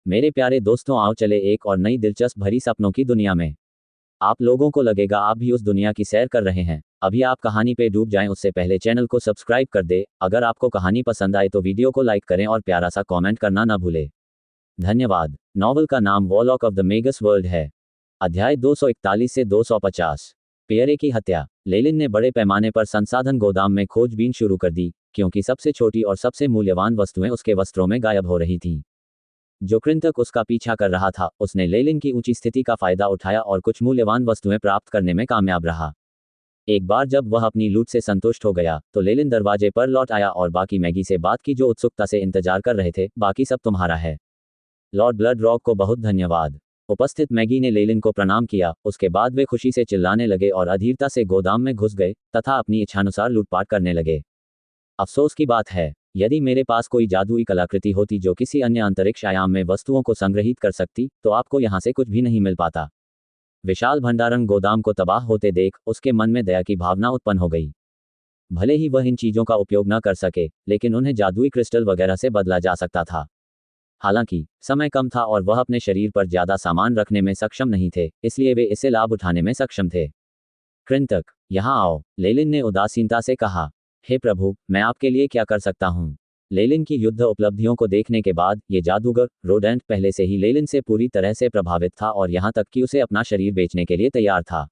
मेरे प्यारे दोस्तों, आओ चले एक और नई दिलचस्प भरी सपनों की दुनिया में। आप लोगों को लगेगा आप भी उस दुनिया की सैर कर रहे हैं। अभी आप कहानी पे डूब जाएं उससे पहले चैनल को सब्सक्राइब कर दे। अगर आपको कहानी पसंद आए तो वीडियो को लाइक करें और प्यारा सा कमेंट करना ना भूले। धन्यवाद। नॉवल का नाम warlock of the magus world है। अध्याय 241 से 250। पियरे की हत्या। लेलिन ने बड़े पैमाने पर संसाधन गोदाम में खोजबीन शुरू कर दी, क्योंकि सबसे छोटी और सबसे मूल्यवान वस्तुएं उसके वस्त्रों में गायब हो रही थीं। जो कृंतक उसका पीछा कर रहा था, उसने लेलिन की ऊंची स्थिति का फायदा उठाया और कुछ मूल्यवान वस्तुएं प्राप्त करने में कामयाब रहा। एक बार जब वह अपनी लूट से संतुष्ट हो गया तो लेलिन दरवाजे पर लौट आया और बाकी मैगी से बात की जो उत्सुकता से इंतजार कर रहे थे। बाकी सब तुम्हारा है। लॉर्ड ब्लड रॉक को बहुत धन्यवाद। उपस्थित मैगी ने लेलिन को प्रणाम किया। उसके बाद वे खुशी से चिल्लाने लगे और अधीरता से गोदाम में घुस गए तथा अपनी इच्छानुसार लूटपाट करने लगे। अफसोस की बात है, यदि मेरे पास कोई जादुई कलाकृति होती जो किसी अन्य अंतरिक्ष आयाम में वस्तुओं को संग्रहित कर सकती, तो आपको यहां से कुछ भी नहीं मिल पाता। विशाल भंडारण गोदाम को तबाह होते देख उसके मन में दया की भावना उत्पन्न हो गई। भले ही वह इन चीजों का उपयोग न कर सके, लेकिन उन्हें जादुई क्रिस्टल वगैरह से बदला जा सकता था। हालांकि समय कम था और वह अपने शरीर पर ज्यादा सामान रखने में सक्षम नहीं थे, इसलिए वे इससे लाभ उठाने में सक्षम थे। कृंतक, यहाँ आओ, लेलिन ने उदासीनता से कहा। हे प्रभु, मैं आपके लिए क्या कर सकता हूँ? लेलिन की युद्ध उपलब्धियों को देखने के बाद ये जादूगर रोडेंट पहले से ही लेलिन से पूरी तरह से प्रभावित था और यहाँ तक कि उसे अपना शरीर बेचने के लिए तैयार था।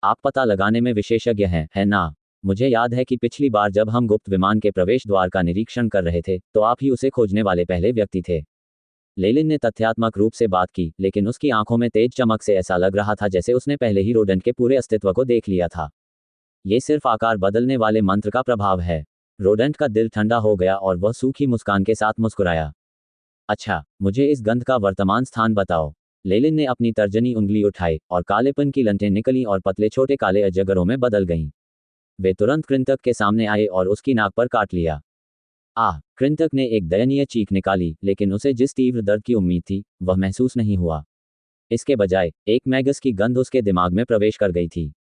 आप पता लगाने में विशेषज्ञ हैं, है ना? मुझे याद है कि पिछली बार जब हम गुप्त विमान के प्रवेश द्वार का निरीक्षण कर रहे थे तो आप ही उसे खोजने वाले पहले व्यक्ति थे। लेलिन ने तथ्यात्मक रूप से बात की, लेकिन उसकी आंखों में तेज चमक से ऐसा लग रहा था जैसे उसने पहले ही रोडेंट के पूरे अस्तित्व को देख लिया था। ये सिर्फ आकार बदलने वाले मंत्र का प्रभाव है। रोडेंट का दिल ठंडा हो गया और वह सूखी मुस्कान के साथ मुस्कुराया। अच्छा, मुझे इस गंध का वर्तमान स्थान बताओ। लेलिन ने अपनी तर्जनी उंगली उठाई और कालेपन की लंटें निकली और पतले छोटे काले अजगरों में बदल गईं। वे तुरंत कृंतक के सामने आए और उसकी नाक पर काट लिया। आह! कृंतक ने एक दयनीय चीख निकाली, लेकिन उसे जिस तीव्र दर्द की उम्मीद थी वह महसूस नहीं हुआ। इसके बजाय एक मैगस की गंध उसके दिमाग में प्रवेश कर गई थी।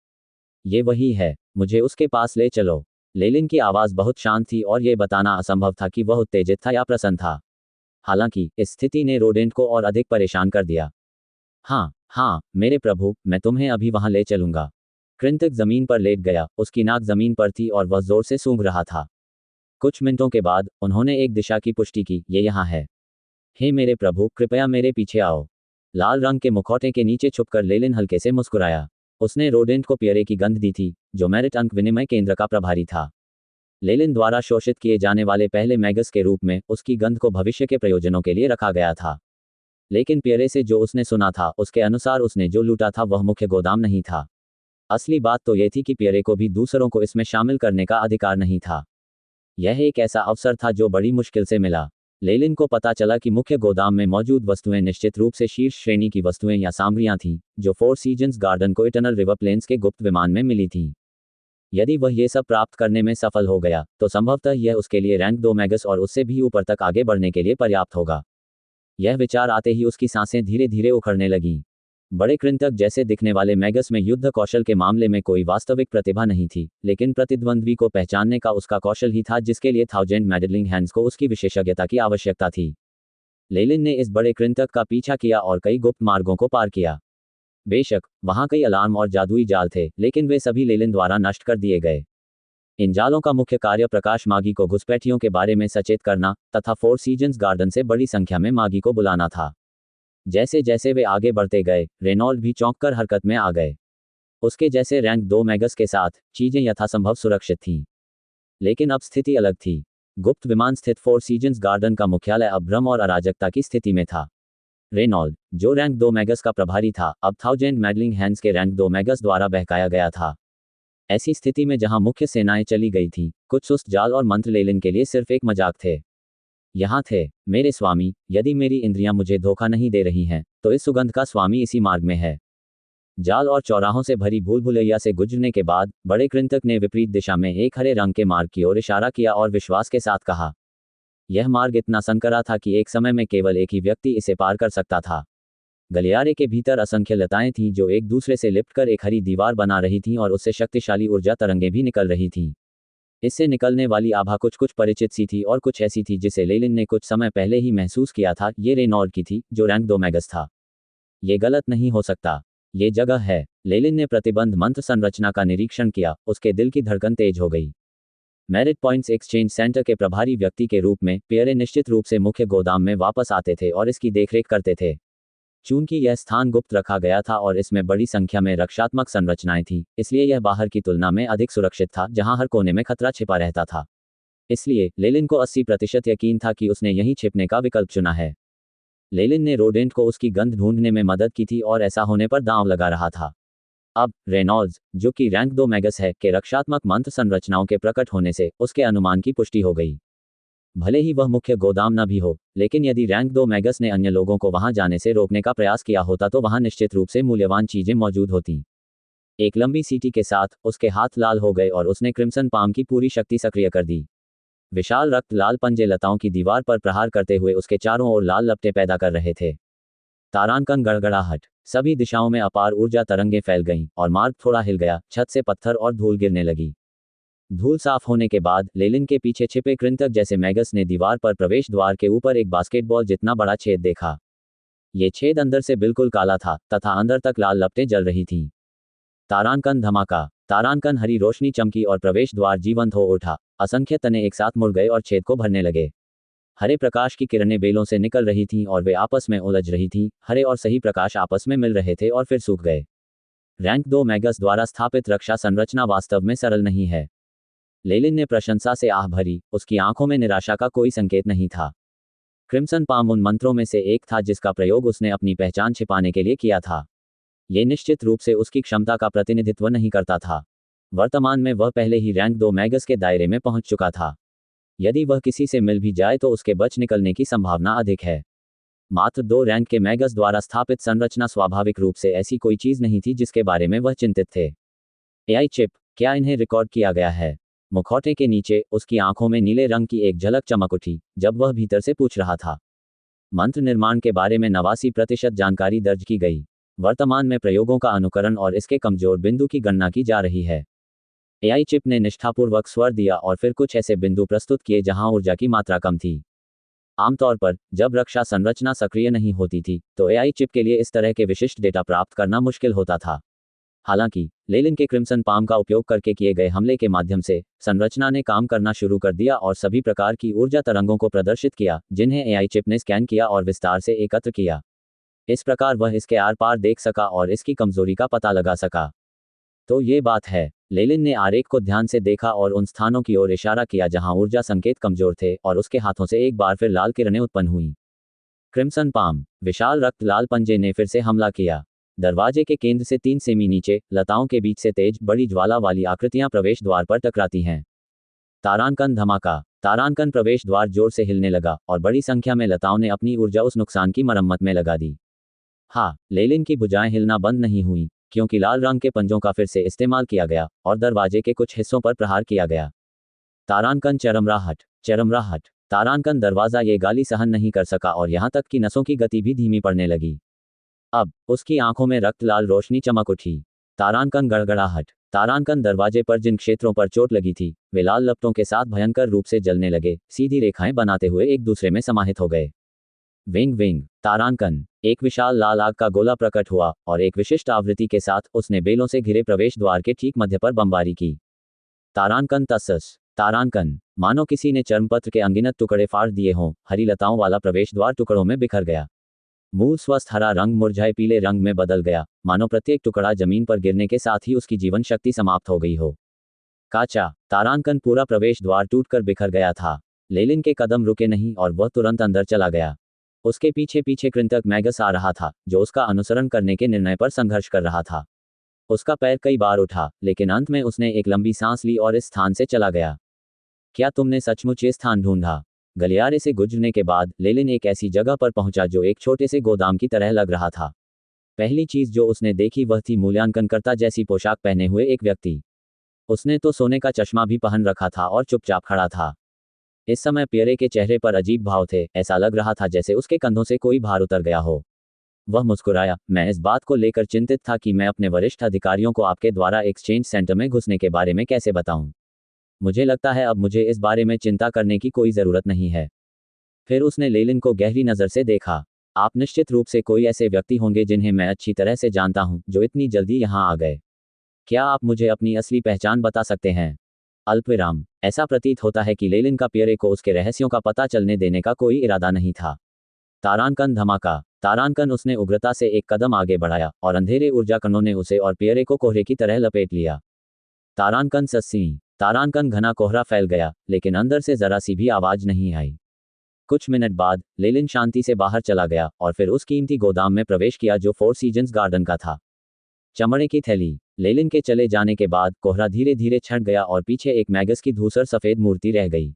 ये वही है, मुझे उसके पास ले चलो। लेलिन की आवाज़ बहुत शांत थी और यह बताना असंभव था कि वह उत्तेजित था या प्रसन्न था। हालांकि इस स्थिति ने रोडेंट को और अधिक परेशान कर दिया। हाँ हाँ मेरे प्रभु, मैं तुम्हें अभी वहां ले चलूंगा। कृंतक जमीन पर लेट गया, उसकी नाक जमीन पर थी और वह जोर से सूंघ रहा था। कुछ मिनटों के बाद उन्होंने एक दिशा की पुष्टि की, ये यहाँ है। हे मेरे प्रभु, कृपया मेरे पीछे आओ। लाल रंग के मुखौटे के नीचे छुपकर लेलिन हल्के से मुस्कुराया। उसने रोडेंट को पियरे की गंध दी थी, जो मेरिट अंक विनिमय केंद्र का प्रभारी था। लेलिन द्वारा शोषित किए जाने वाले पहले मैगस के रूप में उसकी गंध को भविष्य के प्रयोजनों के लिए रखा गया था। लेकिन पियरे से जो उसने सुना था उसके अनुसार उसने जो लूटा था वह मुख्य गोदाम नहीं था। असली बात तो यह थी कि पियरे को भी दूसरों को इसमें शामिल करने का अधिकार नहीं था। यह एक ऐसा अवसर था जो बड़ी मुश्किल से मिला। लेलिन को पता चला कि मुख्य गोदाम में मौजूद वस्तुएं निश्चित रूप से शीर्ष श्रेणी की वस्तुएं या सामग्रियां थीं, जो फोर सीजन्स गार्डन को इटर्नल रिवर प्लेन्स के गुप्त विमान में मिली थीं। यदि वह ये सब प्राप्त करने में सफल हो गया तो संभवतः यह उसके लिए रैंक 2 मैगस और उससे भी ऊपर तक आगे बढ़ने के लिए पर्याप्त होगा। यह विचार आते ही उसकी सांसें धीरे धीरे उखड़ने लगीं। बड़े कृंतक जैसे दिखने वाले मैगस में युद्ध कौशल के मामले में कोई वास्तविक प्रतिभा नहीं थी, लेकिन प्रतिद्वंद्वी को पहचानने का उसका कौशल ही था जिसके लिए थाउजेंड मैडलिंग हैंड्स को उसकी विशेषज्ञता की आवश्यकता थी। लेलिन ने इस बड़े कृंतक का पीछा किया और कई गुप्त मार्गों को पार किया। बेशक वहां कई अलार्म और जादुई जाल थे, लेकिन वे सभी लेलिन द्वारा नष्ट कर दिए गए। इन जालों का मुख्य कार्य प्रकाश मागी को घुसपैठियों के बारे में सचेत करना तथा फोर सीजन्स गार्डन से बड़ी संख्या में मागी को बुलाना था। जैसे जैसे वे आगे बढ़ते गए, रेनॉल्ड भी चौंककर हरकत में आ गए। उसके जैसे रैंक 2 मैगस के साथ चीजें यथासंभव सुरक्षित थीं। लेकिन अब स्थिति अलग थी। गुप्त विमान स्थित फोर सीजन्स गार्डन का मुख्यालय अब भ्रम और अराजकता की स्थिति में था। रेनॉल्ड, जो रैंक 2 मैगस का प्रभारी था, अब थाउजेंड मैडलिंग हैंड्स के रैंक 2 मैगस द्वारा बहकाया गया था। ऐसी स्थिति में जहां मुख्य सेनाएं चली गई थीं, कुछ सुस्त जाल और मंत्र लेलिन के लिए सिर्फ एक मजाक थे। यहाँ थे, मेरे स्वामी, यदि मेरी इंद्रियां मुझे धोखा नहीं दे रही हैं, तो इस सुगंध का स्वामी इसी मार्ग में है। जाल और चौराहों से भरी भूल भुलैया से गुजरने के बाद बड़े कृंतक ने विपरीत दिशा में एक हरे रंग के मार्ग की ओर इशारा किया और विश्वास के साथ कहा। यह मार्ग इतना संकरा था कि एक समय में केवल एक ही व्यक्ति इसे पार कर सकता था। गलियारे के भीतर असंख्य लताएं थीं जो एक दूसरे से लिपटकर एक हरी दीवार बना रही थीं और उससे शक्तिशाली ऊर्जा तरंगें भी निकल रही थीं। इससे निकलने वाली आभा कुछ परिचित सी थी और कुछ ऐसी थी जिसे लेलिन ने कुछ समय पहले ही महसूस किया था। ये रेनॉल्ड की थी, जो रैंक 2 मैगस था। ये गलत नहीं हो सकता। ये जगह है। लेलिन ने प्रतिबंध मंत्र संरचना का निरीक्षण किया। उसके दिल की धड़कन तेज हो गई। मेरिट पॉइंट्स एक्सचेंज सेंटर के प्रभारी व्यक्ति के रूप में पियरे निश्चित रूप से मुख्य गोदाम में वापस आते थे और इसकी देखरेख करते थे। चूंकि यह स्थान गुप्त रखा गया था और इसमें बड़ी संख्या में रक्षात्मक संरचनाएं थीं, इसलिए यह बाहर की तुलना में अधिक सुरक्षित था, जहां हर कोने में खतरा छिपा रहता था। इसलिए लेलिन को 80% यकीन था कि उसने यहीं छिपने का विकल्प चुना है। लेलिन ने रोडेंट को उसकी गंध ढूंढने में मदद की थी और ऐसा होने पर दांव लगा रहा था। अब रेनॉल्ड्स, जो कि रैंक 2 मैगस है, के रक्षात्मक मंत्र संरचनाओं के प्रकट होने से उसके अनुमान की पुष्टि हो गई। भले ही वह मुख्य गोदाम न भी हो, लेकिन यदि रैंक 2 मैगस ने अन्य लोगों को वहां जाने से रोकने का प्रयास किया होता तो वहां निश्चित रूप से मूल्यवान चीजें मौजूद होती। एक लंबी सीटी के साथ उसके हाथ लाल हो गए और उसने क्रिम्सन पाम की पूरी शक्ति सक्रिय कर दी। विशाल रक्त लाल पंजे लताओं की दीवार पर प्रहार करते हुए उसके चारों ओर लाल लपटें पैदा कर रहे थे। तारांकन गड़गड़ाहट। सभी दिशाओं में अपार ऊर्जा तरंगें फैल गईं और मार्ग थोड़ा हिल गया। छत से पत्थर और धूल गिरने लगी। धूल साफ होने के बाद लेलिन के पीछे छिपे कृंतक जैसे मैगस ने दीवार पर प्रवेश द्वार के ऊपर एक बास्केटबॉल जितना बड़ा छेद देखा। ये छेद अंदर से बिल्कुल काला था तथा अंदर तक लाल लपटें जल रही थीं। तारांकन धमाका। तारांकन हरी रोशनी चमकी और प्रवेश द्वार जीवंत हो उठा। असंख्य तने एक साथ मुड़ गए और छेद को भरने लगे। हरे प्रकाश की किरणें बेलों से निकल रही थीं और वे आपस में उलझ रही थीं। हरे और सही प्रकाश आपस में मिल रहे थे और फिर सूख गए। रैंक 2 मैगस द्वारा स्थापित रक्षा संरचना वास्तव में सरल नहीं है। लेलिन ने प्रशंसा से आह भरी। उसकी आंखों में निराशा का कोई संकेत नहीं था। क्रिम्सन पाम उन मंत्रों में से एक था जिसका प्रयोग उसने अपनी पहचान छिपाने के लिए किया था। ये निश्चित रूप से उसकी क्षमता का प्रतिनिधित्व नहीं करता था। वर्तमान में वह पहले ही रैंक 2 मैगस के दायरे में पहुंच चुका था। यदि वह किसी से मिल भी जाए तो उसके बच निकलने की संभावना अधिक है। मात्र 2 रैंक के मैगस द्वारा स्थापित संरचना स्वाभाविक रूप से ऐसी कोई चीज नहीं थी जिसके बारे में वह चिंतित थे। एआई चिप, क्या इन्हें रिकॉर्ड किया गया है? मुखौटे के नीचे उसकी आंखों में नीले रंग की एक झलक चमक उठी जब वह भीतर से पूछ रहा था। मंत्र निर्माण के बारे में 89% जानकारी दर्ज की गई। वर्तमान में प्रयोगों का अनुकरण और इसके कमजोर बिंदु की गणना की जा रही है। एआई चिप ने निष्ठापूर्वक स्वर दिया और फिर कुछ ऐसे बिंदु प्रस्तुत किए जहां ऊर्जा की मात्रा कम थी। आमतौर पर जब रक्षा संरचना सक्रिय नहीं होती थी तो एआई चिप के लिए इस तरह के विशिष्ट डेटा प्राप्त करना मुश्किल होता था। हालांकि लेलिन के क्रिम्सन पाम का उपयोग करके किए गए हमले के माध्यम से संरचना ने काम करना शुरू कर दिया और सभी प्रकार की ऊर्जा तरंगों को प्रदर्शित किया जिन्हें एआई चिप ने स्कैन किया और विस्तार से एकत्र किया। इस प्रकार वह इसके आर पार देख सका और इसकी कमजोरी का पता लगा सका। तो ये बात है। लेलिन ने आरेख को ध्यान से देखा और उन स्थानों की ओर इशारा किया जहां ऊर्जा संकेत कमजोर थे और उसके हाथों से एक बार फिर लाल किरणें उत्पन्न हुईं। Crimson palm. विशाल रक्त लाल पंजे ने फिर से हमला किया। दरवाजे के केंद्र से 3 सेमी नीचे लताओं के बीच से तेज बड़ी ज्वाला वाली आकृतियां प्रवेश द्वार पर टकराती हैं। तारांकन धमाका। तारांकन प्रवेश द्वार जोर से हिलने लगा और बड़ी संख्या में लताओं ने अपनी ऊर्जा उस नुकसान की मरम्मत में लगा दी। हाँ, लेलिन की भुजाएं हिलना बंद नहीं हुई क्योंकि लाल रंग के पंजों का फिर से इस्तेमाल किया गया और दरवाजे के कुछ हिस्सों पर प्रहार किया गया। तारांकन चरमराहट। चरमराहट। तारांकन दरवाजा ये गाली सहन नहीं कर सका और यहां तक कि नसों की गति भी धीमी पड़ने लगी। अब उसकी आंखों में रक्त लाल रोशनी चमक उठी। तारांकन गड़गड़ाहट। तारांकन दरवाजे पर जिन क्षेत्रों पर चोट लगी थी वे लाल लपटों के साथ भयंकर रूप से जलने लगे, सीधी रेखाएं बनाते हुए एक दूसरे में समाहित हो गए। विंग विंग। तारांकन। एक विशाल लाल आग का गोला प्रकट हुआ और एक विशिष्ट आवृत्ति के साथ उसने बेलों से घिरे प्रवेश द्वार के ठीक मध्य पर बमबारी की। तारांकन तस्स। तारांकन। मानो किसी ने चर्मपत्र के अनगिनत टुकड़े फाड़ दिए हों, हरी लताओं वाला प्रवेश द्वार टुकड़ों में बिखर गया। मूल स्वस्थ हरा रंग मुरझाए पीले रंग में बदल गया, मानो प्रत्येक टुकड़ा जमीन पर गिरने के साथ ही उसकी जीवन शक्ति समाप्त हो गई हो। काचा। तारांकन पूरा प्रवेश द्वार टूटकर बिखर गया था। लेलिन के कदम रुके नहीं और वह तुरंत अंदर चला गया। उसके पीछे पीछे कृंतक मैगस आ रहा था जो उसका अनुसरण करने के निर्णय पर संघर्ष कर रहा था। उसका पैर कई बार उठा लेकिन अंत में उसने एक लंबी सांस ली और इस स्थान से चला गया। क्या तुमने सचमुच ये स्थान ढूंढा? गलियारे से गुजरने के बाद लेलिन एक ऐसी जगह पर पहुंचा जो एक छोटे से गोदाम की तरह लग रहा था। पहली चीज जो उसने देखी वह थी मूल्यांकनकर्ता जैसी पोशाक पहने हुए एक व्यक्ति। उसने तो सोने का चश्मा भी पहन रखा था और चुपचाप खड़ा था। इस समय पियरे के चेहरे पर अजीब भाव थे, ऐसा लग रहा था जैसे उसके कंधों से कोई भार उतर गया हो। वह मुस्कुराया। मैं इस बात को लेकर चिंतित था कि मैं अपने वरिष्ठ अधिकारियों को आपके द्वारा एक्सचेंज सेंटर में घुसने के बारे में कैसे बताऊं। मुझे लगता है अब मुझे इस बारे में चिंता करने की कोई ज़रूरत नहीं है। फिर उसने लेलिन को गहरी नज़र से देखा। आप निश्चित रूप से कोई ऐसे व्यक्ति होंगे जिन्हें मैं अच्छी तरह से जानता हूं, जो इतनी जल्दी यहाँ आ गए। क्या आप मुझे अपनी असली पहचान बता सकते हैं? अल्पविराम। ऐसा प्रतीत होता है कि लेलिन का पियरे को उसके रहस्यों का पता चलने देने का कोई इरादा नहीं था। तारांकन धमाका। तारांकन। उसने उग्रता से एक कदम आगे बढ़ाया और अंधेरे ऊर्जा कणों ने उसे और पियरे को कोहरे की तरह लपेट लिया। तारांकन सस्सी। तारांकन। घना कोहरा फैल गया, लेकिन अंदर से जरा सी भी आवाज नहीं आई। कुछ मिनट बाद लेलिन शांति से बाहर चला गया और फिर उस कीमती गोदाम में प्रवेश किया जो फोर सीजन्स गार्डन का था। चमड़े की थैली। लेलिन के चले जाने के बाद कोहरा धीरे धीरे छंट गया और पीछे एक मैगस की धूसर सफेद मूर्ति रह गई।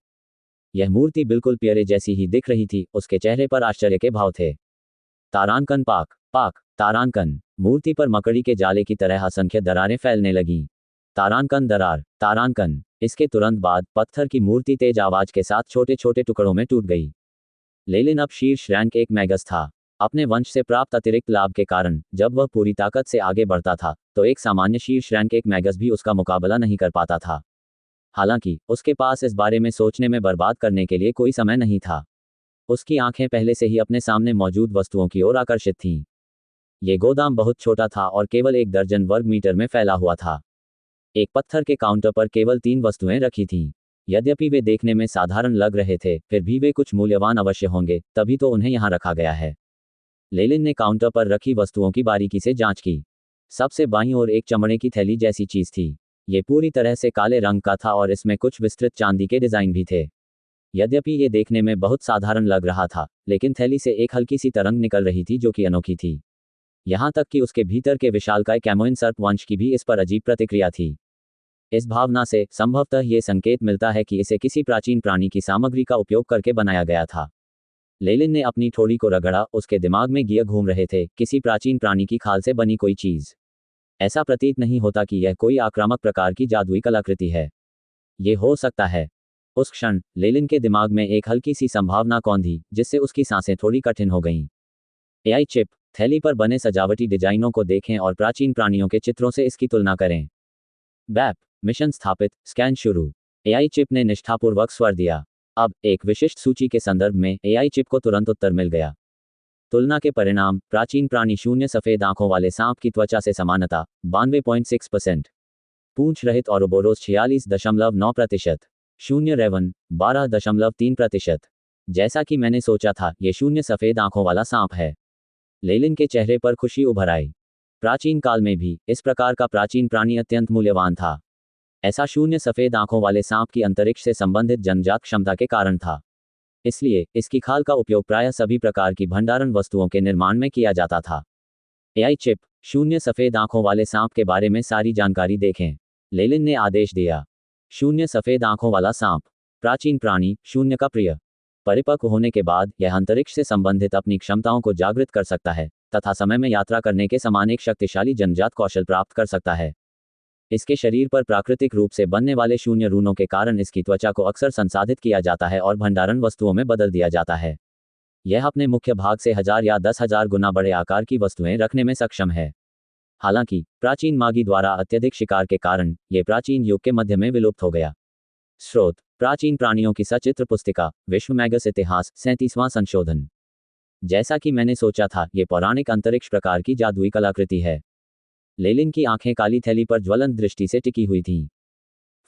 यह मूर्ति बिल्कुल पियरे जैसी ही दिख रही थी। उसके चेहरे पर आश्चर्य के भाव थे। तारांकन। पाक पाक। तारांकन। मूर्ति पर मकड़ी के जाले की तरह असंख्य दरारें फैलने लगीं। तारांकन। दरार। तारांकन। इसके तुरंत बाद पत्थर की मूर्ति तेज आवाज के साथ छोटे छोटे टुकड़ों में टूट गई। लेलिन अब शीर्ष रैंक एक मैगस था। अपने वंश से प्राप्त अतिरिक्त लाभ के कारण जब वह पूरी ताकत से आगे बढ़ता था तो एक सामान्य शीर्ष रैंक एक मैगस भी उसका मुकाबला नहीं कर पाता था। हालांकि उसके पास इस बारे में सोचने में बर्बाद करने के लिए कोई समय नहीं था। उसकी आंखें पहले से ही अपने सामने मौजूद वस्तुओं की ओर आकर्षित थीं। ये गोदाम बहुत छोटा था और केवल 1 दर्जन वर्ग मीटर में फैला हुआ था। एक पत्थर के काउंटर पर केवल 3 वस्तुएं रखी थीं। यद्यपि वे देखने में साधारण लग रहे थे, फिर भी वे कुछ मूल्यवान अवश्य होंगे, तभी तो उन्हें यहाँ रखा गया है। लेलिन ने काउंटर पर रखी वस्तुओं की बारीकी से जांच की। सबसे बाईं ओर एक चमड़े की थैली जैसी चीज थी। ये पूरी तरह से काले रंग का था और इसमें कुछ विस्तृत चांदी के डिजाइन भी थे। यद्यपि ये देखने में बहुत साधारण लग रहा था, लेकिन थैली से एक हल्की सी तरंग निकल रही थी जो कि अनोखी थी। यहाँ तक कि उसके भीतर के विशालकाय कैमोइन सर्प वंश की भी इस पर अजीब प्रतिक्रिया थी। इस भावना से संभवतः ये संकेत मिलता है कि इसे किसी प्राचीन प्राणी की सामग्री का उपयोग करके बनाया गया था। लेलिन ने अपनी ठोड़ी को रगड़ा। उसके दिमाग में गियर घूम रहे थे। किसी प्राचीन प्राणी की खाल से बनी कोई चीज। ऐसा प्रतीत नहीं होता कि यह कोई आक्रामक प्रकार की जादुई कलाकृति है। ये हो सकता है। उस क्षण लेलिन के दिमाग में एक हल्की सी संभावना कौंधी, जिससे उसकी सांसें थोड़ी कठिन हो गईं। AI chip. थैली पर बने सजावटी डिजाइनों को देखें और प्राचीन प्राणियों के चित्रों से इसकी तुलना करें। बैप। मिशन स्थापित। स्कैन शुरू। एआई चिप ने निष्ठापूर्वक स्वर दिया। अब एक विशिष्ट सूची के संदर्भ में एआई चिप को तुरंत उत्तर मिल गया। तुलना के परिणाम। प्राचीन प्राणी 0 सफेद आंखों वाले सांप की त्वचा से समानता 92.6%। पूंछ रहित औरोबोरोस 46.9%। 0 रेवन 12.3%। जैसा कि मैंने सोचा था, ये 0 सफेद आंखों वाला सांप है। लेलिन के चेहरे पर खुशी उभर आई। प्राचीन काल में भी इस प्रकार का प्राचीन प्राणी अत्यंत मूल्यवान था। ऐसा 0 सफेद आंखों वाले सांप की अंतरिक्ष से संबंधित जन्मजात क्षमता के कारण था। इसलिए इसकी खाल का उपयोग प्रायः सभी प्रकार की भंडारण वस्तुओं के निर्माण में किया जाता था। AI chip. 0 सफेद आंखों वाले सांप के बारे में सारी जानकारी देखें। लेलिन ने आदेश दिया। 0 सफेद आंखों वाला सांप। प्राचीन प्राणी 0 का प्रिय। परिपक्व होने के बाद यह अंतरिक्ष से संबंधित अपनी क्षमताओं को जागृत कर सकता है तथा समय में यात्रा करने के समान एक शक्तिशाली जन्मजात कौशल प्राप्त कर सकता है। इसके शरीर पर प्राकृतिक रूप से बनने वाले 0 रूनों के कारण इसकी त्वचा को अक्सर संसाधित किया जाता है और भंडारण वस्तुओं में बदल दिया जाता है। यह अपने मुख्य भाग से 1000 या 10,000 गुना बड़े आकार की वस्तुएं रखने में सक्षम है। हालांकि प्राचीन मागी द्वारा अत्यधिक शिकार के कारण यह प्राचीन युग के मध्य में विलुप्त हो गया। स्रोत। प्राचीन प्राणियों की सचित्र पुस्तिका। विश्व मैगस इतिहास। 37वां संशोधन। जैसा कि मैंने सोचा था, यह पौराणिक अंतरिक्ष प्रकार की जादुई कलाकृति है। लेलिन की आंखें काली थैली पर ज्वलंत दृष्टि से टिकी हुई थीं।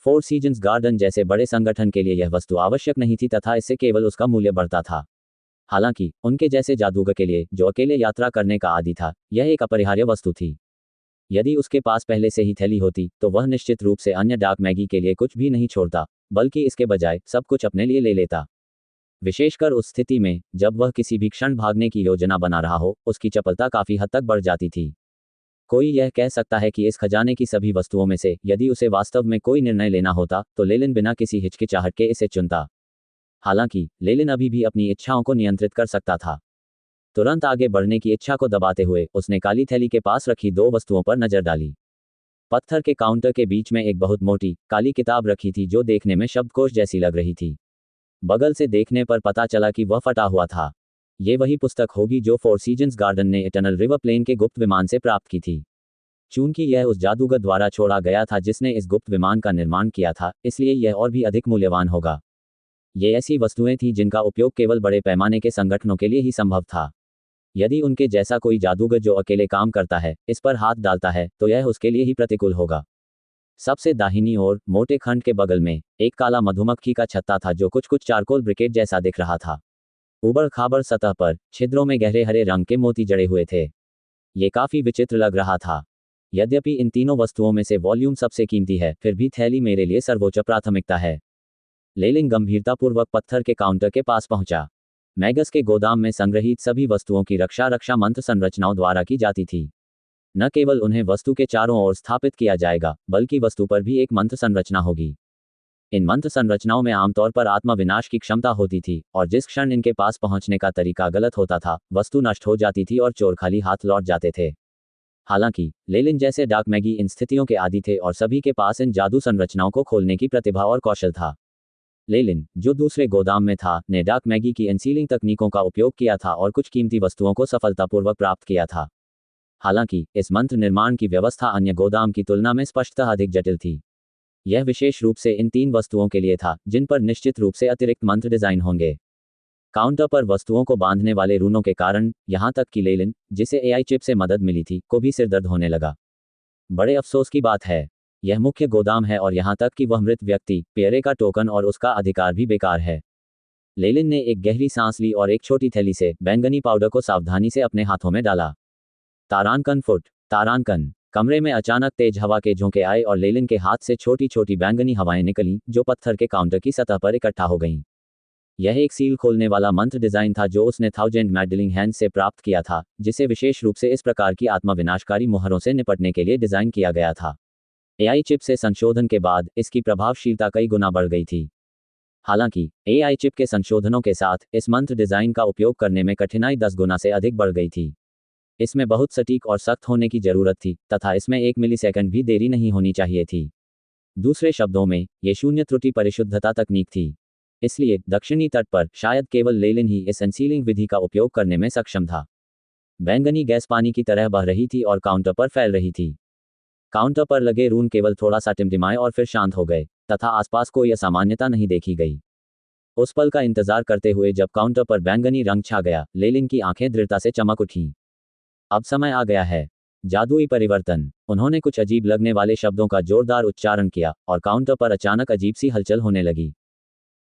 फोर सीजन्स गार्डन जैसे बड़े संगठन के लिए यह वस्तु आवश्यक नहीं थी तथा इससे केवल उसका मूल्य बढ़ता था। हालांकि उनके जैसे जादूगर के लिए, जो अकेले यात्रा करने का आदी था, यह एक अपरिहार्य वस्तु थी। यदि उसके पास पहले से ही थैली होती तो वह निश्चित रूप से अन्य डार्क मैगी के लिए कुछ भी नहीं छोड़ता, बल्कि इसके बजाय सब कुछ अपने लिए ले लेता। विशेषकर उस स्थिति में जब वह किसी भी क्षण भागने की योजना बना रहा हो, उसकी चपलता काफी हद तक बढ़ जाती थी। कोई यह कह सकता है कि इस खजाने की सभी वस्तुओं में से यदि उसे वास्तव में कोई निर्णय लेना होता तो लेलिन बिना किसी हिचकिचाहट के इसे चुनता। हालांकि लेलिन अभी भी अपनी इच्छाओं को नियंत्रित कर सकता था। तुरंत आगे बढ़ने की इच्छा को दबाते हुए उसने काली थैली के पास रखी 2 वस्तुओं पर नजर डाली। पत्थर के काउंटर के बीच में एक बहुत मोटी काली किताब रखी थी जो देखने में शब्दकोश जैसी लग रही थी। बगल से देखने पर पता चला कि वह फटा हुआ था। ये वही पुस्तक होगी जो फोर सीजन्स गार्डन ने इटर्नल रिवर प्लेन के गुप्त विमान से प्राप्त की थी। चूंकि यह उस जादूगर द्वारा छोड़ा गया था जिसने इस गुप्त विमान का निर्माण किया था, इसलिए यह और भी अधिक मूल्यवान होगा। ये ऐसी वस्तुएं थीं जिनका उपयोग केवल बड़े पैमाने के संगठनों के लिए ही संभव था। यदि उनके जैसा कोई जादूगर जो अकेले काम करता है इस पर हाथ डालता है तो यह उसके लिए ही प्रतिकूल होगा। सबसे दाहिनी ओर मोटे खंड के बगल में एक काला मधुमक्खी का छत्ता था जो कुछ कुछ चारकोल ब्रिकेट जैसा दिख रहा था। ऊबड़ खाबड़ सतह पर छिद्रों में गहरे हरे रंग के मोती जड़े हुए थे। ये काफी विचित्र लग रहा था। यद्यपि इन तीनों वस्तुओं में से वॉल्यूम सबसे कीमती है, फिर भी थैली मेरे लिए सर्वोच्च प्राथमिकता है। लेलिन गंभीरतापूर्वक पत्थर के काउंटर के पास पहुंचा। मैगस के गोदाम में संग्रहीत सभी वस्तुओं की रक्षा मंत्र संरचनाओं द्वारा की जाती थी। न केवल उन्हें वस्तु के चारों ओर स्थापित किया जाएगा, बल्कि वस्तु पर भी एक मंत्र संरचना होगी। इन मंत्र संरचनाओं में आमतौर पर आत्मा विनाश की क्षमता होती थी, और जिस क्षण इनके पास पहुंचने का तरीका गलत होता था, वस्तु नष्ट हो जाती थी और चोर खाली हाथ लौट जाते थे। हालांकि लेलिन जैसे डार्क मैगी इन स्थितियों के आदी थे और सभी के पास इन जादू संरचनाओं को खोलने की प्रतिभा और कौशल था। लेलिन, जो दूसरे गोदाम में था, ने डार्क मैगी की अनसीलिंग तकनीकों का उपयोग किया था और कुछ कीमती वस्तुओं को सफलतापूर्वक प्राप्त किया था। हालांकि इस मंत्र निर्माण की व्यवस्था अन्य गोदाम की तुलना में स्पष्टतः अधिक जटिल थी। यह विशेष रूप से इन 3 वस्तुओं के लिए था जिन पर निश्चित रूप से अतिरिक्त मंत्र डिजाइन होंगे। काउंटर पर वस्तुओं को बांधने वाले रूनों के कारण, यहां तक कि लेलिन, जिसे एआई चिप से मदद मिली थी, को भी सिरदर्द होने लगा। बड़े अफसोस की बात है, यह मुख्य गोदाम है और यहां तक कि वह मृत व्यक्ति पियरे का टोकन और उसका अधिकार भी बेकार है। लेलिन ने एक गहरी सांस ली और एक छोटी थैली से बैंगनी पाउडर को सावधानी से अपने हाथों में डाला। तारांकन फुट, तारांकन। कमरे में अचानक तेज हवा के झोंके आए और लेलिन के हाथ से छोटी छोटी बैंगनी हवाएं निकलीं जो पत्थर के काउंटर की सतह पर इकट्ठा हो गईं। यह एक सील खोलने वाला मंत्र डिजाइन था जो उसने थाउजेंड मैडलिंग हैंड से प्राप्त किया था, जिसे विशेष रूप से इस प्रकार की आत्मा विनाशकारी मुहरों से निपटने के लिए डिजाइन किया गया था। एआई चिप से संशोधन के बाद इसकी प्रभावशीलता कई गुना बढ़ गई थी। हालांकि एआई चिप के संशोधनों के साथ इस मंत्र डिजाइन का उपयोग करने में कठिनाई 10 गुना से अधिक बढ़ गई थी। इसमें बहुत सटीक और सख्त होने की जरूरत थी तथा इसमें 1 मिलीसेकंड भी देरी नहीं होनी चाहिए थी। दूसरे शब्दों में, ये शून्य त्रुटि परिशुद्धता तकनीक थी। इसलिए दक्षिणी तट पर शायद केवल लेलिन ही इस अनसीलिंग विधि का उपयोग करने में सक्षम था। बैंगनी गैस पानी की तरह बह रही थी और काउंटर पर फैल रही थी। काउंटर पर लगे रून केवल थोड़ा सा टिमटिमाए और फिर शांत हो गए, तथा आसपास कोई असामान्यता नहीं देखी गई। उस पल का इंतजार करते हुए जब काउंटर पर बैंगनी रंग छा गया, लेलिन की आंखें दृढ़ता से चमक उठीं। अब समय आ गया है। जादुई परिवर्तन। उन्होंने कुछ अजीब लगने वाले शब्दों का जोरदार उच्चारण किया और काउंटर पर अचानक अजीब सी हलचल होने लगी।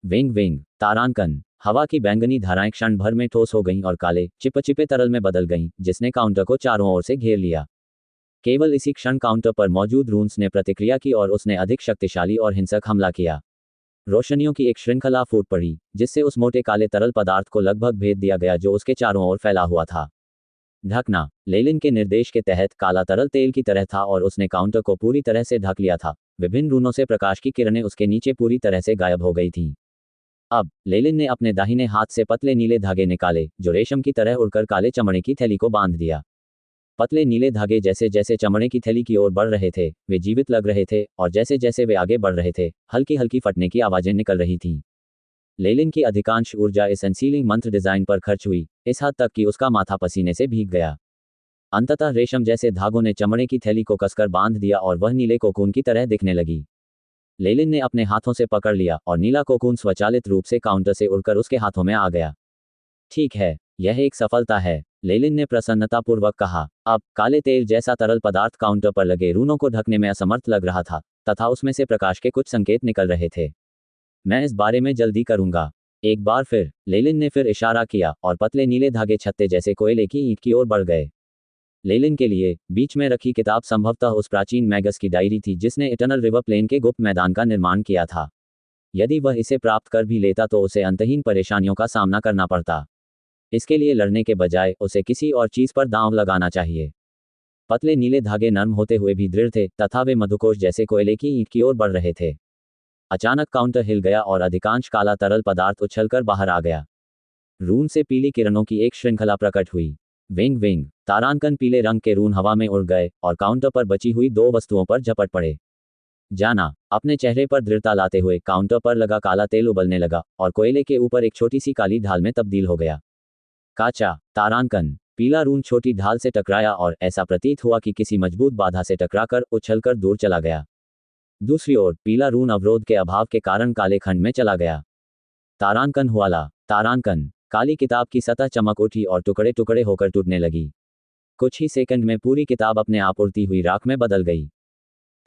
विंग विंग, तारांकन। हवा की बैंगनी धाराएं क्षण भर में ठोस हो गईं और काले चिपचिपे तरल में बदल गईं, जिसने काउंटर को चारों ओर से घेर लिया। केवल इसी क्षण काउंटर पर मौजूद रून्स ने प्रतिक्रिया की और उसने अधिक शक्तिशाली और हिंसक हमला किया। रोशनियों की एक श्रृंखला फूट पड़ी, जिससे उस मोटे काले तरल पदार्थ को लगभग भेद दिया गया जो उसके चारों ओर फैला हुआ था। ढकना। लेलिन के निर्देश के तहत काला तरल तेल की तरह था और उसने काउंटर को पूरी तरह से ढक लिया था। विभिन्न रूनों से प्रकाश की किरणें उसके नीचे पूरी तरह से गायब हो गई थीं। अब लेलिन ने अपने दाहिने हाथ से पतले नीले धागे निकाले जो रेशम की तरह उड़कर काले चमड़े की थैली को बांध दिया। पतले नीले धागे जैसे जैसे चमड़े की थैली की ओर बढ़ रहे थे, वे जीवित लग रहे थे, और जैसे जैसे वे आगे बढ़ रहे थे, हल्की हल्की फटने की आवाजें निकल रही थीं। लेलिन की अधिकांश ऊर्जा इस अनसीलिंग मंत्र डिजाइन पर खर्च हुई, इस हद तक कि उसका माथा पसीने से भीग गया। अंततः रेशम जैसे धागों ने चमड़े की थैली को कसकर बांध दिया और वह नीले कोकून की तरह दिखने लगी। लेलिन ने अपने हाथों से पकड़ लिया और नीला कोकून स्वचालित रूप से काउंटर से उड़कर उसके हाथों में आ गया। ठीक है, यह एक सफलता है, लेलिन ने प्रसन्नतापूर्वक कहा। अब काले तेल जैसा तरल पदार्थ काउंटर पर लगे रूनों को ढकने में असमर्थ लग रहा था, तथा उसमें से प्रकाश के कुछ संकेत निकल रहे थे। मैं इस बारे में जल्दी करूंगा। एक बार फिर लेलिन ने फिर इशारा किया और पतले नीले धागे छत्ते जैसे कोयले की ईंट की ओर बढ़ गए। लेलिन के लिए बीच में रखी किताब संभवतः उस प्राचीन मैगस की डायरी थी जिसने इटर्नल रिवर प्लेन के गुप्त मैदान का निर्माण किया था। यदि वह इसे प्राप्त कर भी लेता तो उसे अंतहीन परेशानियों का सामना करना पड़ता। इसके लिए लड़ने के बजाय उसे किसी और चीज पर दांव लगाना चाहिए। पतले नीले धागे नर्म होते हुए भी दृढ़ थे तथा वे मधुकोश जैसे कोयले की ईंट की ओर बढ़ रहे थे। अचानक काउंटर हिल गया और अधिकांश काला तरल पदार्थ उछलकर बाहर आ गया। रून से पीली किरणों की एक श्रृंखला प्रकट हुई। विंग विंग, तारांकन पीले रंग के रून हवा में उड़ गए और काउंटर पर बची हुई 2 वस्तुओं पर झपट पड़े। जाना। अपने चेहरे पर दृढ़ता लाते हुए काउंटर पर लगा काला तेल उबलने लगा और कोयले के ऊपर एक छोटी सी काली ढाल में तब्दील हो गया। काचा। तारांकन। पीला रून छोटी ढाल से टकराया और ऐसा प्रतीत हुआ कि किसी मजबूत बाधा से टकराकर उछलकर दूर चला गया। दूसरी ओर पीला रून अवरोध के अभाव के कारण काले खंड में चला गया। तारांकन हुआ। तारांकन। काली किताब की सतह चमक उठी और टुकड़े टुकड़े होकर टूटने लगी। कुछ ही सेकंड में पूरी किताब अपने आप उड़ती हुई राख में बदल गई।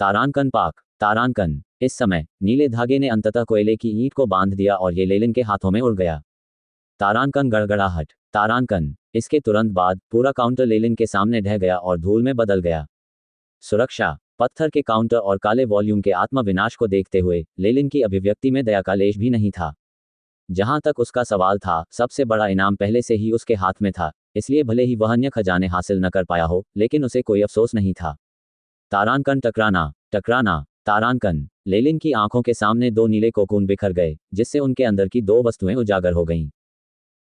तारांकन पाक। तारांकन। इस समय नीले धागे ने अंततः कोयले की ईंट को बांध दिया और ये लेलिन के हाथों में उड़ गया। तारांकन गड़गड़ाहट। तारांकन। इसके तुरंत बाद पूरा काउंटर लेलिन के सामने ढह गया और धूल में बदल गया। सुरक्षा। पत्थर के काउंटर और काले वॉल्यूम के आत्मविनाश को देखते हुए लेलिन की अभिव्यक्ति में दया का लेश भी नहीं था। जहां तक उसका सवाल था, सबसे बड़ा इनाम पहले से ही उसके हाथ में था, इसलिए भले ही वह अन्य खजाने हासिल न कर पाया हो, लेकिन उसे कोई अफसोस नहीं था। तारांकन टकराना। टकराना। तारांकन। लेलिन की आंखों के सामने दो नीले कोकून बिखर गए, जिससे उनके अंदर की दो वस्तुएं उजागर हो गईं।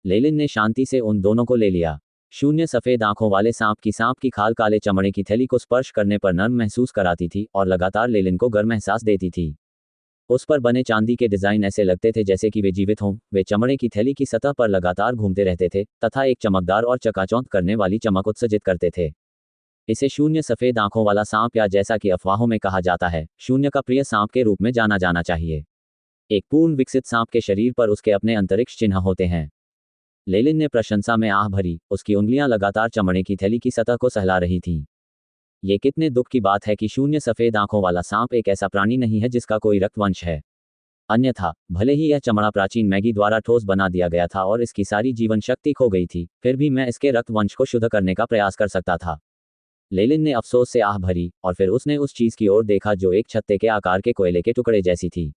लेलिन ने शांति से उन दोनों को ले लिया। शून्य सफेद आंखों वाले सांप की खाल काले चमड़े की थैली को स्पर्श करने पर नर्म महसूस कराती थी और लगातार लेलिन को गर्म एहसास देती थी। उस पर बने चांदी के डिजाइन ऐसे लगते थे जैसे कि वे जीवित हों। वे चमड़े की थैली की सतह पर लगातार घूमते रहते थे तथा एक चमकदार और चकाचौंध करने वाली चमक उत्सर्जित करते थे। इसे शून्य सफेद आंखों वाला सांप, या जैसा कि अफवाहों में कहा जाता है, शून्य का प्रिय सांप के रूप में जाना जाना चाहिए। एक पूर्ण विकसित सांप के शरीर पर उसके अपने अंतरिक्ष चिन्ह होते हैं। लेलिन ने प्रशंसा में आह भरी। उसकी उंगलियां लगातार चमड़े की थैली की सतह को सहला रही थीं। ये कितने दुख की बात है कि शून्य सफेद आंखों वाला सांप एक ऐसा प्राणी नहीं है जिसका कोई रक्तवंश है। अन्यथा भले ही यह चमड़ा प्राचीन मैगी द्वारा ठोस बना दिया गया था और इसकी सारी जीवन शक्ति खो गई थी, फिर भी मैं इसके रक्तवंश को शुद्ध करने का प्रयास कर सकता था। लेलिन ने अफसोस से आह भरी और फिर उसने उस चीज की ओर देखा जो एक छत्ते के आकार के कोयले के टुकड़े जैसी थी।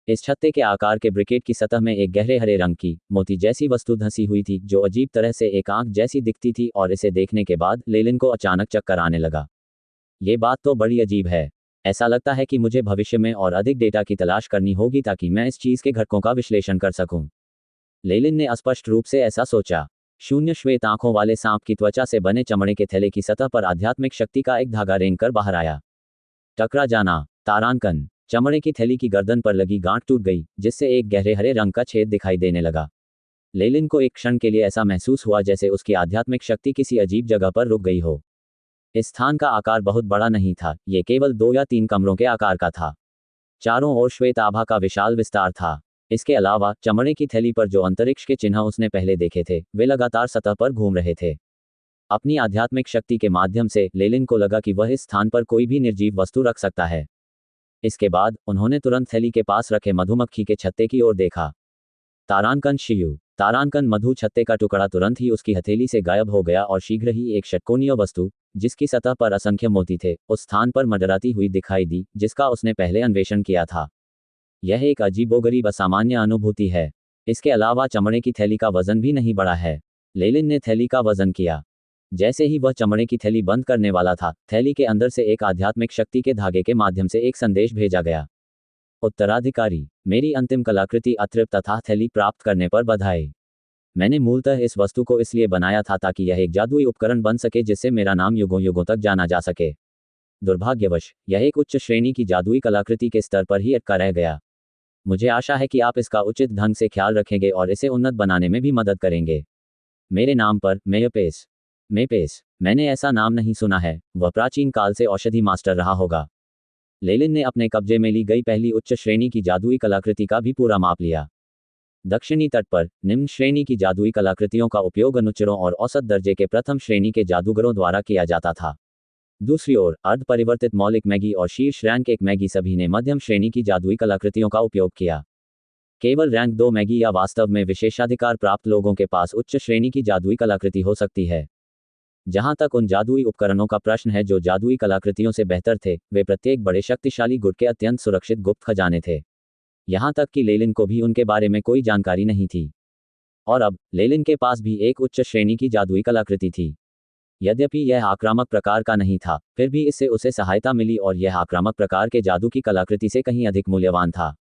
इस छत्ते के आकार के ब्रिकेट की सतह में एक गहरे हरे रंग की मोती जैसी वस्तु धंसी हुई थी जो अजीब तरह से एक आंख जैसी दिखती थी, और इसे देखने के बाद लेलिन को अचानक चक्कर आने लगा। ये बात तो बड़ी अजीब है। ऐसा लगता है कि मुझे भविष्य में और अधिक डेटा की तलाश करनी होगी ताकि मैं इस चीज के घटकों का विश्लेषण कर सकूं। लेलिन ने स्पष्ट रूप से ऐसा सोचा। शून्य श्वेत आंखों वाले सांप की त्वचा से बने चमड़े के थैले की सतह पर आध्यात्मिक शक्ति का एक धागा रेंग कर बाहर आया। टकरा जाना। तारांकन। चमड़े की थैली की गर्दन पर लगी गांठ टूट गई, जिससे एक गहरे हरे रंग का छेद दिखाई देने लगा। लेलिन को एक क्षण के लिए ऐसा महसूस हुआ जैसे उसकी आध्यात्मिक शक्ति किसी अजीब जगह पर रुक गई हो। इस स्थान का आकार बहुत बड़ा नहीं था, ये केवल 2 या 3 कमरों के आकार का था। चारों ओर श्वेत आभा का विशाल विस्तार था। इसके अलावा चमड़े की थैली पर जो अंतरिक्ष के चिन्ह उसने पहले देखे थे, वे लगातार सतह पर घूम रहे थे। अपनी आध्यात्मिक शक्ति के माध्यम से लेलिन को लगा कि वह इस स्थान पर कोई भी निर्जीव वस्तु रख सकता है। इसके बाद उन्होंने तुरंत थैली के पास रखे मधुमक्खी के छत्ते की ओर देखा। तारांकन शियु। तारांकन मधु छत्ते का टुकड़ा तुरंत ही उसकी हथेली से गायब हो गया और शीघ्र ही एक षटकोणीय वस्तु, जिसकी सतह पर असंख्य मोती थे, उस स्थान पर मंडराती हुई दिखाई दी जिसका उसने पहले अन्वेषण किया था। यह एक अजीबोगरीब असामान्य अनुभूति है। इसके अलावा चमड़े की थैली का वजन भी नहीं बढ़ा है। लेलिन ने थैली का वजन किया। जैसे ही वह चमड़े की थैली बंद करने वाला था, थैली के अंदर से एक आध्यात्मिक शक्ति के धागे के माध्यम से एक संदेश भेजा गया। उत्तराधिकारी, मेरी अंतिम कलाकृति अतृप्त तथा थैली प्राप्त करने पर बधाई। मैंने मूलतः इस वस्तु को इसलिए बनाया था ताकि यह एक जादुई उपकरण बन सके जिससे मेरा नाम युगों युगों तक जाना जा सके। दुर्भाग्यवश यह एक उच्च श्रेणी की जादुई कलाकृति के स्तर पर ही अटका रह गया। मुझे आशा है कि आप इसका उचित ढंग से ख्याल रखेंगे और इसे उन्नत बनाने में भी मदद करेंगे। मेरे नाम पर मेयपेस। मेपेस, मैंने ऐसा नाम नहीं सुना है। वह प्राचीन काल से औषधि मास्टर रहा होगा। लेलिन ने अपने कब्जे में ली गई पहली उच्च श्रेणी की जादुई कलाकृति का भी पूरा माप लिया। दक्षिणी तट पर निम्न श्रेणी की जादुई कलाकृतियों का उपयोग अनुचरों और औसत दर्जे के प्रथम श्रेणी के जादूगरों द्वारा किया जाता था। दूसरी ओर अर्ध परिवर्तित मौलिक मैगी और शीर्ष रैंक 1 मैगी सभी ने मध्यम श्रेणी की जादुई कलाकृतियों का उपयोग किया। केवल रैंक 2 मैगी या वास्तव में विशेषाधिकार प्राप्त लोगों के पास उच्च श्रेणी की जादुई कलाकृति हो सकती है। जहां तक उन जादुई उपकरणों का प्रश्न है जो जादुई कलाकृतियों से बेहतर थे, वे प्रत्येक बड़े शक्तिशाली गुट के अत्यंत सुरक्षित गुप्त खजाने थे। यहां तक कि लेलिन को भी उनके बारे में कोई जानकारी नहीं थी। और अब लेलिन के पास भी एक उच्च श्रेणी की जादुई कलाकृति थी। यद्यपि यह आक्रामक प्रकार का नहीं था, फिर भी इससे उसे सहायता मिली और यह आक्रामक प्रकार के जादू की कलाकृति से कहीं अधिक मूल्यवान था।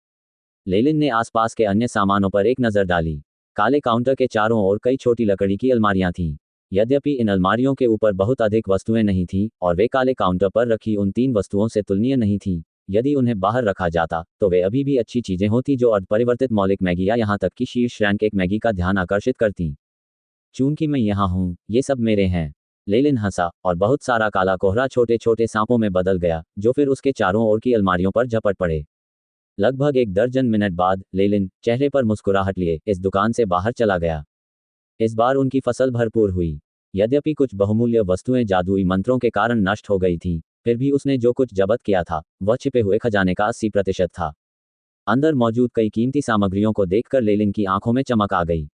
लेलिन ने आसपास के अन्य सामानों पर एक नज़र डाली। काले काउंटर के चारों ओर कई छोटी लकड़ी की अलमारियां थीं। यद्यपि इन अलमारियों के ऊपर बहुत अधिक वस्तुएं नहीं थीं और वे काले काउंटर पर रखी उन 3 वस्तुओं से तुलनीय नहीं थीं, यदि उन्हें बाहर रखा जाता तो वे अभी भी अच्छी चीजें होती जो अर्धपरिवर्तित मौलिक मैगी या यहां तक कि शीर्ष रैंक 1 मैगी का ध्यान आकर्षित करती। चूंकि मैं यहाँ हूँ, ये सब मेरे हैं। लेलिन हंसा और बहुत सारा काला कोहरा छोटे छोटे सांपों में बदल गया, जो फिर उसके चारों ओर की अलमारियों पर झपट पड़े। लगभग 1 दर्जन मिनट बाद लेलिन चेहरे पर मुस्कुराहट लिए इस दुकान से बाहर चला गया। इस बार उनकी फसल भरपूर हुई। यद्यपि कुछ बहुमूल्य वस्तुएं जादुई मंत्रों के कारण नष्ट हो गई थीं, फिर भी उसने जो कुछ जब्त किया था वह छिपे हुए खजाने का 80% था। अंदर मौजूद कई कीमती सामग्रियों को देखकर लेलिन की आंखों में चमक आ गई।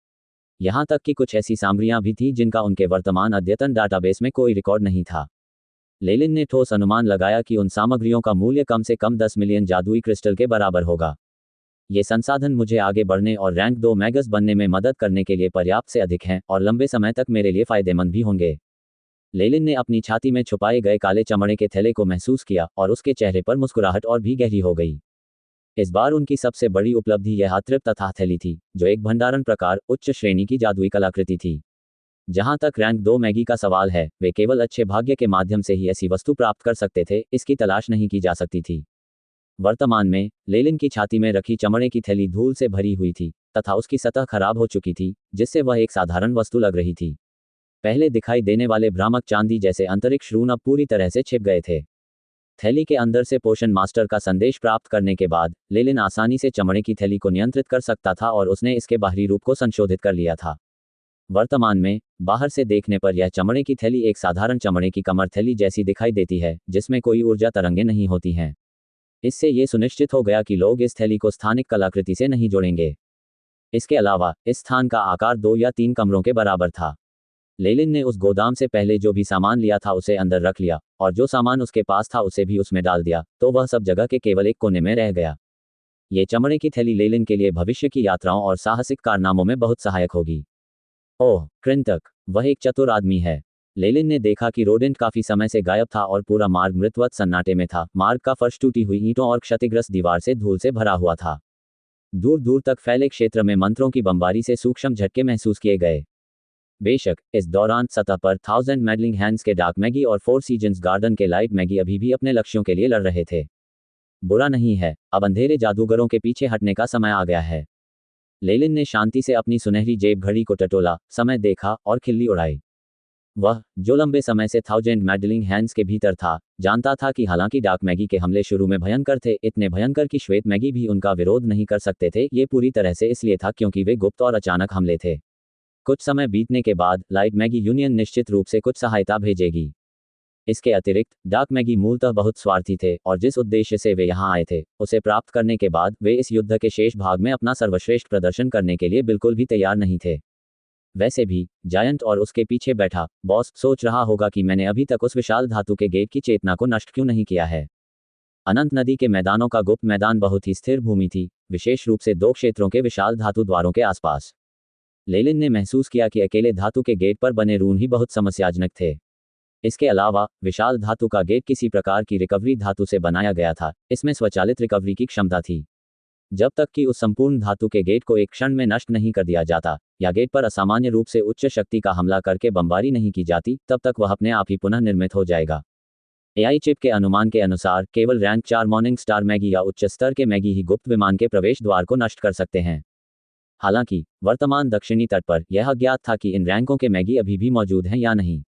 यहाँ तक कि कुछ ऐसी सामग्रियां भी थीं जिनका उनके वर्तमान अद्यतन डाटाबेस में कोई रिकॉर्ड नहीं था। लेलिन ने ठोस अनुमान लगाया कि उन सामग्रियों का मूल्य कम से कम 10 मिलियन जादुई क्रिस्टल के बराबर होगा। ये संसाधन मुझे आगे बढ़ने और रैंक 2 मैगस बनने में मदद करने के लिए पर्याप्त से अधिक हैं और लंबे समय तक मेरे लिए फायदेमंद भी होंगे। लेलिन ने अपनी छाती में छुपाए गए काले चमड़े के थैले को महसूस किया और उसके चेहरे पर मुस्कुराहट और भी गहरी हो गई। इस बार उनकी सबसे बड़ी उपलब्धि यह अतृप्त तथा थैली थी, जो एक भंडारण प्रकार उच्च श्रेणी की जादुई कलाकृति थी। जहां तक रैंक 2 मैगी का सवाल है, वे केवल अच्छे भाग्य के माध्यम से ही ऐसी वस्तु प्राप्त कर सकते थे, इसकी तलाश नहीं की जा सकती थी। वर्तमान में लेलिन की छाती में रखी चमड़े की थैली धूल से भरी हुई थी तथा उसकी सतह खराब हो चुकी थी, जिससे वह एक साधारण वस्तु लग रही थी। पहले दिखाई देने वाले भ्रामक चांदी जैसे आंतरिक रून अब पूरी तरह से छिप गए थे। थैली के अंदर से पोषण मास्टर का संदेश प्राप्त करने के बाद लेलिन आसानी से चमड़े की थैली को नियंत्रित कर सकता था और उसने इसके बाहरी रूप को संशोधित कर लिया था। वर्तमान में बाहर से देखने पर यह चमड़े की थैली एक साधारण चमड़े की कमर थैली जैसी दिखाई देती है, जिसमें कोई ऊर्जा तरंगें नहीं होती हैं। इससे ये सुनिश्चित हो गया कि लोग इस थैली को स्थानिक कलाकृति से नहीं जोड़ेंगे। इसके अलावा इस स्थान का आकार 2 या 3 कमरों के बराबर था। लेलिन ने उस गोदाम से पहले जो भी सामान लिया था उसे अंदर रख लिया और जो सामान उसके पास था उसे भी उसमें डाल दिया, तो वह सब जगह के केवल एक कोने में रह गया। ये चमड़े की थैली लेलिन के लिए भविष्य की यात्राओं और साहसिक कारनामों में बहुत सहायक होगी। ओह, कृंतक, वह एक चतुर आदमी है। लेलिन ने देखा कि रोडेंट काफी समय से गायब था और पूरा मार्ग मृतवत सन्नाटे में था। मार्ग का फर्श टूटी हुई ईंटों और क्षतिग्रस्त दीवार से धूल से भरा हुआ था। दूर दूर तक फैले क्षेत्र में मंत्रों की बमबारी से सूक्ष्म झटके महसूस किए गए। बेशक इस दौरान सतह पर 1000 मैडलिंग हैंड्स के डार्क मैगी और 4 सीजन्स गार्डन के लाइट मैगी अभी भी अपने लक्ष्यों के लिए लड़ रहे थे। बुरा नहीं है, अब अंधेरे जादूगरों के पीछे हटने का समय आ गया है। लेलिन ने शांति से अपनी सुनहरी जेब घड़ी को टटोला, समय देखा और खिल्ली उड़ाई। वह, जो लंबे समय से 1000 मैडलिंग हैंड्स के भीतर था, जानता था कि हालांकि डार्क मैगी के हमले शुरू में भयंकर थे, इतने भयंकर कि श्वेत मैगी भी उनका विरोध नहीं कर सकते थे। ये पूरी तरह से इसलिए था क्योंकि वे गुप्त और अचानक हमले थे। कुछ समय बीतने के बाद लाइट मैगी यूनियन निश्चित रूप से कुछ सहायता भेजेगी। इसके अतिरिक्त डार्क मैगी मूलतः बहुत स्वार्थी थे और जिस उद्देश्य से वे यहाँ आए थे उसे प्राप्त करने के बाद वे इस युद्ध के शेष भाग में अपना सर्वश्रेष्ठ प्रदर्शन करने के लिए बिल्कुल भी तैयार नहीं थे। वैसे भी जायंट और उसके पीछे बैठा बॉस सोच रहा होगा कि मैंने अभी तक उस विशाल धातु के गेट की चेतना को नष्ट क्यों नहीं किया है। अनंत नदी के मैदानों का गुप्त मैदान बहुत ही स्थिर भूमि थी, विशेष रूप से 2 क्षेत्रों के विशाल धातु द्वारों के आसपास। लेलिन ने महसूस किया कि अकेले धातु के गेट पर बने रून ही बहुत समस्याजनक थे। इसके अलावा विशाल धातु का गेट किसी प्रकार की रिकवरी धातु से बनाया गया था, इसमें स्वचालित रिकवरी की क्षमता थी। जब तक कि उस संपूर्ण धातु के गेट को एक क्षण में नष्ट नहीं कर दिया जाता या गेट पर असामान्य रूप से उच्च शक्ति का हमला करके बमबारी नहीं की जाती, तब तक वह अपने आप ही पुनः निर्मित हो जाएगा। एआई चिप के अनुमान के अनुसार केवल रैंक 4 मॉर्निंग स्टार मैगी या उच्च स्तर के मैगी ही गुप्त विमान के प्रवेश द्वार को नष्ट कर सकते हैं। हालांकि वर्तमान दक्षिणी तट पर यह अज्ञात था कि इन रैंकों के मैगी अभी भी मौजूद हैं या नहीं।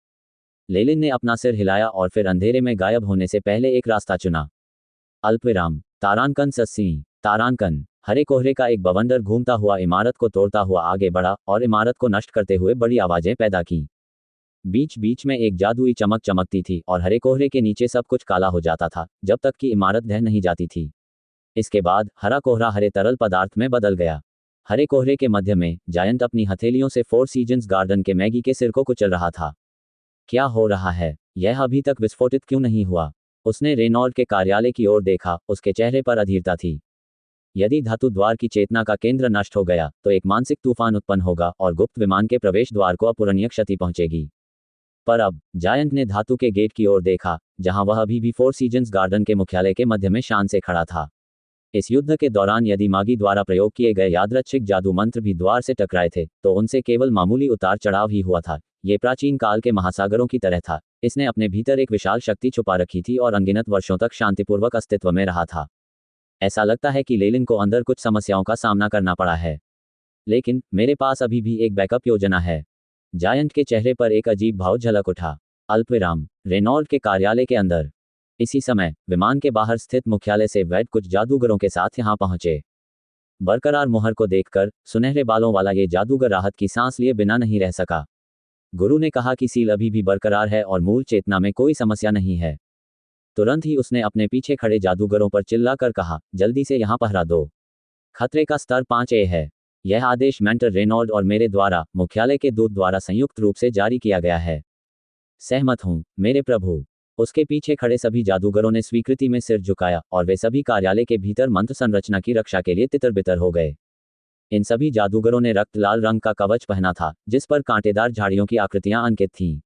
लेलिन ने अपना सिर हिलाया और फिर अंधेरे में गायब होने से पहले एक रास्ता चुना। अल्पविराम तारांकन सस्सी तारांकन। हरे कोहरे का एक बवंडर घूमता हुआ इमारत को तोड़ता हुआ आगे बढ़ा और इमारत को नष्ट करते हुए बड़ी आवाजें पैदा की। बीच बीच में एक जादुई चमक चमकती थी और हरे कोहरे के नीचे सब कुछ काला हो जाता था जब तक कि इमारत ढह नहीं जाती थी। इसके बाद हरा कोहरा हरे तरल पदार्थ में बदल गया। हरे कोहरे के मध्य में जायंट अपनी हथेलियों से 4 सीजन्स गार्डन के मैगी के सिर को कुचल रहा था। क्या हो रहा है? यह अभी तक विस्फोटित क्यों नहीं हुआ? उसने रेनॉल्ड के कार्यालय की ओर देखा, उसके चेहरे पर अधीरता थी। यदि धातु द्वार की चेतना का केंद्र नष्ट हो गया तो एक मानसिक तूफान उत्पन्न होगा और गुप्त विमान के प्रवेश द्वार को अपूरणीय क्षति पहुंचेगी। पर अब जायंट ने धातु के गेट की ओर देखा, जहां वह अभी भी 4 सीजन्स गार्डन के मुख्यालय के मध्य में शान से खड़ा था। इस युद्ध के दौरान यदि मागी द्वारा प्रयोग किए गए यादृच्छिक जादू मंत्र भी द्वार से टकराए थे तो उनसे केवल मामूली उतार चढ़ाव ही हुआ था। ये प्राचीन काल के महासागरों की तरह था। इसने अपने भीतर एक विशाल शक्ति छुपा रखी थी और अनगिनत वर्षों तक शांतिपूर्वक अस्तित्व में रहा था। ऐसा लगता है कि लेलिन को अंदर कुछ समस्याओं का सामना करना पड़ा है, लेकिन मेरे पास अभी भी एक बैकअप योजना है। जायंट के चेहरे पर एक अजीब भाव झलक उठा। अल्पविराम। रेनॉल्ड के कार्यालय के अंदर। इसी समय विमान के बाहर स्थित मुख्यालय से वैड कुछ जादूगरों के साथ यहां पहुंचे। बरकरार मोहर को देखकर सुनहरे बालों वाला ये जादूगर राहत की सांस लिए बिना नहीं रह सका। गुरु ने कहा कि सील अभी भी बरकरार है और मूल चेतना में कोई समस्या नहीं है। तुरंत ही उसने अपने पीछे खड़े जादूगरों पर चिल्लाकर कहा, जल्दी से यहां पहरा दो। खतरे का स्तर 5A है। यह आदेश मेंटर रेनॉल्ड और मेरे द्वारा मुख्यालय के दूत द्वारा संयुक्त रूप से जारी किया गया है। सहमत हूं मेरे प्रभु। उसके पीछे खड़े सभी जादूगरों ने स्वीकृति में सिर झुकाया और वे सभी कार्यालय के भीतर मंत्र संरचना की रक्षा के लिए तितर-बितर हो गए। इन सभी जादूगरों ने रक्त लाल रंग का कवच पहना था, जिस पर कांटेदार झाड़ियों की आकृतियां अंकित थीं।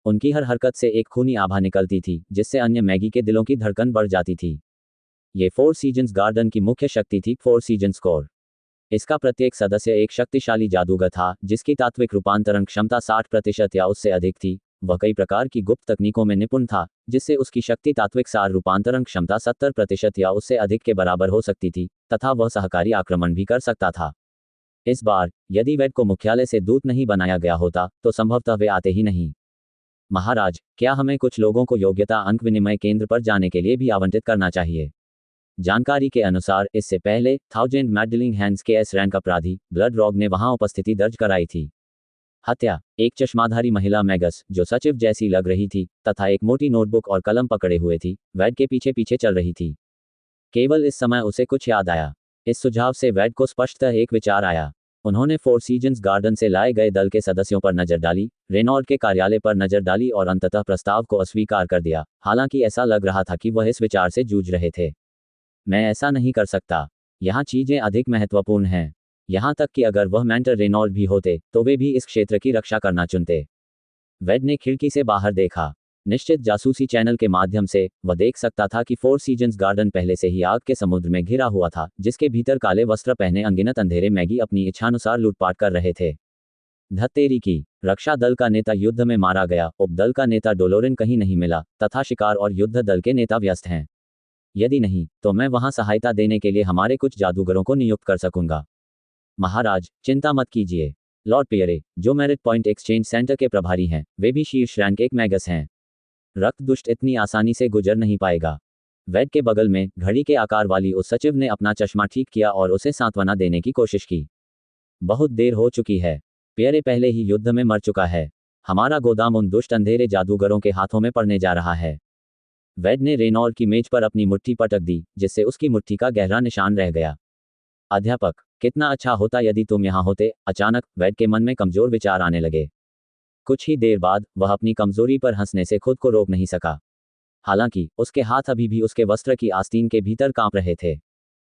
उनकी हर हरकत से एक खूनी आभा निकलती थी, जिससे अन्य मैगी के दिलों की धड़कन बढ़ जाती थी। ये फोर सीजन्स गार्डन की मुख्य शक्ति थी, फोर सीजन्स कोर। इसका प्रत्येक सदस्य एक शक्तिशाली जादूगर था, जिसकी तात्विक रूपांतरण क्षमता 60% या उससे अधिक थी। वह कई प्रकार की गुप्त तकनीकों में निपुण था, जिससे उसकी शक्ति तात्विक सार रूपांतरण क्षमता 70% या उससे अधिक के बराबर हो सकती थी, तथा वह सहकारी आक्रमण भी कर सकता था। इस बार यदि वैड को मुख्यालय से दूत नहीं बनाया गया होता, तो संभवतः वे आते ही नहीं। महाराज, क्या हमें कुछ लोगों को योग्यता अंक विनिमय केंद्र पर जाने के लिए भी आवंटित करना चाहिए? जानकारी के अनुसार इससे पहले 1000 मैडलिंग हैंड्स के एस रैंक अपराधी ब्लड रॉग ने वहां उपस्थिति दर्ज कराई थी। हत्या। एक चश्माधारी महिला मैगस, जो सचिव जैसी लग रही थी तथा एक मोटी नोटबुक और कलम पकड़े हुए थी, वैड के पीछे पीछे चल रही थी। केवल इस समय उसे कुछ याद आया। इस सुझाव से वैड को स्पष्टतः एक विचार आया। उन्होंने फोर सीजन्स गार्डन से लाए गए दल के सदस्यों पर नजर डाली, रेनॉल्ड के कार्यालय पर नजर डाली और अंततः प्रस्ताव को अस्वीकार कर दिया। हालांकि ऐसा लग रहा था कि वह इस विचार से जूझ रहे थे। मैं ऐसा नहीं कर सकता। यहाँ चीजें अधिक महत्वपूर्ण हैं। यहाँ तक कि अगर वह मेंटर रेनॉल्ड भी होते, तो वे भी इस क्षेत्र की रक्षा करना चुनते। वेड ने खिड़की से बाहर देखा। निश्चित जासूसी चैनल के माध्यम से वह देख सकता था कि फोर सीजन्स गार्डन पहले से ही आग के समुद्र में घिरा हुआ था, जिसके भीतर काले वस्त्र पहने अनगिनत अंधेरे मैगी अपनी इच्छानुसार लूटपाट कर रहे थे। धत्तेरी की। रक्षा दल का नेता युद्ध में मारा गया, उप दल का नेता डोलोरिन कहीं नहीं मिला, तथा शिकार और युद्ध दल के नेता व्यस्त हैं। यदि नहीं, तो मैं वहां सहायता देने के लिए हमारे कुछ जादूगरों को नियुक्त कर सकूंगा। महाराज, चिंता मत कीजिए। लॉर्ड पियरे, जो मेरिट पॉइंट एक्सचेंज सेंटर के प्रभारी हैं, वे भी शीर्ष रैंक एक मैगस हैं। रक्त दुष्ट इतनी आसानी से गुजर नहीं पाएगा। वेड के बगल में घड़ी के आकार वाली उस सचिव ने अपना चश्मा ठीक किया और उसे सांत्वना देने की कोशिश की। बहुत देर हो चुकी है। पियरे पहले ही युद्ध में मर चुका है। हमारा गोदाम उन दुष्ट अंधेरे जादूगरों के हाथों में पड़ने जा रहा है। वेड ने रेनॉल्ड की मेज पर अपनी मुट्ठी पटक दी, जिससे उसकी मुट्ठी का गहरा निशान रह गया। अध्यापक, कितना अच्छा होता यदि तुम यहाँ होते। अचानक वेड के मन में कमजोर विचार आने लगे। कुछ ही देर बाद वह अपनी कमजोरी पर हंसने से खुद को रोक नहीं सका। हालांकि उसके हाथ अभी भी उसके वस्त्र की आस्तीन के भीतर कांप रहे थे।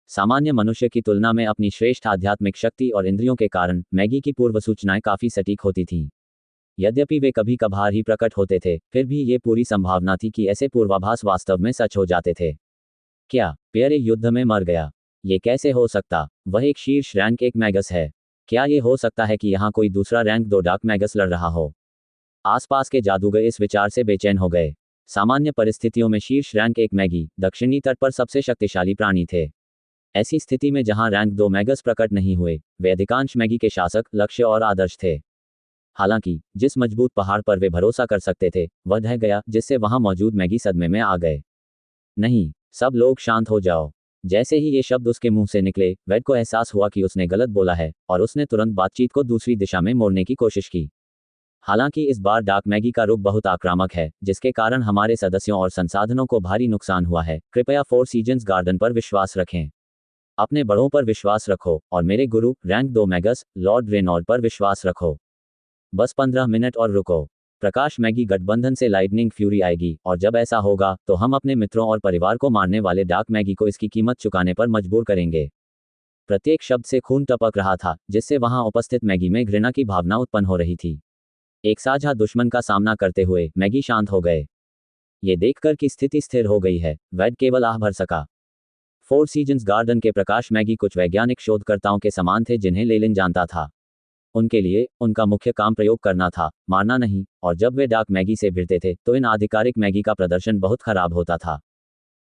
सामान्य मनुष्य की तुलना में अपनी श्रेष्ठ आध्यात्मिक शक्ति और इंद्रियों के कारण मैगी की पूर्व सूचनाएं काफी सटीक होती थीं। यद्यपि वे कभी कभार ही प्रकट होते थे, फिर भी ये पूरी संभावना थी कि ऐसे पूर्वाभास वास्तव में सच हो जाते थे। क्या पियरे युद्ध में मर गया? ये कैसे हो सकता? वह एक शीर्ष रैंक एक मैगस है। क्या ये हो सकता है कि यहाँ कोई दूसरा रैंक 2 डार्क मैगस लड़ रहा हो? आसपास के जादूगर इस विचार से बेचैन हो गए। सामान्य परिस्थितियों में शीर्ष रैंक एक मैगी दक्षिणी तट पर सबसे शक्तिशाली प्राणी थे। ऐसी स्थिति में जहां रैंक 2 मैगस प्रकट नहीं हुए, वे अधिकांश मैगी के शासक, लक्ष्य और आदर्श थे। हालांकि जिस मजबूत पहाड़ पर वे भरोसा कर सकते थे, वह ढह गया, जिससे वहां मौजूद मैगी सदमे में आ गए। नहीं, सब लोग शांत हो जाओ। जैसे ही ये शब्द उसके मुंह से निकले, वेड को एहसास हुआ कि उसने गलत बोला है, और उसने तुरंत बातचीत को दूसरी दिशा में मोड़ने की कोशिश की। हालांकि इस बार डार्क मैगी का रुख बहुत आक्रामक है, जिसके कारण हमारे सदस्यों और संसाधनों को भारी नुकसान हुआ है। कृपया फोर सीजन्स गार्डन पर विश्वास रखें। अपने बड़ों पर विश्वास रखो और मेरे गुरु रैंक 2 मैगस लॉर्ड रेनॉल्ड पर विश्वास रखो। बस 15 मिनट और रुको। प्रकाश मैगी गठबंधन से लाइटनिंग फ्यूरी आएगी, और जब ऐसा होगा तो हम अपने मित्रों और परिवार को मारने वाले डार्क मैगी को इसकी कीमत चुकाने पर मजबूर करेंगे। प्रत्येक शब्द से खून टपक रहा था, जिससे वहां उपस्थित मैगी में घृणा की भावना उत्पन्न हो रही थी। एक साझा दुश्मन का सामना करते हुए मैगी शांत हो गए। ये देखकर कि स्थिति स्थिर हो गई है, वेड केवल आह भर सका। फोर सीजन्स गार्डन के प्रकाश मैगी कुछ वैज्ञानिक शोधकर्ताओं के समान थे जिन्हें लेलिन जानता था। उनके लिए उनका मुख्य काम प्रयोग करना था, मारना नहीं, और जब वे डार्क मैगी से भिड़ते थे तो इन आधिकारिक मैगी का प्रदर्शन बहुत खराब होता था।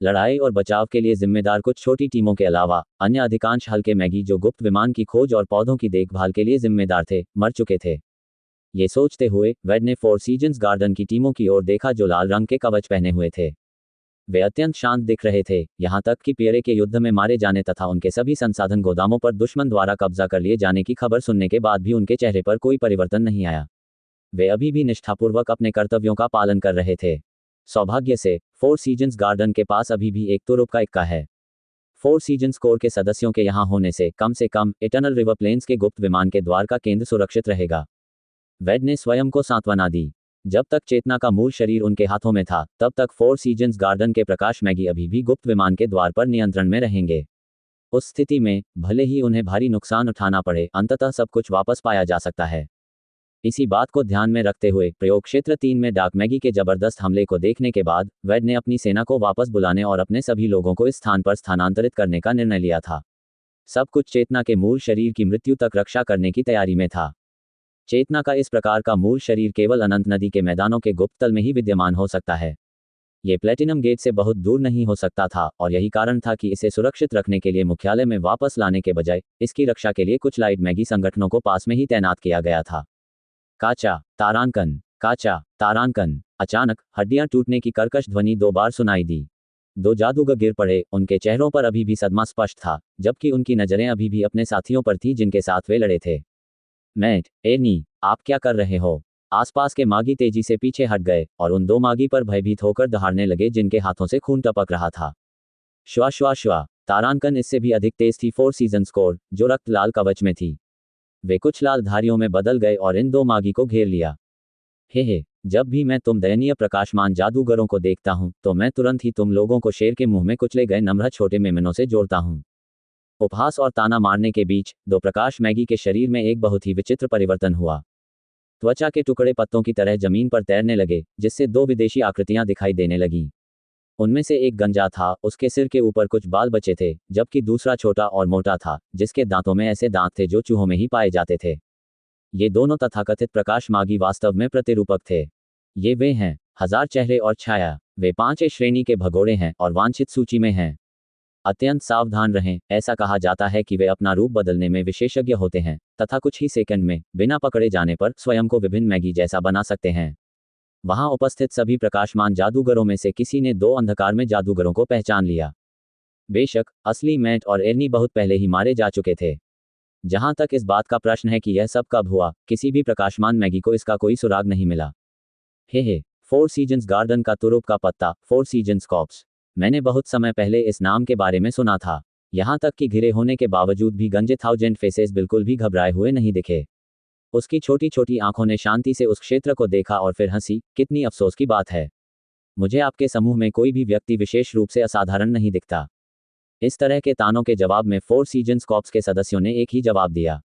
लड़ाई और बचाव के लिए जिम्मेदार कुछ छोटी टीमों के अलावा अन्य अधिकांश हल्के मैगी जो गुप्त विमान की खोज और पौधों की देखभाल के लिए जिम्मेदार थे, मर चुके थे। ये सोचते हुए वेड ने फोर सीजन्स गार्डन की टीमों की ओर देखा जो लाल रंग के कवच पहने हुए थे। वे अत्यंत शांत दिख रहे थे, यहाँ तक कि पियरे के युद्ध में मारे जाने तथा उनके सभी संसाधन गोदामों पर दुश्मन द्वारा कब्जा कर लिए जाने की खबर सुनने के बाद भी उनके चेहरे पर कोई परिवर्तन नहीं आया। वे अभी भी निष्ठापूर्वक अपने कर्तव्यों का पालन कर रहे थे। सौभाग्य से फोर सीजन्स गार्डन के पास अभी भी एक तुरुप का इक्का है। फोर सीजन्स कोर के सदस्यों के यहाँ होने से कम इटर्नल रिवर प्लेन्स के गुप्त विमान के द्वार का केंद्र सुरक्षित रहेगा। वेड ने स्वयं को सांत्वना दी। जब तक चेतना का मूल शरीर उनके हाथों में था तब तक फोर सीजन्स गार्डन के प्रकाश मैगी अभी भी गुप्त विमान के द्वार पर नियंत्रण में रहेंगे। उस स्थिति में भले ही उन्हें भारी नुकसान उठाना पड़े, अंततः सब कुछ वापस पाया जा सकता है। इसी बात को ध्यान में रखते हुए प्रयोग क्षेत्र 3 में डार्क मैगी के जबरदस्त हमले को देखने के बाद वेड ने अपनी सेना को वापस बुलाने और अपने सभी लोगों को इस स्थान पर स्थानांतरित करने का निर्णय लिया था। सब कुछ चेतना के मूल शरीर की मृत्यु तक रक्षा करने की तैयारी में था। चेतना का इस प्रकार का मूल शरीर केवल अनंत नदी के मैदानों के गुप्त तल में ही विद्यमान हो सकता है। ये प्लेटिनम गेट से बहुत दूर नहीं हो सकता था और यही कारण था कि इसे सुरक्षित रखने के लिए मुख्यालय में वापस लाने के बजाय इसकी रक्षा के लिए कुछ लाइट मैगी संगठनों को पास में ही तैनात किया गया था। काचा तारांकन। अचानक हड्डियां टूटने की कर्कश ध्वनि 2 बार सुनाई दी। 2 जादूगर गिर पड़े। उनके चेहरों पर अभी भी सदमा स्पष्ट था, जबकि उनकी नजरें अभी भी अपने साथियों पर थीं जिनके साथ वे लड़े थे। मैट, एर्नी, आप क्या कर रहे हो? आसपास के मागी तेजी से पीछे हट गए और उन 2 मागी पर भयभीत होकर दहाड़ने लगे जिनके हाथों से खून टपक रहा था। श्वा। तारांकन इससे भी अधिक तेज थी। फोर सीजन्स कोर, जो रक्त लाल कवच में थी। वे कुछ लाल धारियों में बदल गए और इन 2 मागी को घेर लिया। हे, जब भी मैं तुम दयनीय प्रकाशमान जादूगरों को देखता हूं तो मैं तुरंत ही तुम लोगों को शेर के मुंह में कुचले गए नम्र छोटे मेमनों से जोड़ता हूं। उपहास और ताना मारने के बीच 2 प्रकाश मैगी के शरीर में एक बहुत ही विचित्र परिवर्तन हुआ। त्वचा के टुकड़े पत्तों की तरह जमीन पर तैरने लगे, जिससे 2 विदेशी आकृतियां दिखाई देने लगीं। उनमें से एक गंजा था, उसके सिर के ऊपर कुछ बाल बचे थे, जबकि दूसरा छोटा और मोटा था, जिसके दांतों में ऐसे दांत थे जो चूहों में ही पाए जाते थे। ये दोनों तथाकथित प्रकाश मागी वास्तव में प्रतिरूपक थे। ये वे हैं, 1000 चेहरे और छाया। वे 5 श्रेणी के भगोड़े हैं और वांछित सूची में हैं। अत्यंत सावधान रहें। ऐसा कहा जाता है कि वे अपना रूप बदलने में विशेषज्ञ होते हैं तथा कुछ ही सेकंड में बिना पकड़े जाने पर स्वयं को विभिन्न मैगी जैसा बना सकते हैं। वहां उपस्थित सभी प्रकाशमान जादूगरों में से किसी ने 2 अंधकार में जादूगरों को पहचान लिया। बेशक असली मैट और एर्नी बहुत पहले ही मारे जा चुके थे। जहां तक इस बात का प्रश्न है कि यह सब कब हुआ, किसी भी प्रकाशमान मैगी को इसका कोई सुराग नहीं मिला। हे, फोर सीजन्स गार्डन का तुरुप का पत्ता, फोर सीजन्स कॉप्स। मैंने बहुत समय पहले इस नाम के बारे में सुना था। यहाँ तक कि घिरे होने के बावजूद भी गंजे थाउजेंड फेसेस बिल्कुल भी घबराए हुए नहीं दिखे। उसकी छोटी छोटी आंखों ने शांति से उस क्षेत्र को देखा और फिर हंसी। कितनी अफसोस की बात है, मुझे आपके समूह में कोई भी व्यक्ति विशेष रूप से असाधारण नहीं दिखता। इस तरह के तानों के जवाब में फोर सीजन्स कॉप्स के सदस्यों ने एक ही जवाब दिया।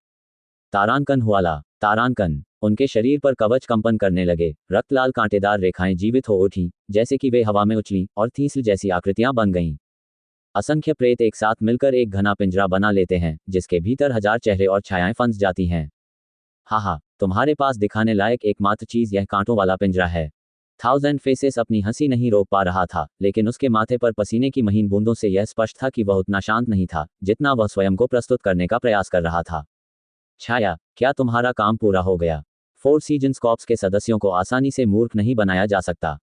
तारांकन। उनके शरीर पर कवच कंपन करने लगे। रक्तलाल कांटेदार रेखाएं जीवित हो उठी, जैसे कि वे हवा में उछलीं और तीसरी जैसी आकृतियां बन गईं। असंख्य प्रेत एक साथ मिलकर एक घना पिंजरा बना लेते हैं, जिसके भीतर 1000 चेहरे और छायाएं फंस जाती हैं। हा, तुम्हारे पास दिखाने लायक एकमात्र चीज यह कांटों वाला पिंजरा है। 1000 फेसेस अपनी हंसी नहीं रोक पा रहा था, लेकिन उसके माथे पर पसीने की महीन बूंदों से यह स्पष्ट था कि वह उतना शांत नहीं था जितना वह स्वयं को प्रस्तुत करने का प्रयास कर रहा था। छाया, क्या तुम्हारा काम पूरा हो गया? फोर सीजन्स कॉप्स के सदस्यों को आसानी से मूर्ख नहीं बनाया जा सकता।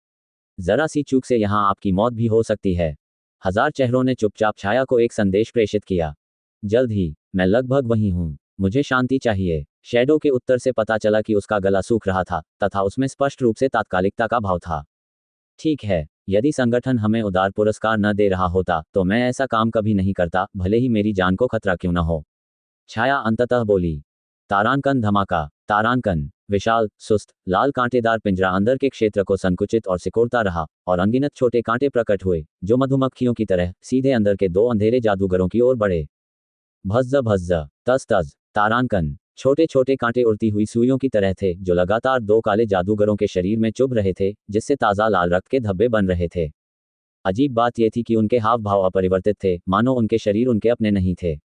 जरा सी चूक से यहां आपकी मौत भी हो सकती है। 1000 चेहरों ने चुपचाप छाया को एक संदेश प्रेषित किया। जल्द ही, मैं लगभग वहीं हूं। मुझे शांति चाहिए। शैडो के उत्तर से पता चला कि उसका गला सूख रहा था तथा उसमें स्पष्ट रूप से तात्कालिकता का भाव था। ठीक है, यदि संगठन हमें उदार पुरस्कार न दे रहा होता तो मैं ऐसा काम कभी नहीं करता, भले ही मेरी जान को खतरा क्यों न हो। छाया अंततः बोली। तारांकन। विशाल, सुस्त, लाल कांटेदार पिंजरा अंदर के क्षेत्र को संकुचित और सिकोड़ता रहा और अनगिनत छोटे कांटे प्रकट हुए, जो मधुमक्खियों की तरह सीधे अंदर के 2 अंधेरे जादूगरों की ओर बढ़े। भज्ज, तज। तारांकन। छोटे छोटे कांटे उड़ती हुई सुइयों की तरह थे, जो लगातार 2 काले जादूगरों के शरीर में चुभ रहे थे, जिससे ताज़ा लाल रक्त के धब्बे बन रहे थे। अजीब बात यह थी कि उनके हाव भाव अपरिवर्तित थे, मानो उनके शरीर उनके अपने नहीं थे।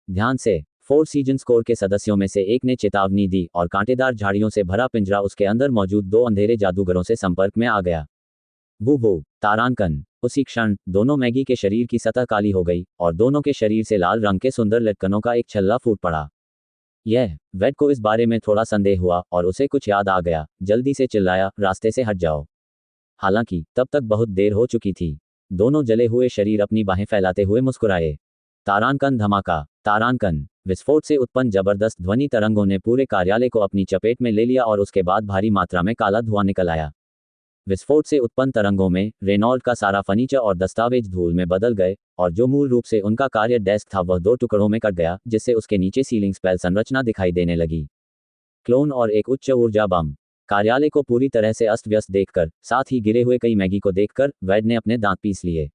ध्यान से, फोर सीजन्स कोर के सदस्यों में से एक ने चेतावनी दी और कांटेदार झाड़ियों से भरा पिंजरा उसके अंदर मौजूद 2 अंधेरे जादूगरों से संपर्क में आ गया। वो तारांकन। उसी क्षण दोनों मैगी के शरीर की सतह काली हो गई और दोनों के शरीर से लाल रंग के सुंदर लटकनों का एक छल्ला फूट पड़ा। यह वेड को इस बारे में थोड़ा संदेह हुआ और उसे कुछ याद आ गया। जल्दी से चिल्लाया, रास्ते से हट जाओ। हालांकि तब तक बहुत देर हो चुकी थी। दोनों जले हुए शरीर अपनी बाहें फैलाते हुए मुस्कुराए। तारांकन धमाका। तारांकन विस्फोट से उत्पन्न जबरदस्त ध्वनि तरंगों ने पूरे कार्यालय को अपनी चपेट में ले लिया और उसके बाद भारी मात्रा में काला धुआं निकल आया। विस्फोट से उत्पन्न तरंगों में रेनॉल्ट का सारा फर्नीचर और दस्तावेज धूल में बदल गए और जो मूल रूप से उनका कार्य डेस्क था वह 2 टुकड़ों में कट गया, जिससे उसके नीचे सीलिंग स्पेल संरचना दिखाई देने लगी। क्लोन और एक उच्च ऊर्जा बम। कार्यालय को पूरी तरह से अस्त व्यस्त देखकर, साथ ही गिरे हुए कई मैगी को देखकर वेड ने अपने दांत पीस लिए।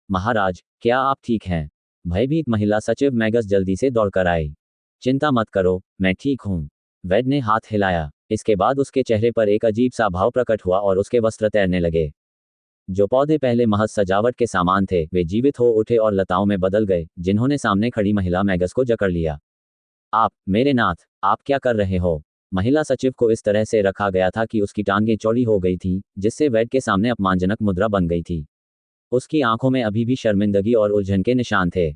महाराज, क्या आप ठीक हैं? भयभीत महिला सचिव मैगस जल्दी से दौड़कर आई। चिंता मत करो, मैं ठीक हूं। वेड ने हाथ हिलाया। इसके बाद उसके चेहरे पर एक अजीब सा भाव प्रकट हुआ और उसके वस्त्र तैरने लगे। जो पौधे पहले महज सजावट के सामान थे वे जीवित हो उठे और लताओं में बदल गए, जिन्होंने सामने खड़ी महिला मैगस को जकड़ लिया। आप, मेरे नाथ, आप क्या कर रहे हो? महिला सचिव को इस तरह से रखा गया था कि उसकी टांगें चौड़ी हो गई थीं, जिससे वेड के सामने अपमानजनक मुद्रा बन गई थी। उसकी आंखों में अभी भी शर्मिंदगी और उलझन के निशान थे।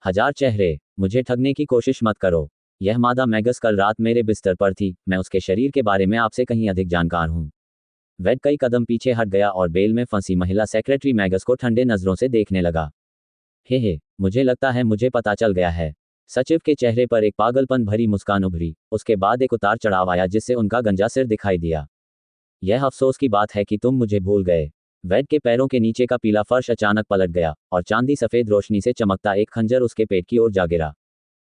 हजार चेहरे, मुझे ठगने की कोशिश मत करो। यह मादा मैगस कल रात मेरे बिस्तर पर थी। मैं उसके शरीर के बारे में आपसे कहीं अधिक जानकार हूं। वेड कई कदम पीछे हट गया और बेल में फंसी महिला सेक्रेटरी मैगस को ठंडे नजरों से देखने लगा। हे, मुझे लगता है मुझे पता चल गया है। सचिव के चेहरे पर एक पागलपन भरी मुस्कान उभरी। उसके बाद एक उतार चढ़ाव आया जिससे उनका गंजा सिर दिखाई दिया। यह अफसोस की बात है कि तुम मुझे भूल गए। वेड के पैरों के नीचे का पीला फर्श अचानक पलट गया और चांदी सफेद रोशनी से चमकता एक खंजर उसके पेट की ओर जा गिरा।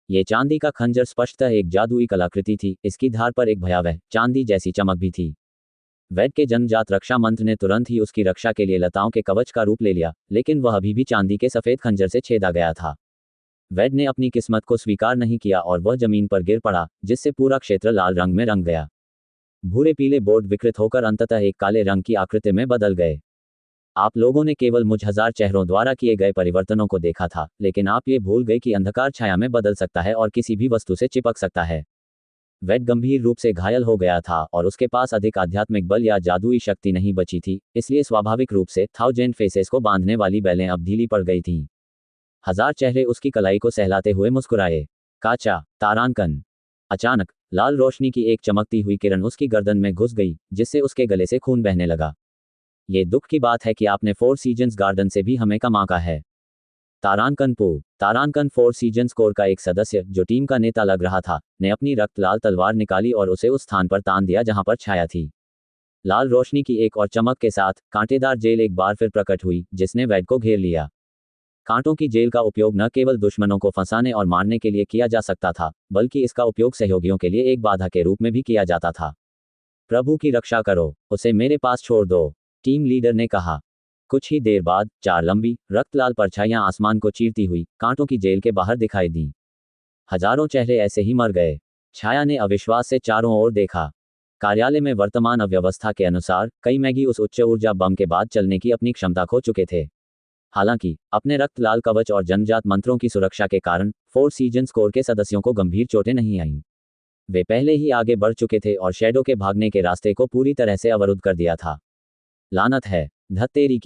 ये चांदी का खंजर स्पष्टतः एक जादुई कलाकृति थी। इसकी धार पर एक भयावह चांदी जैसी चमक भी थी। वेड के जन्मजात रक्षा मंत्र ने तुरंत ही उसकी रक्षा के लिए लताओं के कवच का रूप ले लिया, लेकिन वह अभी भी चांदी के सफेद खंजर से छेदा गया था। वेड ने अपनी किस्मत को स्वीकार नहीं किया और वह जमीन पर गिर पड़ा, जिससे पूरा क्षेत्र लाल रंग में रंग गया। भूरे पीले बोर्ड विकृत होकर अंततः एक काले रंग की आकृति में बदल गए। आप लोगों ने केवल मुझ हजार चेहरों द्वारा किए गए परिवर्तनों को देखा था, लेकिन आप ये भूल गए कि अंधकार छाया में बदल सकता है और किसी भी वस्तु से चिपक सकता है। वेड गंभीर रूप से घायल हो गया था और उसके पास अधिक आध्यात्मिक बल या जादुई शक्ति नहीं बची थी, इसलिए स्वाभाविक रूप से 1000 फेसेस को बांधने वाली बेलें अब ढीली पड़ गई थीं। हजार चेहरे उसकी कलाई को सहलाते हुए मुस्कुराए। काचा, तारांकन। अचानक लाल रोशनी की एक चमकती हुई किरण उसकी गर्दन में घुस गई, जिससे उसके गले से खून बहने लगा। ये दुख की बात है कि आपने 4 सीजन्स गार्डन से भी हमें कम आंका है। तारांकन पू। तारांकन 4 सीजन्स कोर का एक सदस्य, जो टीम का नेता लग रहा था, ने अपनी रक्त लाल तलवार निकाली और उसे उस स्थान पर तान दिया जहां पर छाया थी। लाल रोशनी की एक और चमक के साथ कांटेदार जेल एक बार फिर प्रकट हुई, जिसने वेड को घेर लिया। कांटों की जेल का उपयोग न केवल दुश्मनों को फंसाने और मारने के लिए किया जा सकता था, बल्कि इसका उपयोग सहयोगियों के लिए एक बाधा के रूप में भी किया जाता था। प्रभु की रक्षा करो, उसे मेरे पास छोड़ दो, टीम लीडर ने कहा। कुछ ही देर बाद 4 लंबी रक्तलाल परछाइयां आसमान को चीरती हुई कांटों की जेल के बाहर दिखाई दी। हजारों चेहरे ऐसे ही मर गए। छाया ने अविश्वास से चारों ओर देखा। कार्यालय में वर्तमान अव्यवस्था के अनुसार कई मैगी उस उच्च ऊर्जा बम के बाद चलने की अपनी क्षमता खो चुके थे। हालांकि अपने रक्तलाल कवच और जन्मजात मंत्रों की सुरक्षा के कारण 4 सीजन्स कोर के सदस्यों को गंभीर चोटें नहीं आईं। वे पहले ही आगे बढ़ चुके थे और शैडो के भागने के रास्ते को पूरी तरह से अवरुद्ध कर दिया था। लानत है, धत्तेरी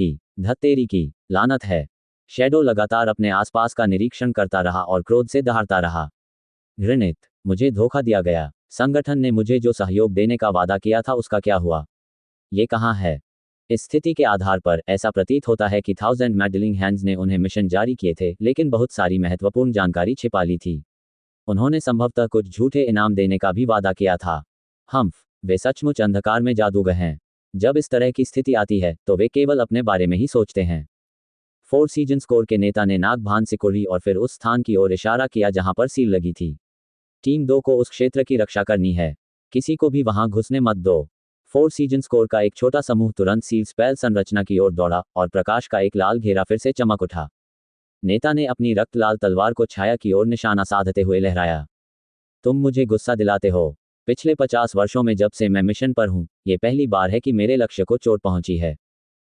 की, लानत है। शैडो लगातार अपने आसपास का निरीक्षण करता रहा और क्रोध से दहाड़ता रहा। घृणित, मुझे धोखा दिया गया। संगठन ने मुझे जो सहयोग देने का वादा किया था उसका क्या हुआ? ये कहाँ है? इस स्थिति के आधार पर ऐसा प्रतीत होता है कि 1000 मैडलिंग हैंड्स ने उन्हें मिशन जारी किए थे, लेकिन बहुत सारी महत्वपूर्ण जानकारी छिपा ली थी। उन्होंने संभवतः कुछ झूठे इनाम देने का भी वादा किया था। वे सचमुच अंधकार में जादूगर हैं। जब इस तरह की स्थिति आती है तो वे केवल अपने बारे में ही सोचते हैं। 4 सीजन्स कोर के नेता ने नाक भान सिकुड़ी और फिर उस स्थान की ओर इशारा किया जहां पर सील लगी थी। टीम 2 को उस क्षेत्र की रक्षा करनी है। किसी को भी वहां घुसने मत दो। 4 सीजन्स कोर का एक छोटा समूह तुरंत सील स्पेल संरचना की ओर दौड़ा और प्रकाश का एक लाल घेरा फिर से चमक उठा। नेता ने अपनी रक्त लाल तलवार को छाया की ओर निशाना साधते हुए लहराया। तुम मुझे गुस्सा दिलाते हो। पिछले 50 वर्षों में जब से मैं मिशन पर हूं, ये पहली बार है कि मेरे लक्ष्य को चोट पहुंची है।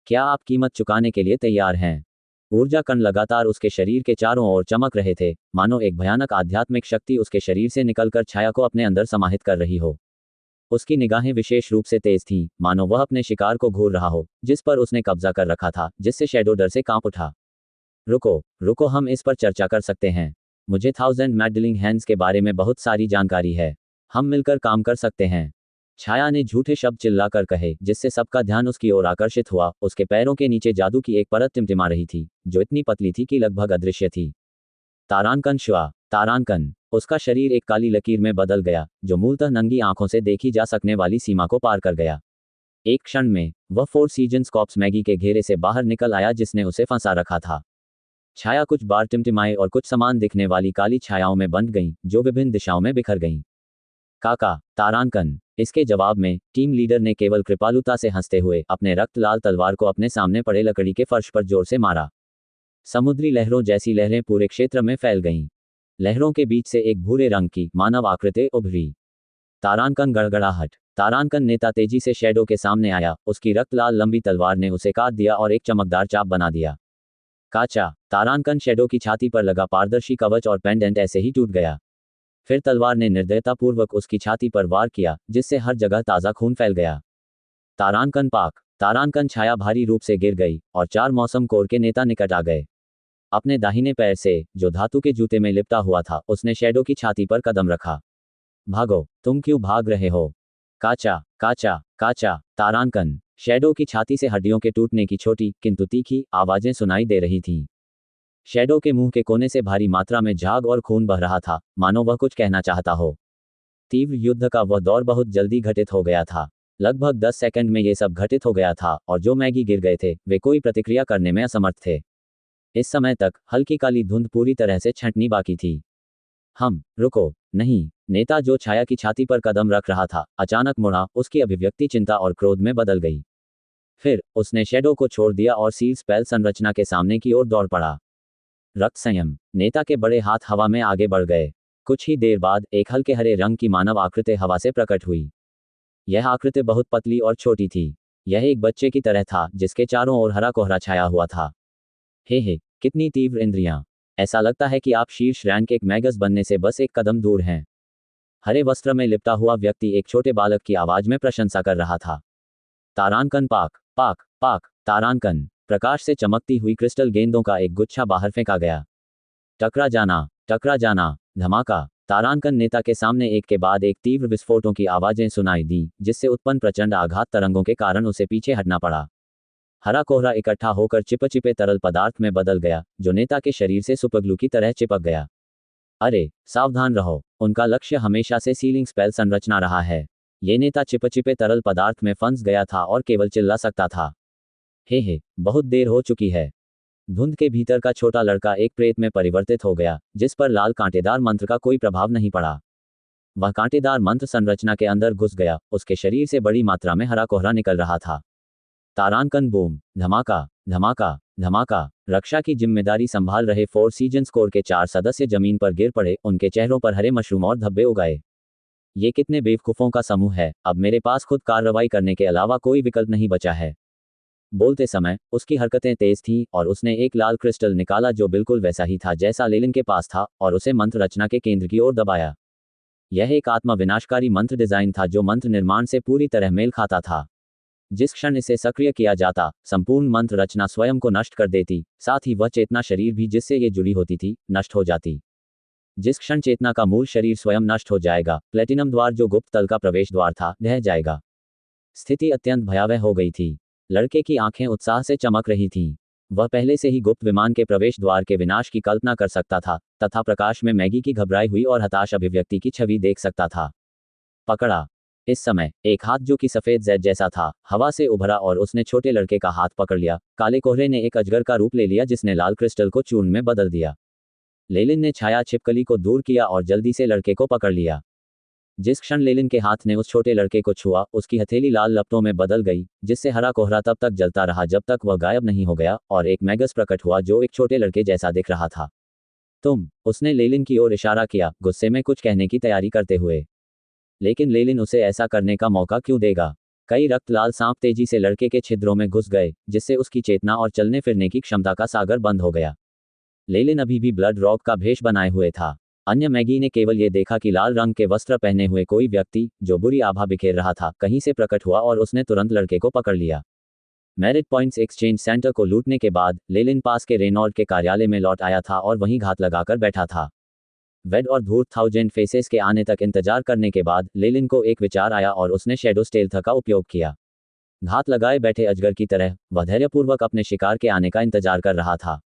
क्या आप कीमत चुकाने के लिए तैयार हैं? ऊर्जा कण लगातार उसके शरीर के चारों ओर चमक रहे थे, मानो एक भयानक आध्यात्मिक शक्ति उसके शरीर से निकलकर छाया को अपने अंदर समाहित कर रही हो। उसकी निगाहें विशेष रूप से तेज थीं, मानो वह अपने शिकार को घूर रहा हो, जिस पर उसने कब्जा कर रखा था, जिससे शैडो डर से कांप उठा। रुको, हम इस पर चर्चा कर सकते हैं। मुझे 1000 मैडलिंग हैंड्स के बारे में बहुत सारी जानकारी है। हम मिलकर काम कर सकते हैं। छाया ने झूठे शब्द चिल्लाकर कहे, जिससे सबका ध्यान उसकी ओर आकर्षित हुआ। उसके पैरों के नीचे जादू की एक परत टिमटिमा रही थी, जो इतनी पतली थी कि लगभग अदृश्य थी। तारांकन श्वा, तारांकन। उसका शरीर एक काली लकीर में बदल गया, जो मूलतः नंगी आंखों से देखी जा सकने वाली सीमा को पार कर गया। एक क्षण में वह फोर सीजन्स कॉप्स मैगी के घेरे से बाहर निकल आया, जिसने उसे फंसा रखा था। छाया कुछ बार टिमटिमाई और कुछ समान दिखने वाली काली छायाओं में बंट गईं, जो विभिन्न दिशाओं में बिखर गईं। काका, तारांकन। इसके जवाब में टीम लीडर ने केवल कृपालुता से हंसते हुए अपने रक्त लाल तलवार को अपने सामने पड़े लकड़ी के फर्श पर जोर से मारा। समुद्री लहरों जैसी लहरें पूरे क्षेत्र में फैल गईं। लहरों के बीच से एक भूरे रंग की मानव आकृति उभरी। तारांकन गड़गड़ाहट। तारांकन नेता तेजी से शैडो के सामने आया। उसकी रक्त लाल लंबी तलवार ने उसे काट दिया और एक चमकदार चाप बना दिया। काचा। तारांकन शैडो की छाती पर लगा पारदर्शी कवच और पेंडेंट ऐसे ही टूट गया। फिर तलवार ने निर्दयतापूर्वक उसकी छाती पर वार किया, जिससे हर जगह ताज़ा खून फैल गया। तारांकन पाक। तारांकन छाया भारी रूप से गिर गई और 4 मौसम कोर के नेता निकट आ गए। अपने दाहिने पैर से, जो धातु के जूते में लिपटा हुआ था, उसने शैडो की छाती पर कदम रखा। भागो, तुम क्यों भाग रहे हो? काचा, काचा, काचा। तारांकन। शैडो की छाती से हड्डियों के टूटने की छोटी किंतु तीखी आवाजें सुनाई दे रही थीं। शैडो के मुंह के कोने से भारी मात्रा में झाग और खून बह रहा था, मानो वह कुछ कहना चाहता हो। तीव्र युद्ध का वह दौर बहुत जल्दी घटित हो गया था। लगभग 10 सेकंड में ये सब घटित हो गया था, और जो मैगी गिर गए थे, वे कोई प्रतिक्रिया करने में असमर्थ थे। इस समय तक हल्की काली धुंध पूरी तरह से छंटनी बाकी थी। रुको, नहीं। नेता जो छाया की छाती पर कदम रख रहा था, अचानक मुड़ा। उसकी अभिव्यक्ति चिंता और क्रोध में बदल गई। फिर उसने शैडो को छोड़ दिया और सील स्पेल संरचना के सामने की ओर दौड़ पड़ा। रक्त संयम। नेता के बड़े हाथ हवा में आगे बढ़ गए। कुछ ही देर बाद एक हल्के हरे रंग की मानव आकृति हवा से प्रकट हुई। यह आकृति बहुत पतली और छोटी थी। यह एक बच्चे की तरह था, जिसके चारों ओर हरा कोहरा छाया हुआ था। हे, कितनी तीव्र इंद्रियां! ऐसा लगता है कि आप शीर्ष रैंक एक मैगस बनने से बस एक कदम दूर हैं। हरे वस्त्र में लिपटा हुआ व्यक्ति एक छोटे बालक की आवाज में प्रशंसा कर रहा था। तारांकन पाक, पाक, पाक। तारांकन। प्रकाश से चमकती हुई क्रिस्टल गेंदों का एक गुच्छा बाहर फेंका गया। टकरा जाना, टकरा जाना। धमाका। तारांकन नेता के सामने एक के बाद एक तीव्र विस्फोटों की आवाजें सुनाई दी, जिससे उत्पन्न प्रचंड आघात तरंगों के कारण उसे पीछे हटना पड़ा। हरा कोहरा इकट्ठा होकर चिपचिपे तरल पदार्थ में बदल गया, जो नेता के शरीर से सुपरग्लू की तरह चिपक गया। अरे, सावधान रहो। उनका लक्ष्य हमेशा से सीलिंग स्पेल संरचना रहा है। ये नेता चिपचिपे तरल पदार्थ में फंस गया था और केवल चिल्ला सकता था। हे, बहुत देर हो चुकी है। धुंध के भीतर का छोटा लड़का एक प्रेत में परिवर्तित हो गया, जिस पर लाल कांटेदार मंत्र का कोई प्रभाव नहीं पड़ा। वह कांटेदार मंत्र संरचना के अंदर घुस गया। उसके शरीर से बड़ी मात्रा में हरा कोहरा निकल रहा था। तारांकन बूम, धमाका, धमाका, धमाका। रक्षा की जिम्मेदारी संभाल रहे फोर सीजन्स कोर के 4 सदस्य जमीन पर गिर पड़े। उनके चेहरों पर हरे मशरूम और धब्बे उगाए। ये कितने बेवकूफों का समूह है। अब मेरे पास खुद कार्रवाई करने के अलावा कोई विकल्प नहीं बचा है। बोलते समय उसकी हरकतें तेज थीं, और उसने एक लाल क्रिस्टल निकाला जो बिल्कुल वैसा ही था जैसा लेलिन के पास था, और उसे मंत्र रचना के केंद्र की ओर दबाया। यह एक आत्मा विनाशकारी मंत्र डिजाइन था, जो मंत्र निर्माण से पूरी तरह मेल खाता था। जिस क्षण इसे सक्रिय किया जाता, संपूर्ण मंत्र रचना स्वयं को नष्ट कर देती, साथ ही वह चेतना शरीर भी जिससे ये जुड़ी होती थी, नष्ट हो जाती। जिस क्षण चेतना का मूल शरीर स्वयं नष्ट हो जाएगा, प्लेटिनम द्वार जो गुप्त तल का प्रवेश द्वार था, ढह जाएगा। स्थिति अत्यंत भयावह हो गई थी। लड़के की आंखें उत्साह से चमक रही थीं। वह पहले से ही गुप्त विमान के प्रवेश द्वार के विनाश की कल्पना कर सकता था, तथा प्रकाश में मैगी की घबराई हुई और हताश अभिव्यक्ति की छवि देख सकता था। पकड़ा। इस समय एक हाथ जो कि सफेद जेड जैसा था, हवा से उभरा और उसने छोटे लड़के का हाथ पकड़ लिया। काले कोहरे ने एक अजगर का रूप ले लिया, जिसने लाल क्रिस्टल को चूर्ण में बदल दिया। लेलिन ने छाया छिपकली को दूर किया और जल्दी से लड़के को पकड़ लिया। जिस क्षण लेलिन के हाथ ने उस छोटे लड़के को छुआ, उसकी हथेली लाल लपटों में बदल गई, जिससे हरा कोहरा तब तक जलता रहा जब तक वह गायब नहीं हो गया, और एक मैगस प्रकट हुआ जो एक छोटे लड़के जैसा दिख रहा था। उसने लेलिन की ओर इशारा किया, गुस्से में कुछ कहने की तैयारी करते हुए। लेकिन लेलिन उसे ऐसा करने का मौका क्यों देगा? कई रक्त लाल सांप तेजी से लड़के के छिद्रों में घुस गए, जिससे उसकी चेतना और चलने फिरने की क्षमता का सागर बंद हो गया। लेलिन अभी भी ब्लड रॉक का भेष बनाए हुए था। अन्य मैगी ने केवल ये देखा कि लाल रंग के वस्त्र पहने हुए कोई व्यक्ति, जो बुरी आभा बिखेर रहा था, कहीं से प्रकट हुआ, और उसने तुरंत लड़के को पकड़ लिया। मेरिट पॉइंट्स एक्सचेंज सेंटर को लूटने के बाद लेलिन पास के रेनॉल्ड के कार्यालय में लौट आया था और वहीं घात लगाकर बैठा था। वेड और धूर्त थाउजेंड फेसेस के आने तक इंतजार करने के बाद लेलिन को एक विचार आया और उसने शैडो स्टेल्थ का उपयोग किया। घात लगाए बैठे अजगर की तरह वह धैर्यपूर्वक अपने शिकार के आने का इंतजार कर रहा था।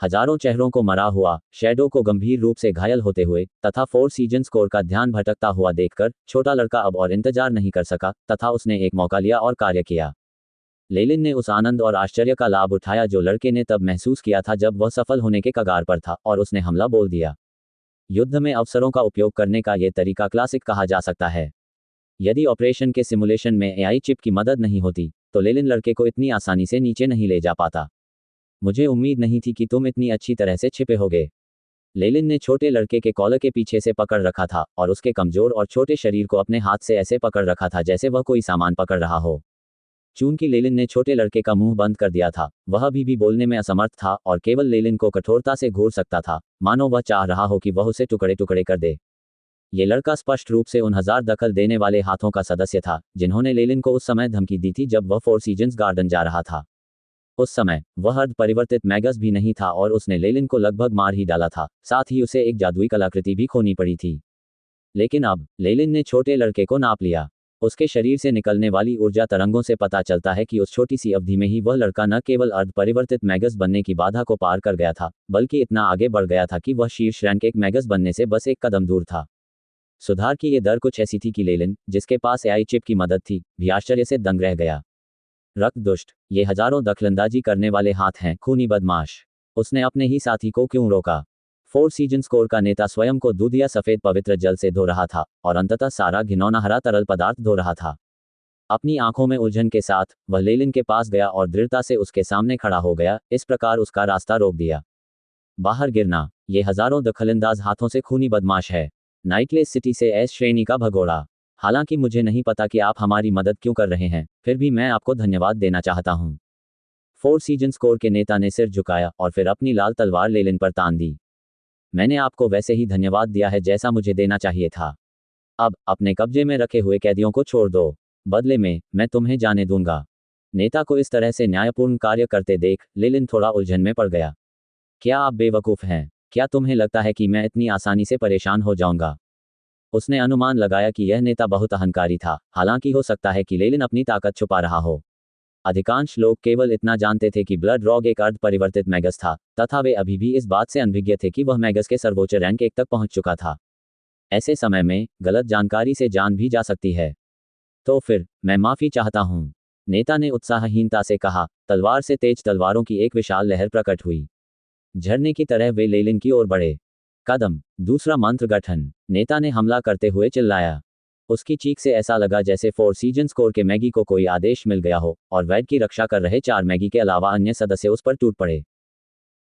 हजारों चेहरों को मरा हुआ, शैडो को गंभीर रूप से घायल होते हुए तथा फोर सीजन स्कोर का ध्यान भटकता हुआ देखकर छोटा लड़का अब और इंतजार नहीं कर सका तथा उसने एक मौका लिया और कार्य किया। लेलिन ने उस आनंद और आश्चर्य का लाभ उठाया जो लड़के ने तब महसूस किया था जब वह सफल होने के कगार पर था और उसने हमला बोल दिया। युद्ध में अवसरों का उपयोग करने का यह तरीका क्लासिक कहा जा सकता है। यदि ऑपरेशन के सिमुलेशन में एआई चिप की मदद नहीं होती तो लेलिन लड़के को इतनी आसानी से नीचे नहीं ले जा पाता। मुझे उम्मीद नहीं थी कि तुम इतनी अच्छी तरह से छिपे होगे। लेलिन ने छोटे लड़के के कॉलर के पीछे से पकड़ रखा था और उसके कमजोर और छोटे शरीर को अपने हाथ से ऐसे पकड़ रखा था जैसे वह कोई सामान पकड़ रहा हो। चूंकि लेलिन ने छोटे लड़के का मुंह बंद कर दिया था, वह अभी भी बोलने में असमर्थ था और केवल लेलिन को कठोरता से घूर सकता था, मानो वह चाह रहा हो कि वह उसे टुकड़े टुकड़े कर दे। ये लड़का स्पष्ट रूप से उन 1000 दखल देने वाले हाथों का सदस्य था जिन्होंने लेलिन को उस समय धमकी दी थी जब वह फोर सीजन्स गार्डन जा रहा था। उस समय वह अर्ध परिवर्तित मैगस भी नहीं था और उसने लेलिन को लगभग मार ही डाला था, साथ ही उसे एक जादुई कलाकृति भी खोनी पड़ी थी। लेकिन अब लेलिन ने छोटे लड़के को नाप लिया। उसके शरीर से निकलने वाली ऊर्जा तरंगों से पता चलता है कि उस छोटी सी अवधि में ही वह लड़का न केवल अर्ध परिवर्तित मैगस बनने की बाधा को पार कर गया था, बल्कि इतना आगे बढ़ गया था कि वह शीर्ष रैंक एक मैगस बनने से बस एक कदम दूर था। सुधार की ये दर कुछ ऐसी थी कि लेलिन, जिसके पास एआई चिप की मदद थी, भी आश्चर्य से दंग रह गया। रक्त दुष्ट, ये हजारों दखलंदाजी करने वाले हाथ हैं, खूनी बदमाश। उसने अपने ही साथी को क्यों रोका? फोर सीजन स्कोर का नेता स्वयं को दूध या सफेद पवित्र जल से धो रहा था और अंततः सारा घिनौना हरा तरल पदार्थ धो रहा था। अपनी आंखों में उलझन के साथ वह लेलिन के पास गया और दृढ़ता से उसके सामने खड़ा हो गया, इस प्रकार उसका रास्ता रोक दिया। बाहर गिरना, ये हजारों दखलंदाज हाथों से खूनी बदमाश है। नाइटलेस सिटी से एस श्रेणी का भगोड़ा। हालांकि मुझे नहीं पता कि आप हमारी मदद क्यों कर रहे हैं, फिर भी मैं आपको धन्यवाद देना चाहता हूं। फोर सीजन स्कोर के नेता ने सिर झुकाया और फिर अपनी लाल तलवार लेलिन पर तान दी। मैंने आपको वैसे ही धन्यवाद दिया है जैसा मुझे देना चाहिए था। अब अपने कब्जे में रखे हुए कैदियों को छोड़ दो, बदले में मैं तुम्हें जाने दूंगा। नेता को इस तरह से न्यायपूर्ण कार्य करते देख लेलिन थोड़ा उलझन में पड़ गया। क्या आप बेवकूफ़ हैं? क्या तुम्हें लगता है कि मैं इतनी आसानी से परेशान हो जाऊंगा? उसने अनुमान लगाया कि यह नेता बहुत अहंकारी था, हालांकि हो सकता है कि लेलिन अपनी ताकत छुपा रहा हो। अधिकांश लोग केवल इतना जानते थे कि ब्लड रॉग एक अर्ध परिवर्तित मैगस था, तथा वे अभी भी इस बात से अनभिज्ञ थे कि वह मैगस के सर्वोच्च रैंक 1 तक पहुंच चुका था। ऐसे समय में गलत जानकारी से जान भी जा सकती है। तो फिर मैं माफी चाहता हूं, नेता ने उत्साहहीनता से कहा। तलवार से तेज तलवारों की एक विशाल लहर प्रकट हुई। झरने की तरह वे लेलिन की ओर बढ़े। कदम, दूसरा मंत्र गठन, नेता ने हमला करते हुए चिल्लाया। उसकी चीख से ऐसा लगा जैसे फोर सीजन स्कोर के मैगी को कोई आदेश मिल गया हो और वैड की रक्षा कर रहे 4 मैगी के अलावा अन्य सदस्य उस पर टूट पड़े।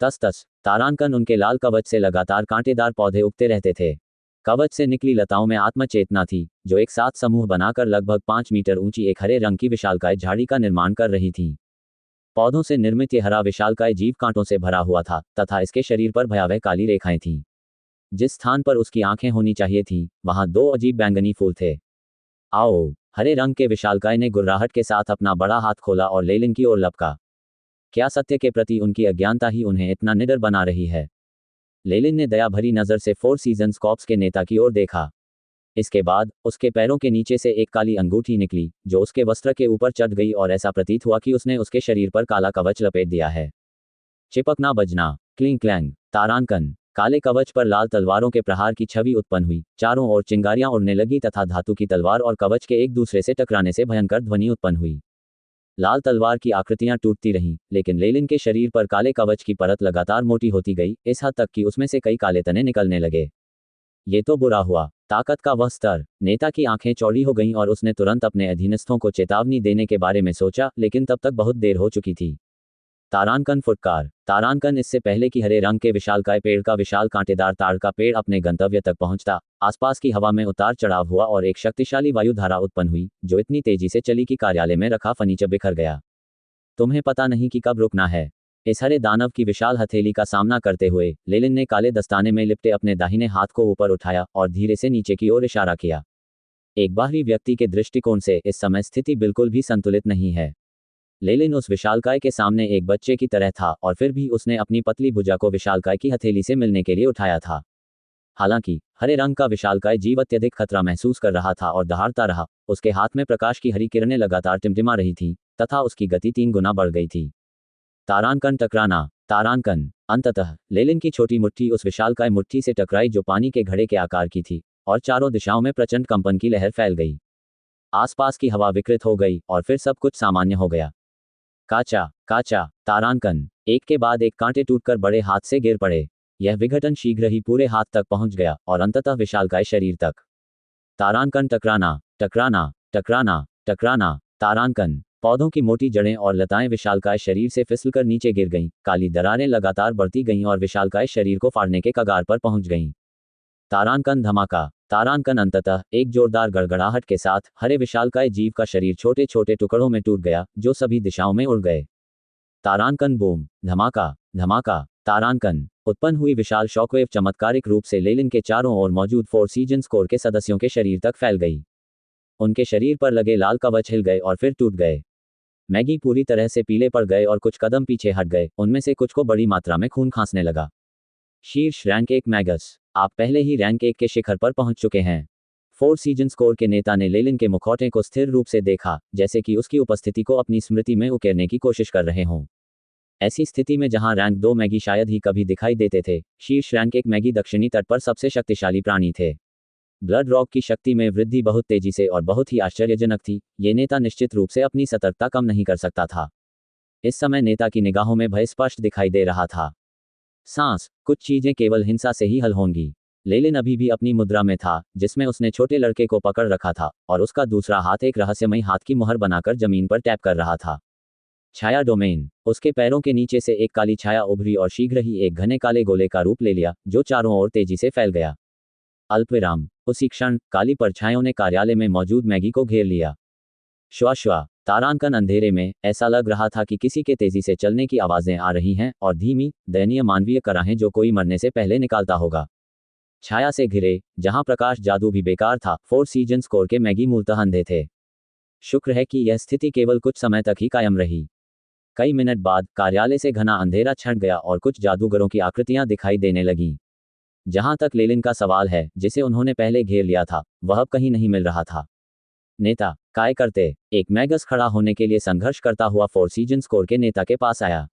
तस तस, तारांकन उनके लाल कवच से लगातार कांटेदार पौधे उगते रहते थे। कवच से निकली लताओं में आत्मचेतना थी, जो एक साथ समूह बनाकर लगभग 5 मीटर ऊंची एक हरे रंग की विशालकाय झाड़ी का निर्माण कर रही थी। पौधों से निर्मित यह हरा विशालकाय जीव कांटों से भरा हुआ था तथा इसके शरीर पर भयावह काली रेखाएं थीं। जिस स्थान पर उसकी आंखें होनी चाहिए थीं, वहां 2 अजीब बैंगनी फूल थे। आओ, हरे रंग के विशालकाय ने गुर्राहट के साथ अपना बड़ा हाथ खोला और लेलिन की ओर लपका। क्या सत्य के प्रति उनकी अज्ञानता ही उन्हें इतना निडर बना रही है? लेलिन ने दया भरी नजर से फोर सीजन्स कॉर्प्स के नेता की ओर देखा। इसके बाद उसके पैरों के नीचे से एक काली अंगूठी निकली, जो उसके वस्त्र के ऊपर चढ़ गई और ऐसा प्रतीत हुआ कि उसने उसके शरीर पर काला कवच लपेट दिया है। चिपकना बजना, क्लिंग क्लैंग, तारांकन, काले कवच पर लाल तलवारों के प्रहार की छवि उत्पन्न हुई। चारों ओर चिंगारियां उड़ने लगी तथा धातु की तलवार और कवच के एक दूसरे से टकराने से भयंकर ध्वनि उत्पन्न हुई। लाल तलवार की आकृतियां टूटती रहीं, लेकिन लेलिन के शरीर पर काले कवच की परत लगातार मोटी होती गई, इस हद तक कि उसमें से कई काले तने निकलने लगे। ये तो बुरा हुआ। ताकत का वह स्तर। नेता की आंखें चौड़ी हो गईं और उसने तुरंत अपने अधीनस्थों को चेतावनी देने के बारे में सोचा, लेकिन तब तक बहुत देर हो चुकी थी। तारांकन फुटकार। तारांकन, इससे पहले कि हरे रंग के विशालकाय पेड़ का विशाल कांटेदार ताड़ का पेड़ अपने गंतव्य तक पहुंचता, आसपास की हवा में उतार चढ़ाव हुआ और एक शक्तिशाली वायुधारा उत्पन्न हुई, जो इतनी तेजी से चली कि कार्यालय में रखा फर्नीचर बिखर गया। तुम्हें पता नहीं कि कब रुकना है। इस हरे दानव की विशाल हथेली का सामना करते हुए लेलिन ने काले दस्ताने में लिपटे अपने दाहिने हाथ को ऊपर उठाया और धीरे से नीचे की ओर इशारा किया। एक बाहरी व्यक्ति के दृष्टिकोण से इस समय स्थिति बिल्कुल भी संतुलित नहीं है। लेलिन उस विशालकाय के सामने एक बच्चे की तरह था और फिर भी उसने अपनी पतली भुजा को विशालकाय की हथेली से मिलने के लिए उठाया था। हालांकि हरे रंग का विशालकाय जीव अत्यधिक खतरा महसूस कर रहा था और दहाड़ता रहा। उसके हाथ में प्रकाश की हरी किरणें लगातार टिमटिमा रही थीं तथा उसकी गति 3 गुना बढ़ गई थी। तारांकन टकराना। तारांकन। अंततः लेलिन की छोटी मुट्ठी उस विशालकाय मुट्ठी से टकराई जो पानी के घड़े के आकार की थी, और चारों दिशाओं में प्रचंड कंपन की लहर फैल गई। आसपास की हवा विकृत हो गई और फिर सब कुछ सामान्य हो गया। काचा काचा। तारांकन। एक के बाद एक कांटे टूटकर बड़े हाथ से गिर पड़े। यह विघटन शीघ्र ही पूरे हाथ तक पहुंच गया और अंततः विशालकाय शरीर तक। तारांकन टकराना टकराना टकराना टकराना। तारांकन। पौधों की मोटी जड़ें और लताएं विशालकाय शरीर से फिसलकर नीचे गिर गईं। काली दरारें लगातार बढ़ती गईं और विशालकाय शरीर को फाड़ने के कगार पर पहुंच गईं। तारांकन धमाका। तारांकन अंततः एक जोरदार गड़गड़ाहट के साथ हरे विशालकाय जीव का शरीर छोटे छोटे टुकड़ों में टूट गया जो सभी दिशाओं में उड़ गए। तारांकन बूम। धमाका धमाका। तारांकन। उत्पन्न हुई विशाल शॉकवेव चमत्कारिक रूप से लेलिन के चारों ओर मौजूद फोर सीजन्स कोर के सदस्यों के शरीर तक फैल गई। उनके शरीर पर लगे लाल कवच हिल गए और फिर टूट गए। मैगी पूरी तरह से पीले पड़ गए और कुछ कदम पीछे हट गए, उनमें से कुछ को बड़ी मात्रा में खून खांसने लगा। शीर्ष रैंक 1 मैगस। आप पहले ही रैंक 1 के शिखर पर पहुंच चुके हैं। फोर सीजन्स कोर के नेता ने लेलिन के मुखौटे को स्थिर रूप से देखा, जैसे कि उसकी उपस्थिति को अपनी स्मृति में उकेरने की कोशिश कर रहे हों। ऐसी स्थिति में जहां रैंक 2 मैगी शायद ही कभी दिखाई देते थे, शीर्ष रैंक 1 मैगी दक्षिणी तट पर सबसे शक्तिशाली प्राणी थे। ब्लड रॉक की शक्ति में वृद्धि बहुत तेजी से और बहुत ही आश्चर्यजनक थी। ये नेता निश्चित रूप से अपनी सतर्कता कम नहीं कर सकता था। इस समय नेता की निगाहों में भय स्पष्ट दिखाई दे रहा था। सांस। कुछ चीजें केवल हिंसा से ही हल होंगी। लेलिन अभी भी अपनी मुद्रा में था, जिसमें उसने छोटे लड़के को पकड़ रखा था, और उसका दूसरा हाथ एक रहस्यमयी हाथ की मुहर बनाकर जमीन पर टैप कर रहा था। छाया डोमेन। उसके पैरों के नीचे से एक काली छाया उभरी और शीघ्र ही एक घने काले गोले का रूप ले लिया, जो चारों ओर तेजी से फैल गया। अल्पविराम। उसी क्षण काली परछाइयों ने कार्यालय में मौजूद मैगी को घेर लिया। श्वा श्वा। तारांकन अंधेरे में ऐसा लग रहा था कि किसी के तेजी से चलने की आवाजें आ रही हैं और धीमी दयनीय मानवीय कराहें जो कोई मरने से पहले निकालता होगा। छाया से घिरे, जहां प्रकाश जादू भी बेकार था, फोर सीजन्स कोर के मैगी मूलतः अंधे थे। शुक्र है कि यह स्थिति केवल कुछ समय तक ही कायम रही। कई मिनट बाद कार्यालय से घना अंधेरा छंट गया और कुछ जादूगरों की आकृतियां दिखाई देने लगीं। जहां तक लेलिन का सवाल है, जिसे उन्होंने पहले घेर लिया था, वह अब कहीं नहीं मिल रहा था। नेता काय करते। एक मैगस खड़ा होने के लिए संघर्ष करता हुआ फोर सीजन्स कोर के नेता के पास आया।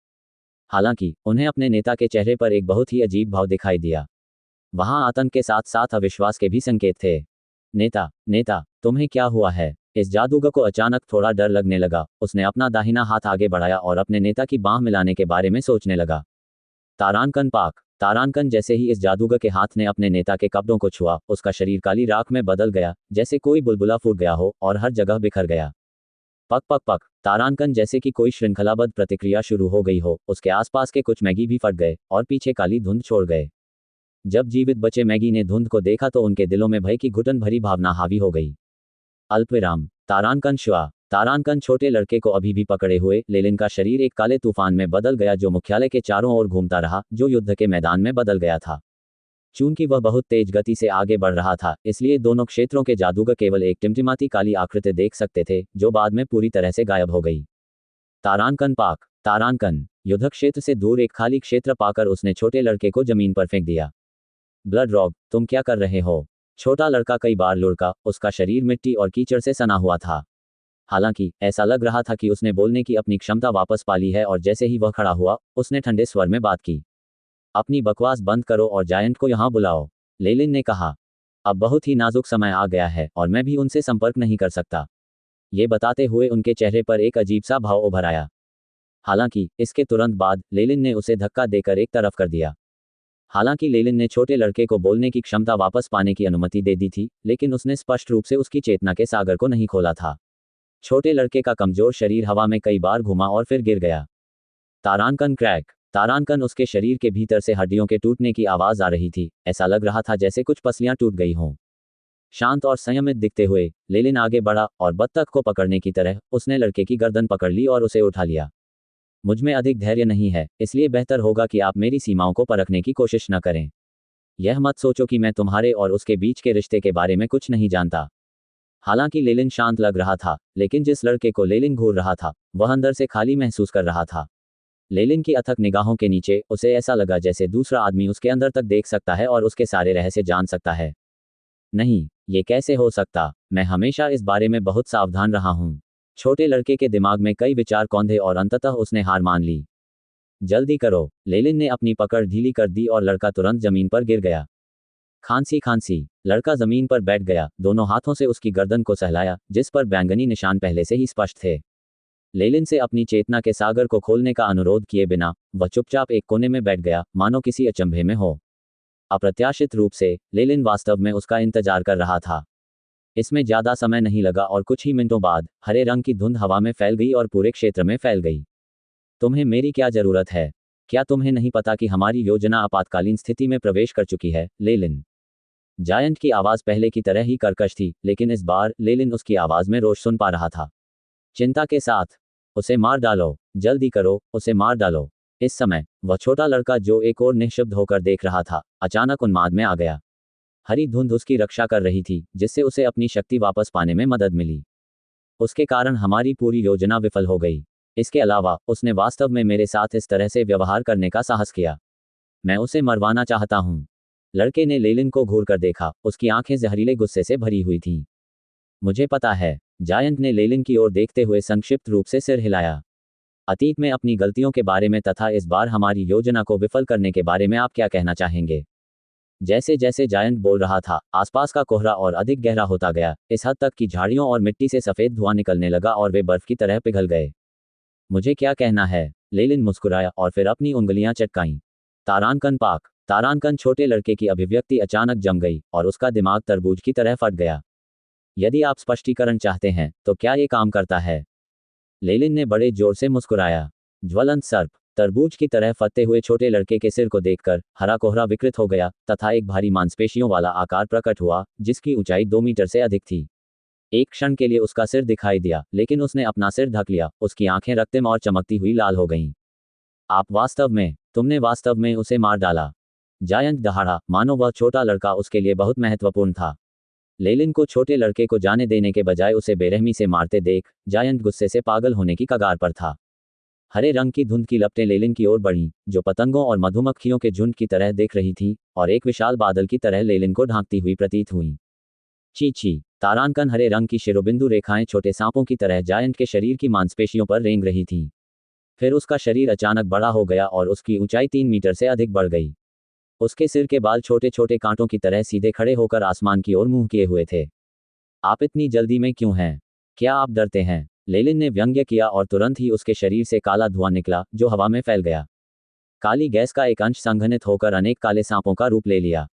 हालांकि उन्हें अपने नेता के चेहरे पर एक बहुत ही अजीब भाव दिखाई दिया। वहां आतंक के साथ साथ अविश्वास के भी संकेत थे। नेता नेता तुम्हें क्या हुआ है। इस जादूगर को अचानक थोड़ा डर लगने लगा। उसने अपना दाहिना हाथ आगे बढ़ाया और अपने नेता की बांह मिलाने के बारे में सोचने लगा। तारांकन पाक। तारांकन जैसे ही इस जादूगर के हाथ ने अपने नेता के कपड़ों को छुआ, उसका शरीर काली राख में बदल गया, जैसे कोई बुलबुला फूट गया हो और हर जगह बिखर गया। पक पक पक। तारांकन जैसे कि कोई श्रृंखलाबद्ध प्रतिक्रिया शुरू हो गई हो, उसके आसपास के कुछ मैगी भी फट गए और पीछे काली धुंध छोड़ गए। जब जीवित बचे मैगी ने धुंध को देखा तो उनके दिलों में भय की घुटन भरी भावना हावी हो गई। अल्पविराम। तारांकन श्वा। तारांकन छोटे लड़के को अभी भी पकड़े हुए, लेलिन का शरीर एक काले तूफान में बदल गया जो मुख्यालय के चारों ओर घूमता रहा, जो युद्ध के मैदान में बदल गया था। चूंकि वह बहुत तेज गति से आगे बढ़ रहा था, इसलिए दोनों क्षेत्रों के जादूगर केवल एक टिमटिमाती काली आकृति देख सकते थे, जो बाद में पूरी तरह से गायब हो गई। तारांकन पाक। तारांकन। युद्ध क्षेत्र से दूर एक खाली क्षेत्र पाकर उसने छोटे लड़के को जमीन पर फेंक दिया। ब्लड रॉग, तुम क्या कर रहे हो। छोटा लड़का कई बार लुढ़का, उसका शरीर मिट्टी और कीचड़ से सना हुआ था। हालांकि ऐसा लग रहा था कि उसने बोलने की अपनी क्षमता वापस पा ली है और जैसे ही वह खड़ा हुआ, उसने ठंडे स्वर में बात की। अपनी बकवास बंद करो और जायंट को यहाँ बुलाओ, लेलिन ने कहा। अब बहुत ही नाजुक समय आ गया है और मैं भी उनसे संपर्क नहीं कर सकता। ये बताते हुए उनके चेहरे पर एक अजीब सा भाव उभर आया। हालांकि इसके तुरंत बाद लेलिन ने उसे धक्का देकर एक तरफ कर दिया। हालांकि लेलिन ने छोटे लड़के को बोलने की क्षमता वापस पाने की अनुमति दे दी थी, लेकिन उसने स्पष्ट रूप से उसकी चेतना के सागर को नहीं खोला था। छोटे लड़के का कमजोर शरीर हवा में कई बार घुमा और फिर गिर गया। तारांकन क्रैक। तारांकन उसके शरीर के भीतर से हड्डियों के टूटने की आवाज आ रही थी। ऐसा लग रहा था जैसे कुछ पसलियां टूट गई हों। शांत और संयमित दिखते हुए लेलिन आगे बढ़ा और बत्तख को पकड़ने की तरह उसने लड़के की गर्दन पकड़ ली और उसे उठा लिया। मुझमें अधिक धैर्य नहीं है, इसलिए बेहतर होगा कि आप मेरी सीमाओं को परखने की कोशिश न करें। यह मत सोचो कि मैं तुम्हारे और उसके बीच के रिश्ते के बारे में कुछ नहीं जानता। हालांकि लेलिन शांत लग रहा था, लेकिन जिस लड़के को लेलिन घूर रहा था, वह अंदर से खाली महसूस कर रहा था। लेलिन की अथक निगाहों के नीचे उसे ऐसा लगा जैसे दूसरा आदमी उसके अंदर तक देख सकता है और उसके सारे रहस्य जान सकता है। नहीं, ये कैसे हो सकता? मैं हमेशा इस बारे में बहुत सावधान रहा हूँ। छोटे लड़के के दिमाग में कई विचार कौंधे और अंततः उसने हार मान ली। जल्दी करो। लेलिन ने अपनी पकड़ ढीली कर दी और लड़का तुरंत जमीन पर गिर गया। खांसी खांसी। लड़का जमीन पर बैठ गया, दोनों हाथों से उसकी गर्दन को सहलाया, जिस पर बैंगनी निशान पहले से ही स्पष्ट थे। लेलिन से अपनी चेतना के सागर को खोलने का अनुरोध किए बिना वह चुपचाप एक कोने में बैठ गया, मानो किसी अचंभे में हो। अप्रत्याशित रूप से लेलिन वास्तव में उसका इंतजार कर रहा था। इसमें ज्यादा समय नहीं लगा और कुछ ही मिनटों बाद हरे रंग की धुंध हवा में फैल गई और पूरे क्षेत्र में फैल गई। तुम्हें मेरी क्या जरूरत है? क्या तुम्हें नहीं पता कि हमारी योजना आपातकालीन स्थिति में प्रवेश कर चुकी है, लेलिन? जायंट की आवाज पहले की तरह ही कर्कश थी, लेकिन इस बार लेलिन उसकी आवाज में रोष सुन पा रहा था। चिंता के साथ। उसे मार डालो, जल्दी करो, उसे मार डालो। इस समय वह छोटा लड़का जो एक और निःशब्द होकर देख रहा था, अचानक उन्माद में आ गया। हरी धुंध उसकी रक्षा कर रही थी, जिससे उसे अपनी शक्ति वापस पाने में मदद मिली। उसके कारण हमारी पूरी योजना विफल हो गई। इसके अलावा उसने वास्तव में मेरे साथ इस तरह से व्यवहार करने का साहस किया। मैं उसे मरवाना चाहता हूँ। लड़के ने लेलिन को घूर कर देखा, उसकी आंखें जहरीले गुस्से से भरी हुई थीं। मुझे पता है। जायंट ने लेलिन की ओर देखते हुए संक्षिप्त रूप से सिर हिलाया। अतीत में अपनी गलतियों के बारे में तथा इस बार हमारी योजना को विफल करने के बारे में आप क्या कहना चाहेंगे? जैसे जैसे जायंट बोल रहा था, आसपास का कोहरा और अधिक गहरा होता गया, इस हद तक कि झाड़ियों और मिट्टी से सफेद धुआं निकलने लगा और वे बर्फ की तरह पिघल गए। मुझे क्या कहना है? लेलिन मुस्कुराया और फिर अपनी उंगलियां चटकाईं। तारांकन पाक। तारांकन छोटे लड़के की अभिव्यक्ति अचानक जम गई और उसका दिमाग तरबूज की तरह फट गया। यदि आप स्पष्टीकरण चाहते हैं तो क्या ये काम करता है? लेलिन ने बड़े जोर से मुस्कुराया। ज्वलंत सर्प। तरबूज की तरह फटते हुए छोटे लड़के के सिर को देखकर हरा कोहरा विकृत हो गया तथा एक भारी मांसपेशियों वाला आकार प्रकट हुआ, जिसकी ऊंचाई 2 मीटर से अधिक थी। एक क्षण के लिए उसका सिर दिखाई दिया, लेकिन उसने अपना सिर ढक लिया, उसकी आंखें रक्तम और चमकती हुई लाल हो गईं। तुमने वास्तव में उसे मार डाला। जायंट दहाड़ा, मानो वह छोटा लड़का उसके लिए बहुत महत्वपूर्ण था। लेलिन को छोटे लड़के को जाने देने के बजाय उसे बेरहमी से मारते देख जायंट गुस्से से पागल होने की कगार पर था। हरे रंग की धुंध की लपटें लेलिन की ओर बढ़ीं, जो पतंगों और मधुमक्खियों के झुंड की तरह दिख रही थी, और एक विशाल बादल की तरह लेलिन को ढांकती हुई प्रतीत हुई। ची। तारांकन हरे रंग की शिरोबिंदु रेखाएं छोटे सांपों की तरह जायंट के शरीर की मांसपेशियों पर रेंग रही थीं। फिर उसका शरीर अचानक बड़ा हो गया और उसकी ऊंचाई 3 मीटर से अधिक बढ़ गई। उसके सिर के बाल छोटे छोटे कांटों की तरह सीधे खड़े होकर आसमान की ओर मुंह किए हुए थे। आप इतनी जल्दी में क्यों हैं? क्या आप डरते हैं? लेलिन ने व्यंग्य किया और तुरंत ही उसके शरीर से काला धुआं निकला, जो हवा में फैल गया। काली गैस का एक अंश संघनित होकर अनेक काले सांपों का रूप ले लिया।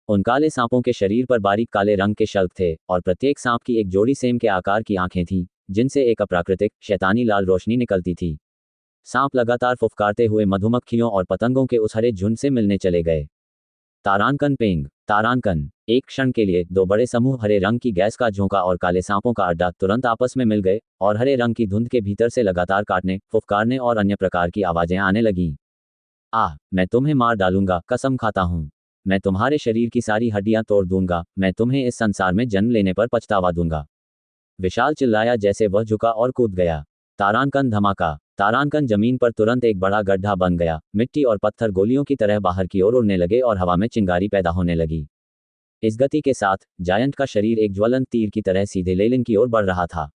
उन काले सांपों के शरीर पर बारीक काले रंग के शल्क थे और प्रत्येक सांप की एक जोड़ी सेम के आकार की आंखें थीं, जिनसे एक अप्राकृतिक शैतानी लाल रोशनी निकलती थी। सांप लगातार फुफकारते हुए मधुमक्खियों और पतंगों के उस हरे झुंड से मिलने चले गए। तारांकन पेंग। तारांकन। एक क्षण के लिए 2 बड़े समूह हरे रंग की गैस का झोंका और काले सांपों का अड्डा तुरंत आपस में मिल गए और हरे रंग की धुंध के भीतर से लगातार काटने, फुफकारने और अन्य प्रकार की आवाजें आने लगीं। मैं तुम्हें मार डालूंगा, कसम खाता हूं। मैं तुम्हारे शरीर की सारी हड्डियां तोड़ दूंगा, मैं तुम्हें इस संसार में जन्म लेने पर पछतावा दूंगा। विशाल चिल्लाया जैसे वह झुका और कूद गया। तारांकन धमाका। तारांकन जमीन पर तुरंत एक बड़ा गड्ढा बन गया, मिट्टी और पत्थर गोलियों की तरह बाहर की ओर उड़ने लगे और हवा में चिंगारी पैदा होने लगी। इस गति के साथ जायंट का शरीर एक ज्वलंत तीर की तरह सीधे लेलिन की ओर बढ़ रहा था।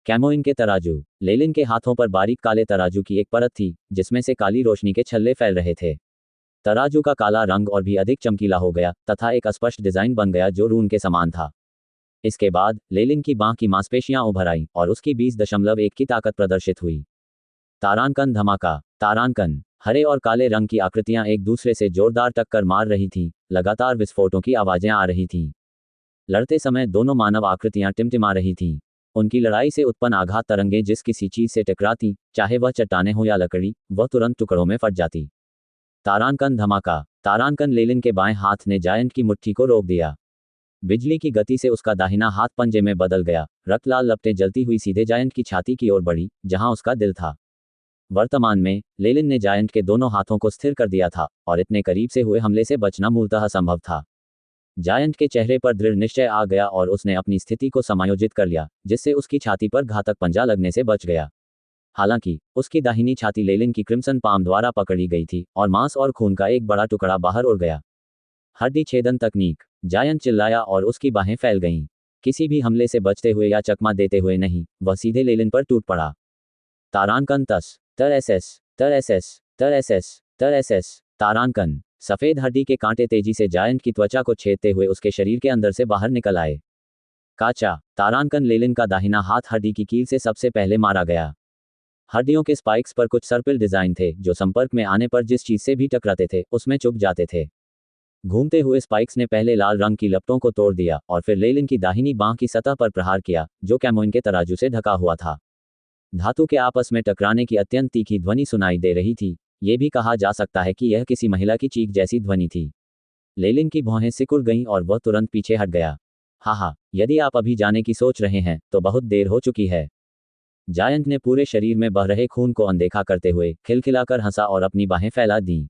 कैमोइन के तराजू। लेलिन के हाथों पर बारीक काले तराजू की एक परत थी, जिसमें से काली रोशनी के छल्ले फैल रहे थे। तराजू का काला रंग और भी अधिक चमकीला हो गया तथा एक अस्पष्ट डिजाइन बन गया जो रून के समान था। इसके बाद लेलिन की बांह की मांसपेशियां उभर आईं और उसकी 20.1 की ताकत प्रदर्शित हुई। तारांकन धमाका। तारांकन। हरे और काले रंग की आकृतियां एक दूसरे से जोरदार टक्कर मार रही थीं, लगातार विस्फोटों की आवाजें आ रही थीं। लड़ते समय दोनों मानव आकृतियां टिमटिमा रही थीं। उनकी लड़ाई से उत्पन्न आघात तरंगें जिस किसी चीज से टकराती, चाहे वह चट्टानें हो या लकड़ी, वह तुरंत टुकड़ों में फट जाती। तारांकन धमाका। तारांकन लेलिन के बाएं हाथ ने जायंट की मुट्ठी को रोक दिया। बिजली की गति से उसका दाहिना हाथ पंजे में बदल गया। रक्त लाल लपटें जलती हुई सीधे जायंट की छाती की ओर बढ़ी, जहां उसका दिल था। वर्तमान में लेलिन ने जायंट के दोनों हाथों को स्थिर कर दिया था और इतने करीब से हुए हमले से बचना मूलतः असंभव था। जायंट के चेहरे पर दृढ़ निश्चय आ गया और उसने अपनी स्थिति को समायोजित कर लिया, जिससे उसकी छाती पर घातक पंजा लगने से बच गया। हालांकि उसकी दाहिनी छाती लेलिन की क्रिम्सन पाम द्वारा पकड़ी गई थी और मांस और खून का एक बड़ा टुकड़ा बाहर उड़ गया। हड्डी छेदन तकनीक। जायंट चिल्लाया और उसकी बाहें फैल गईं। किसी भी हमले से बचते हुए या चकमा देते हुए नहीं, वह सीधे लेलिन पर टूट पड़ा। तारांकन तस तर एसएस तर एसएस तर एसएस तर एसएस तारांकन। सफेद हड्डी के कांटे तेजी से जायंट की त्वचा को छेदते हुए उसके शरीर के अंदर से बाहर निकल आए। काचा। तारांकन लेलिन का दाहिना हाथ हड्डी की कील से सबसे पहले मारा गया। हड्डियों के स्पाइक्स पर कुछ सर्पिल डिजाइन थे जो संपर्क में आने पर जिस चीज से भी टकराते थे उसमें चुभ जाते थे। घूमते हुए स्पाइक्स ने पहले लाल रंग की लपटों को तोड़ दिया और फिर लेलिन की दाहिनी बांह की सतह पर प्रहार किया जो कैमोइन के तराजू से ढका हुआ था। धातु के आपस में टकराने की अत्यंत तीखी ध्वनि सुनाई दे रही थी। ये भी कहा जा सकता है कि यह किसी महिला की चीख जैसी ध्वनि थी। लेलिन की भौहें सिकुड़ गईं और वह तुरंत पीछे हट गया। हाहा, यदि आप अभी जाने की सोच रहे हैं तो बहुत देर हो चुकी है। जायंट ने पूरे शरीर में बह रहे खून को अनदेखा करते हुए खिलखिलाकर हंसा और अपनी बाहें फैला दीं।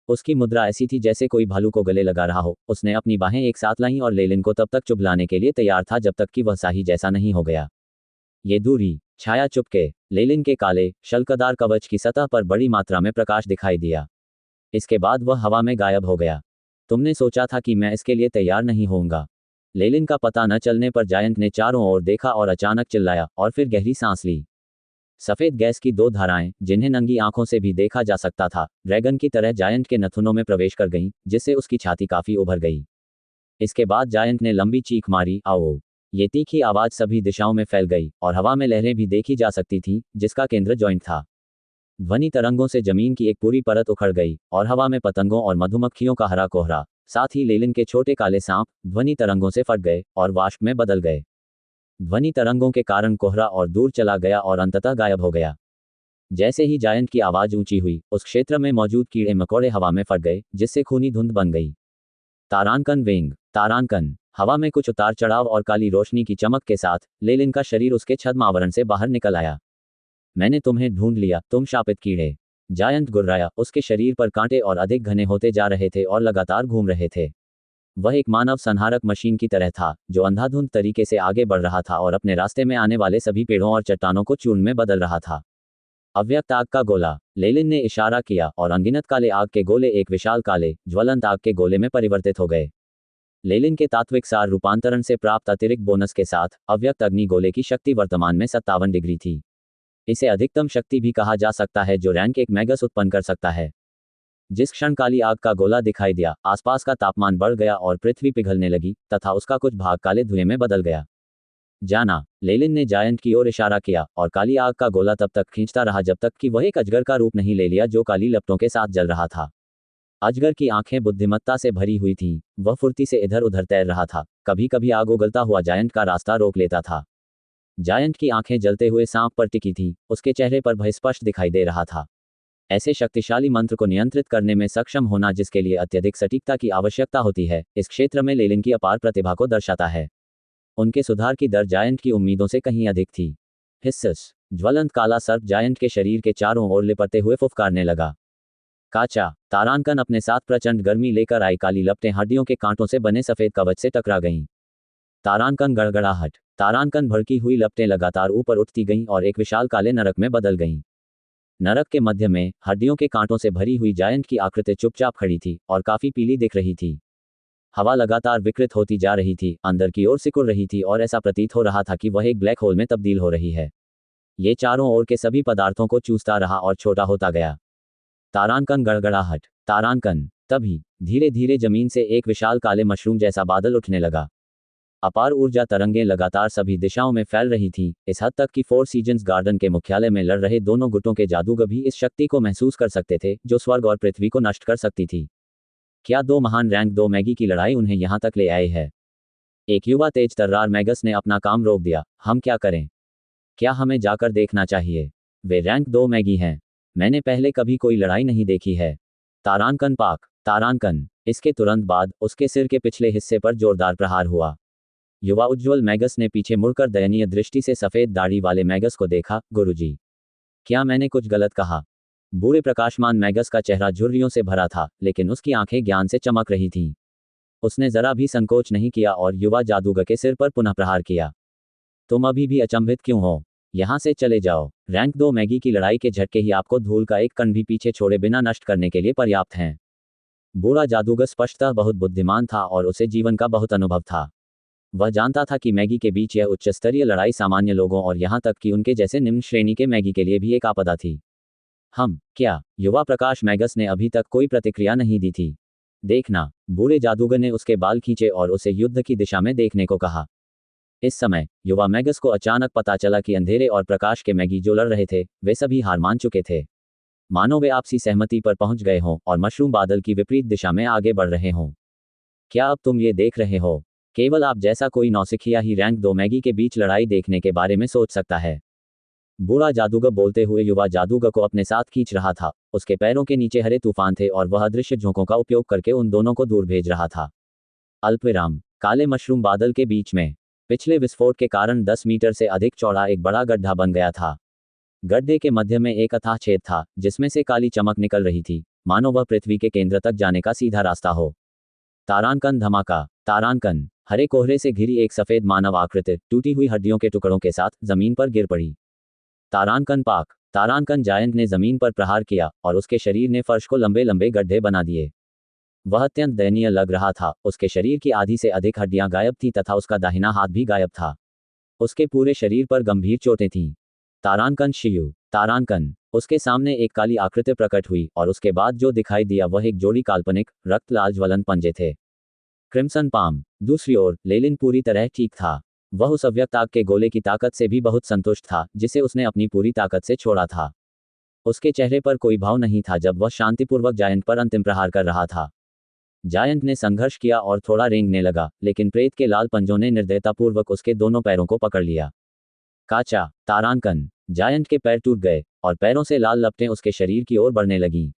उसकी मुद्रा ऐसी थी जैसे कोई भालू को गले लगा रहा हो। उसने अपनी बाहें एक साथ लाईं और लेलिन को तब तक चुभलाने के लिए तैयार था जब तक कि वह शाही जैसा नहीं हो गया। ये दूरी, छाया चुपके। लेलिन के काले, शल्कदार कवच की सतह पर बड़ी मात्रा में प्रकाश दिखाई दिया। इसके बाद वह हवा में गायब हो गया। तुमने सोचा था कि मैं इसके लिए तैयार नहीं होऊंगा। लेलिन का पता न चलने पर जायंट ने चारों ओर देखा और अचानक चिल्लाया और फिर गहरी सांस ली। सफेद गैस की दो धाराएं, जिन्हें नंगी आंखों से भी देखा जा सकता था, ड्रैगन की तरह जायंट के नथुनों में प्रवेश कर गईं, जिससे उसकी छाती काफी उभर गई। इसके बाद जायंट ने लंबी चीख मारी, आओ। ये तीखी आवाज सभी दिशाओं में फैल गई और हवा में लहरें भी देखी जा सकती थीं, जिसका केंद्र जॉइंट था। ध्वनि तरंगों से जमीन की एक पूरी परत उखड़ गई और हवा में पतंगों और मधुमक्खियों का हरा कोहरा, साथ ही लेलिन के छोटे काले सांप ध्वनि तरंगों से फट गए और वाष्प में बदल गए। ध्वनि तरंगों के कारण कोहरा और दूर चला गया और अंततः गायब हो गया। जैसे ही जायंट की आवाज ऊंची हुई, उस क्षेत्र में मौजूद कीड़े मकोड़े हवा में फट गए, जिससे खूनी धुंध बन गई। तारांकन वेंग। तारांकन। हवा में कुछ उतार चढ़ाव और काली रोशनी की चमक के साथ लेलिन का शरीर उसके छद्म आवरण से बाहर निकल आया। मैंने तुम्हें ढूंढ लिया, तुम शापित कीड़े। जायंट गुर्राया। उसके शरीर पर कांटे और अधिक घने होते जा रहे थे और लगातार घूम रहे थे। वह एक मानव संहारक मशीन की तरह था जो अंधाधुंध तरीके से आगे बढ़ रहा था और अपने रास्ते में आने वाले सभी पेड़ों और चट्टानों को चूर्ण में बदल रहा था। अव्यक्त आग का गोला। लेलिन ने इशारा किया और अनगिनत काले आग के गोले एक विशाल काले, ज्वलंत आग के गोले में परिवर्तित हो गए। लेलिन के तात्विक सार रूपांतरण से प्राप्त अतिरिक्त बोनस के साथ अव्यक्त अग्नि गोले की शक्ति वर्तमान में 57 डिग्री थी। इसे अधिकतम शक्ति भी कहा जा सकता है जो रैंक एक मैगस उत्पन्न कर सकता है। जिस क्षण काली आग का गोला दिखाई दिया, आसपास का तापमान बढ़ गया और पृथ्वी पिघलने लगी तथा उसका कुछ भाग काले धुएं में बदल गया। जाना। लेलिन ने जायंट की ओर इशारा किया और काली आग का गोला तब तक खींचता रहा जब तक कि वह एक अजगर का रूप नहीं ले लिया जो काली लपटों के साथ जल रहा था। अजगर की आंखें बुद्धिमत्ता से भरी हुई थीं। वह फुर्ती से इधर उधर तैर रहा था। कभी कभी आग उगलता हुआ जायंट का रास्ता रोक लेता था। जायंट की आंखें जलते हुए सांप पर टिकी थीं। उसके चेहरे पर भय स्पष्ट दिखाई दे रहा था। ऐसे शक्तिशाली मंत्र को नियंत्रित करने में सक्षम होना जिसके लिए अत्यधिक सटीकता की आवश्यकता होती है, इस क्षेत्र में लेलिन की अपार प्रतिभा को दर्शाता है। उनके सुधार की दर जायंट की उम्मीदों से कहीं अधिक थी। हिस्सस। ज्वलंत काला सर्प जायंट के शरीर के चारों ओर लिपटते हुए फुफकारने लगा। काचा। तारांकन अपने साथ प्रचंड गर्मी लेकर आई काली लपटें हड्डियों के कांटों से बने सफेद कवच से टकरा गईं। तारांकन गड़गड़ाहट। तारांकन भड़की हुई लपटें लगातार ऊपर उठती गईं और एक विशाल काले नरक में बदल गईं। नरक के मध्य में हड्डियों के कांटों से भरी हुई जायंट की आकृति चुपचाप खड़ी थी और काफी पीली दिख रही थी। हवा लगातार विकृत होती जा रही थी, अंदर की ओर सिकुड़ रही थी और ऐसा प्रतीत हो रहा था कि वह एक ब्लैक होल में तब्दील हो रही है। ये चारों ओर के सभी पदार्थों को चूसता रहा और छोटा होता गया। तारांकन गड़गड़ाहट। तारांकन। तभी धीरे धीरे जमीन से एक विशाल काले मशरूम जैसा बादल उठने लगा। अपार ऊर्जा तरंगें लगातार सभी दिशाओं में फैल रही थीं, इस हद तक कि फोर सीजन्स गार्डन के मुख्यालय में लड़ रहे दोनों गुटों के जादूगर भी इस शक्ति को महसूस कर सकते थे जो स्वर्ग और पृथ्वी को नष्ट कर सकती थी। क्या दो महान रैंक 2 मैगी की लड़ाई उन्हें यहां तक ले आए है? एक युवा तेज तर्रार मैगस ने अपना काम रोक दिया। हम क्या करें? क्या हमें जाकर देखना चाहिए? वे रैंक 2 मैगी हैं। मैंने पहले कभी कोई लड़ाई नहीं देखी है। तारांकन पाक। तारांकन। इसके तुरंत बाद उसके सिर के पिछले हिस्से पर जोरदार प्रहार हुआ। युवा उज्ज्वल मैगस ने पीछे मुड़कर दयनीय दृष्टि से सफेद दाढ़ी वाले मैगस को देखा। गुरुजी, क्या मैंने कुछ गलत कहा? बूढ़े प्रकाशमान मैगस का चेहरा झुर्रियों से भरा था, लेकिन उसकी आंखें ज्ञान से चमक रही थीं। उसने जरा भी संकोच नहीं किया और युवा जादूगर के सिर पर पुनः प्रहार किया। तुम अभी भी अचंभित क्यों हो? यहाँ से चले जाओ। रैंक 2 मैगी की लड़ाई के झटके ही आपको धूल का एक कण भी पीछे छोड़े बिना नष्ट करने के लिए पर्याप्त हैं। बूढ़ा जादूगर स्पष्टतः बहुत बुद्धिमान था और उसे जीवन का बहुत अनुभव था। वह जानता था कि मैगी के बीच यह उच्च स्तरीय लड़ाई सामान्य लोगों और यहाँ तक कि उनके जैसे निम्न श्रेणी के मैगी के लिए भी एक आपदा थी। क्या युवा प्रकाश मैगस ने अभी तक कोई प्रतिक्रिया नहीं दी थी? देखना। बूढ़े जादूगर ने उसके बाल खींचे और उसे युद्ध की दिशा में देखने को कहा। इस समय युवा मैगस को अचानक पता चला कि अंधेरे और प्रकाश के मैगी जो लड़ रहे थे वे सभी हार मान चुके थे। मानो वे आपसी सहमति पर पहुंच गए हों और मशरूम बादल की विपरीत दिशा में आगे बढ़ रहे हों। क्या अब तुम ये देख रहे हो? केवल आप जैसा कोई नौसिखिया ही रैंक 2 मैगी के बीच लड़ाई देखने के बारे में सोच सकता है। बूढ़ा जादूगर बोलते हुए युवा जादूगर को अपने साथ खींच रहा था। उसके पैरों के नीचे हरे तूफान थे और वह अदृश्य झोंकों का उपयोग करके उन दोनों को दूर भेज रहा था। अल्पविराम। काले मशरूम बादल के बीच में पिछले विस्फोट के कारण 10 मीटर से अधिक चौड़ा एक बड़ा गड्ढा बन गया था। गड्ढे के मध्य में एक अथाह छेद था जिसमें से काली चमक निकल रही थी, मानो वह पृथ्वी के केंद्र तक जाने का सीधा रास्ता हो। तारांकन धमाका। तारांकन। हरे कोहरे से घिरी एक सफेद मानव आकृति टूटी हुई हड्डियों के टुकड़ों के साथ जमीन पर गिर पड़ी। तारांकन पाक। तारांकन जायंट ने जमीन पर प्रहार किया और उसके शरीर ने फर्श को लंबे लंबे गड्ढे बना दिए। वह अत्यंत दयनीय लग रहा था। उसके शरीर की आधी से अधिक हड्डियां गायब थीं तथा उसका दाहिना हाथ भी गायब था। उसके पूरे शरीर पर गंभीर चोटें थीं। तारांकन शियू। तारांकन। उसके सामने एक काली आकृति प्रकट हुई और उसके बाद जो दिखाई दिया वह एक जोड़ी काल्पनिक रक्त लाल ज्वलंत पंजे थे। Crimson palm. दूसरी ओर लेलिन पूरी तरह ठीक था। वह उस अव्यक्त आग के गोले की ताकत से भी बहुत संतुष्ट था जिसे उसने अपनी पूरी ताकत से छोड़ा था। उसके चेहरे पर कोई भाव नहीं था जब वह शांतिपूर्वक जायंट पर अंतिम प्रहार कर रहा था। जायंट ने संघर्ष किया और थोड़ा रेंगने लगा, लेकिन प्रेत के लाल पंजों ने निर्दयतापूर्वक उसके दोनों पैरों को पकड़ लिया। काचा। तारांकन। जायंट के पैर टूट गए और पैरों से लाल लपटें उसके शरीर की ओर बढ़ने लगीं।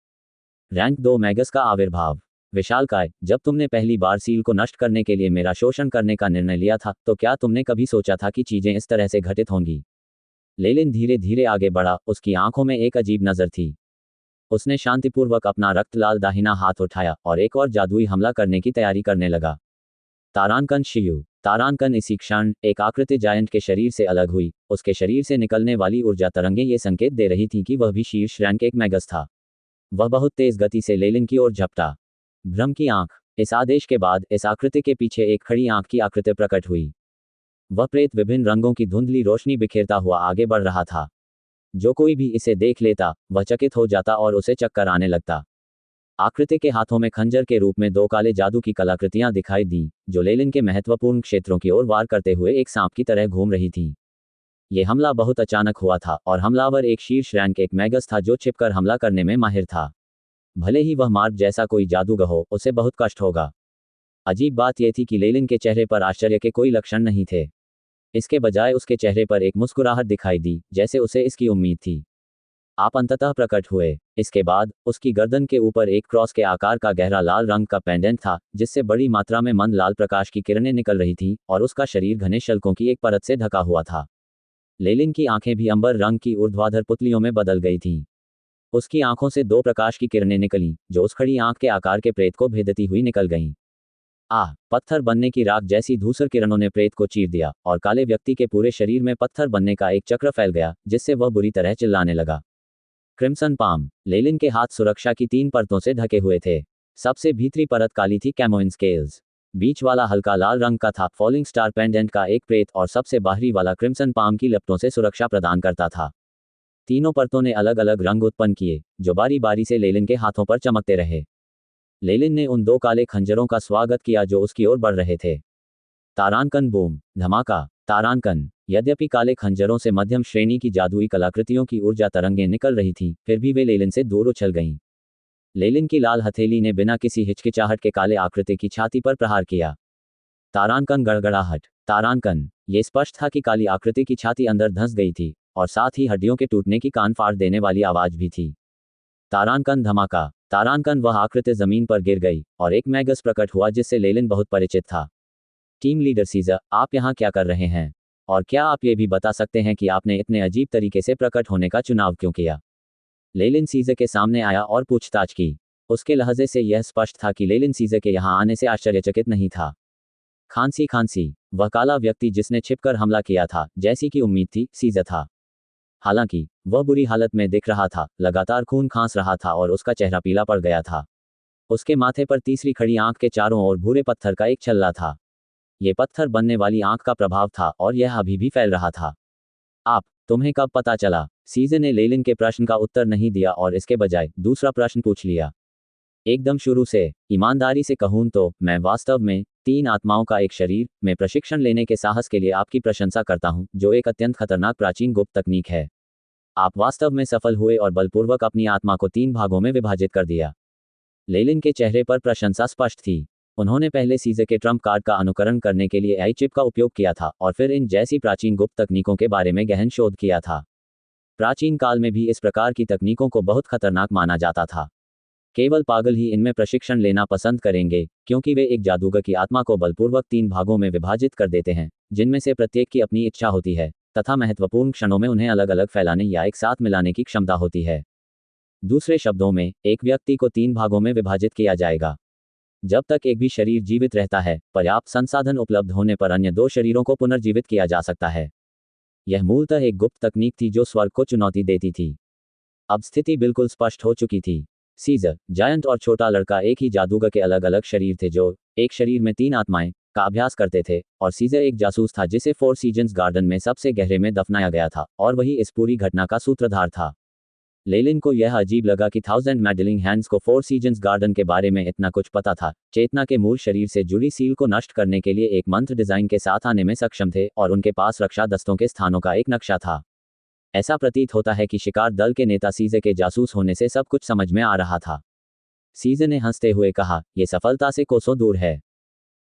रैंक 2 मैगस का आविर्भाव। विशालकाय। जब तुमने पहली बार सील को नष्ट करने के लिए मेरा शोषण करने का निर्णय लिया था तो क्या तुमने कभी सोचा था कि चीजें इस तरह से घटित होंगी? लेलिन धीरे धीरे आगे बढ़ा। उसकी आंखों में एक अजीब नजर थी। उसने शांतिपूर्वक अपना रक्त लाल दाहिना हाथ उठाया और एक और जादुई हमला करने की तैयारी करने लगा। तारांकन शियू। तारांकन। इसी क्षण एक आकृति जायंट के शरीर से अलग हुई। उसके शरीर से निकलने वाली ऊर्जा तरंगें ये संकेत दे रही थीं कि वह भी शीर्ष रैंक एक मैगस था। वह बहुत तेज गति से लेलिन की ओर झपटा। भ्रम की आंख। इस आदेश के बाद इस आकृति के पीछे एक खड़ी आंख की आकृति प्रकट हुई। वह प्रेत विभिन्न रंगों की धुंधली रोशनी बिखेरता हुआ आगे बढ़ रहा था। जो कोई भी इसे देख लेता वह चकित हो जाता और उसे चक्कर आने लगता। आकृति के हाथों में खंजर के रूप में 2 काले जादू की कलाकृतियां दिखाई दी जो लेलिन के महत्वपूर्ण क्षेत्रों की ओर वार करते हुए एक सांप की तरह घूम रही थीं। यह हमला बहुत अचानक हुआ था और हमलावर एक शीर्ष रैंक एक मैगस था जो छिपकर हमला करने में माहिर था। भले ही वह मार्ग जैसा कोई जादूगर हो, उसे बहुत कष्ट होगा। अजीब बात यह थी कि लेलिन के चेहरे पर आश्चर्य के कोई लक्षण नहीं थे। इसके बजाय उसके चेहरे पर एक मुस्कुराहट दिखाई दी जैसे उसे इसकी उम्मीद थी। आप अंततः प्रकट हुए। इसके बाद उसकी गर्दन के ऊपर एक क्रॉस के आकार का गहरा लाल रंग का पेंडेंट था जिससे बड़ी मात्रा में मंद लाल प्रकाश की किरणें निकल रही थीं और उसका शरीर घने शल्कों की एक परत से ढका हुआ था। लेलिन की आंखें भी अंबर रंग की ऊर्ध्वाधर पुतलियों में बदल गई थीं। उसकी आंखों से 2 प्रकाश की किरणें निकलीं जो उस खड़ी आंख के आकार के प्रेत को भेदती हुई निकल गईं। पत्थर बनने की राख जैसी धूसर किरणों ने प्रेत को चीर दिया और काले व्यक्ति के पूरे शरीर में पत्थर बनने का एक चक्र फैल गया जिससे वह बुरी तरह चिल्लाने लगा। Crimson palm. लेलिन के हाथ सुरक्षा की 3 परतों से ढके हुए थे। सबसे भीतरी परत काली थी कैमोइन स्केल्स। बीच वाला हल्का लाल रंग का था फॉलिंग स्टार पेंडेंट का एक प्रेत और सबसे बाहरी वाला क्रिम्सन पाम की लपटों से सुरक्षा प्रदान करता था। तीनों परतों ने अलग अलग रंग उत्पन्न किए जो बारी बारी से लेलिन के हाथों पर चमकते रहे। लेलिन ने उन 2 काले खंजरों का स्वागत किया जो उसकी ओर बढ़ रहे थे। तारांकन बूम। धमाका। तारांकन। यद्यपि काले खंजरों से मध्यम श्रेणी की जादुई कलाकृतियों की ऊर्जा तरंगें निकल रही थीं, फिर भी वे लेलिन से दूर उछल गईं। लेलिन की लाल हथेली ने बिना किसी हिचकिचाहट के काले आकृति की छाती पर प्रहार किया। तारांकन। गड़गड़ाहट। तारांकन। ये स्पष्ट था कि काली आकृति की छाती अंदर धंस गई थी और साथ ही हड्डियों के टूटने की कान फाड़ देने वाली आवाज भी थी। तारांकन धमाका। तारांकन। वह आकृति जमीन पर गिर गई और एक मैगस प्रकट हुआ जिससे लेलिन बहुत परिचित था। टीम लीडर सीजर, आप यहाँ क्या कर रहे हैं? और क्या आप ये भी बता सकते हैं कि आपने इतने अजीब तरीके से प्रकट होने का चुनाव क्यों किया? लेलिन सीजर के सामने आया और पूछताछ की। उसके लहजे से यह स्पष्ट था कि लेलिन सीजर के यहाँ आने से आश्चर्यचकित नहीं था। खांसी खांसी। वह काला व्यक्ति जिसने छिपकर हमला किया था, जैसी कि उम्मीद थी, सीजर था। हालांकि वह बुरी हालत में दिख रहा था, लगातार खून खांस रहा था और उसका चेहरा पीला पड़ गया था। उसके माथे पर तीसरी खड़ी आंख के चारों ओर भूरे पत्थर का एक छल्ला था। ये पत्थर बनने वाली आंख का प्रभाव था और यह अभी भी फैल रहा था। तुम्हें कब पता चला? सीजे ने लेलिन के प्रश्न का उत्तर नहीं दिया और इसके बजाय दूसरा प्रश्न पूछ लिया। एकदम शुरू से। ईमानदारी से कहूं तो मैं वास्तव में 3 आत्माओं का एक शरीर में प्रशिक्षण लेने के साहस के लिए आपकी प्रशंसा करता हूं, जो एक अत्यंत खतरनाक प्राचीन गुप्त तकनीक है। आप वास्तव में सफल हुए और बलपूर्वक अपनी आत्मा को 3 भागों में विभाजित कर दिया। लेलिन के चेहरे पर प्रशंसा स्पष्ट थी। उन्होंने पहले सीजे के ट्रम्प कार्ड का अनुकरण करने के लिए आई चिप का उपयोग किया था और फिर इन जैसी प्राचीन गुप्त तकनीकों के बारे में गहन शोध किया था। प्राचीन काल में भी इस प्रकार की तकनीकों को बहुत खतरनाक माना जाता था। केवल पागल ही इनमें प्रशिक्षण लेना पसंद करेंगे, क्योंकि वे एक जादूगर की आत्मा को बलपूर्वक 3 भागों में विभाजित कर देते हैं, जिनमें से प्रत्येक की अपनी इच्छा होती है तथा महत्वपूर्ण क्षणों में उन्हें अलग अलग फैलाने या एक साथ मिलाने की क्षमता होती है। दूसरे शब्दों में, एक व्यक्ति को 3 भागों में विभाजित किया जाएगा। जब तक एक भी शरीर जीवित रहता है, पर्याप्त संसाधन उपलब्ध होने पर अन्य 2 शरीरों को पुनर्जीवित किया जा सकता है। यह मूलतः एक गुप्त तकनीक थी जो स्वर्ग को चुनौती देती थी। अब स्थिति बिल्कुल स्पष्ट हो चुकी थी। सीजर, जायंट और छोटा लड़का एक ही जादूगर के अलग अलग शरीर थे जो एक शरीर में 3 आत्माएं का अभ्यास करते थे, और सीजर एक जासूस था जिसे 4 सीजन्स गार्डन में सबसे गहरे में दफनाया गया था, और वही इस पूरी घटना का सूत्रधार था। लेलिन को यह अजीब लगा कि 1000 मेडलिंग हैंड्स को 4 सीजन्स गार्डन के बारे में इतना कुछ पता था, चेतना के मूल शरीर से जुड़ी सील को नष्ट करने के लिए एक मंत्र डिजाइन के साथ आने में सक्षम थे, और उनके पास रक्षा दस्तों के स्थानों का एक नक्शा था। ऐसा प्रतीत होता है कि शिकार दल के नेता सीजे के जासूस होने से सब कुछ समझ में आ रहा था। सीजे ने हंसते हुए कहा, यह सफलता से कोसों दूर है।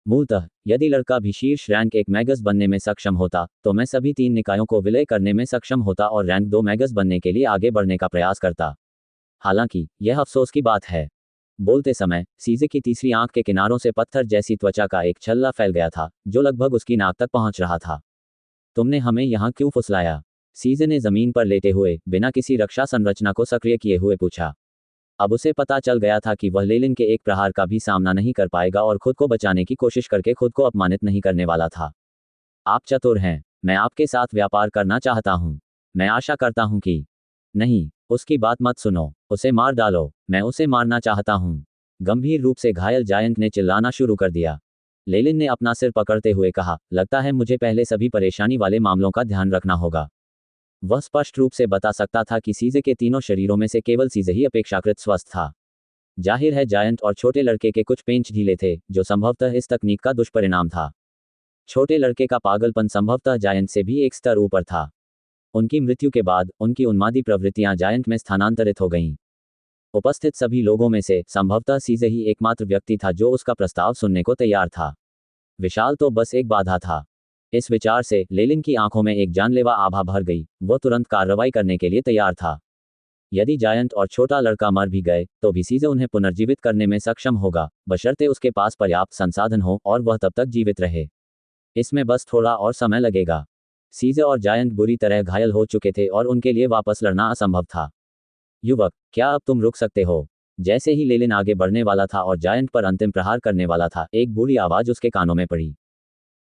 मूलतः यदि लड़का भी शीर्ष रैंक 1 मैगस बनने में सक्षम होता, तो मैं सभी 3 निकायों को विलय करने में सक्षम होता और रैंक 2 मैगस बनने के लिए आगे बढ़ने का प्रयास करता। हालांकि यह अफसोस की बात है। बोलते समय सीजे की तीसरी आंख के किनारों से पत्थर जैसी त्वचा का एक छल्ला फैल गया था, जो लगभग उसकी नाक तक पहुंच रहा था। तुमने हमें यहाँ क्यों फुसलाया? सीजे ने जमीन पर लेटे हुए बिना किसी रक्षा संरचना को सक्रिय किए हुए पूछा। अब उसे पता चल गया था कि वह लेलिन के एक प्रहार का भी सामना नहीं कर पाएगा और खुद को बचाने की कोशिश करके खुद को अपमानित नहीं करने वाला था। आप चतुर हैं, मैं आपके साथ व्यापार करना चाहता हूं। मैं आशा करता हूं कि नहीं, उसकी बात मत सुनो, उसे मार डालो, मैं उसे मारना चाहता हूं। गंभीर रूप से घायल जायंट ने चिल्लाना शुरू कर दिया। लेलिन ने अपना सिर पकड़ते हुए कहा, लगता है मुझे पहले सभी परेशानी वाले मामलों का ध्यान रखना होगा। वह स्पष्ट रूप से बता सकता था कि सीजे के तीनों शरीरों में से केवल सीजे ही अपेक्षाकृत स्वस्थ था। जाहिर है जायंट और छोटे लड़के के कुछ पेंच ढीले थे, जो संभवतः इस तकनीक का दुष्परिणाम था। छोटे लड़के का पागलपन संभवतः जायंट से भी एक स्तर ऊपर था। उनकी मृत्यु के बाद उनकी उन्मादी प्रवृत्तियां जायंट में स्थानांतरित हो गईं। उपस्थित सभी लोगों में से संभवतः सीजे ही एकमात्र व्यक्ति था जो उसका प्रस्ताव सुनने को तैयार था। विशाल तो बस एक बाधा था। इस विचार से लेलिन की आंखों में एक जानलेवा आभा भर गई। वह तुरंत कार्रवाई करने के लिए तैयार था। यदि जायंट और छोटा लड़का मर भी गए, तो भी सीजे उन्हें पुनर्जीवित करने में सक्षम होगा, बशर्ते उसके पास पर्याप्त संसाधन हो और वह तब तक जीवित रहे। इसमें बस थोड़ा और समय लगेगा। सीजे और जायंट बुरी तरह घायल हो चुके थे और उनके लिए वापस लड़ना असंभव था। युवक, क्या अब तुम रुक सकते हो? जैसे ही लेलिन आगे बढ़ने वाला था और जायंट पर अंतिम प्रहार करने वाला था, एक बुरी आवाज उसके कानों में पड़ी।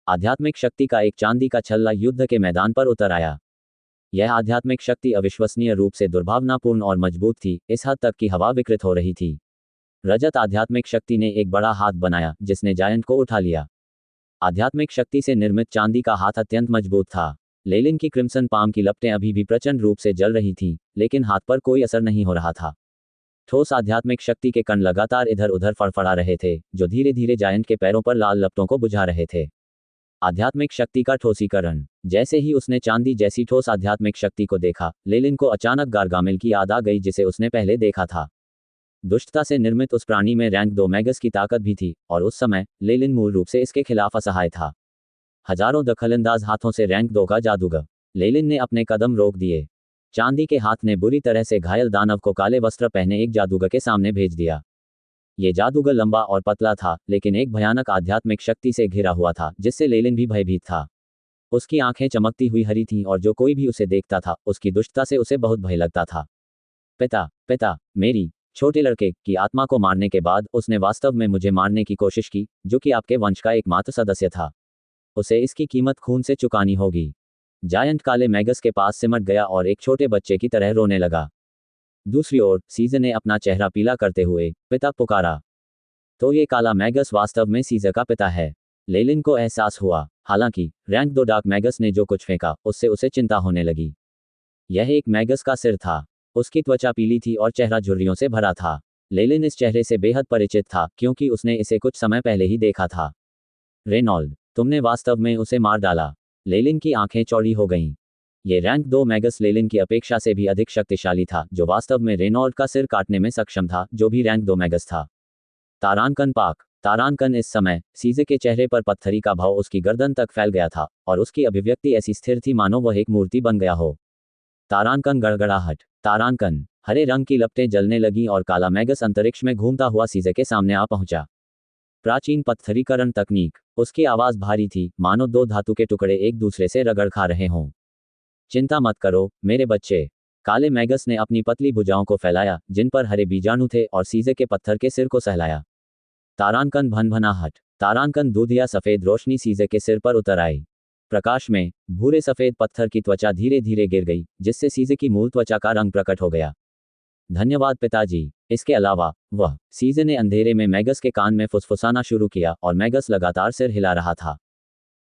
आध्यात्मिक शक्ति का एक चांदी का छल्ला युद्ध के मैदान पर उतर आया। यह आध्यात्मिक शक्ति अविश्वसनीय रूप से दुर्भावनापूर्ण और मजबूत थी, इस हद तक कि हवा विकृत हो रही थी। रजत आध्यात्मिक शक्ति ने एक बड़ा हाथ बनाया, जिसने जायंट को उठा लिया। आध्यात्मिक शक्ति से निर्मित चांदी का हाथ अत्यंत मजबूत था। लेलिन की क्रिम्सन पाम की लपटें अभी भी प्रचंड रूप से जल रही थीं, लेकिन हाथ पर कोई असर नहीं हो रहा था। ठोस आध्यात्मिक शक्ति के कण लगातार इधर उधर फड़फड़ा रहे थे, जो धीरे धीरे जायंट के पैरों पर लाल लपटों को बुझा रहे थे। आध्यात्मिक शक्ति का ठोसीकरण। जैसे ही उसने चांदी जैसी ठोस आध्यात्मिक शक्ति को देखा, लेलिन को अचानक गारगामिल की याद आ गई जिसे उसने पहले देखा था। दुष्टता से निर्मित उस प्राणी में रैंक 2 मैगस की ताकत भी थी, और उस समय लेलिन मूल रूप से इसके खिलाफ असहाय था। हजारों दखलंदाज हाथों से रैंक 2 का जादूगर। लेलिन ने अपने कदम रोक दिए। चांदी के हाथ ने बुरी तरह से घायल दानव को काले वस्त्र पहने एक जादूगर के सामने भेज दिया। ये जादूगर लंबा और पतला था, लेकिन एक भयानक आध्यात्मिक शक्ति से घिरा हुआ था, जिससे लेलिन भी भयभीत था। उसकी आंखें चमकती हुई हरी थीं और जो कोई भी उसे देखता था, उसकी दुष्टता से उसे बहुत भय लगता था। पिता, पिता, मेरी छोटे लड़के की आत्मा को मारने के बाद उसने वास्तव में मुझे मारने की कोशिश की, जो कि आपके वंश का एकमात्र सदस्य था। उसे इसकी कीमत खून से चुकानी होगी। जायंट काले मैगस के पास सिमट गया और एक छोटे बच्चे की तरह रोने लगा। दूसरी ओर सीजर ने अपना चेहरा पीला करते हुए पिता पुकारा। तो ये काला मैगस वास्तव में सीजर का पिता है। लेलिन को एहसास हुआ। हालांकि रैंक 2 डार्क मैगस ने जो कुछ फेंका उससे उसे चिंता होने लगी। यह एक मैगस का सिर था। उसकी त्वचा पीली थी और चेहरा झुर्रियों से भरा था। लेलिन इस चेहरे से बेहद परिचित था क्योंकि उसने इसे कुछ समय पहले ही देखा था। रेनॉल्ड, तुमने वास्तव में उसे मार डाला। लेलिन की आंखें चौड़ी हो गईं। ये रैंक 2 मैगस लेलिन की अपेक्षा से भी अधिक शक्तिशाली था, जो वास्तव में रेनॉल्ड का सिर काटने में सक्षम था, जो भी रैंक 2 मैगस था। तारांकन पाक। तारांकन इस समय सीजे के चेहरे पर पत्थरी का भाव उसकी गर्दन तक फैल गया था और उसकी अभिव्यक्ति ऐसी स्थिर थी मानो वह एक मूर्ति बन गया हो। तारांकन गड़गड़ाहट। तारांकन। हरे रंग की लपटें जलने लगीं और काला मैगस अंतरिक्ष में घूमता हुआ सीजे के सामने आ पहुंचा। प्राचीन पत्थरीकरण तकनीक। उसकी आवाज भारी थी, मानो दो धातु के टुकड़े एक दूसरे से रगड़ खा रहे हों। चिंता मत करो मेरे बच्चे। काले मैगस ने अपनी पतली भुजाओं को फैलाया, जिन पर हरे बीजाणु थे, और सीजे के पत्थर के सिर को सहलाया। तारांकन भनभनाहट। तारांकन दूध या सफेद रोशनी सीजे के सिर पर उतर आई। प्रकाश में भूरे सफेद पत्थर की त्वचा धीरे धीरे गिर गई, जिससे सीजे की मूल त्वचा का रंग प्रकट हो गया। धन्यवाद पिताजी। इसके अलावा वह सीजे ने अंधेरे में मैगस के कान में फुसफुसाना शुरू किया और मैगस लगातार सिर हिला रहा था।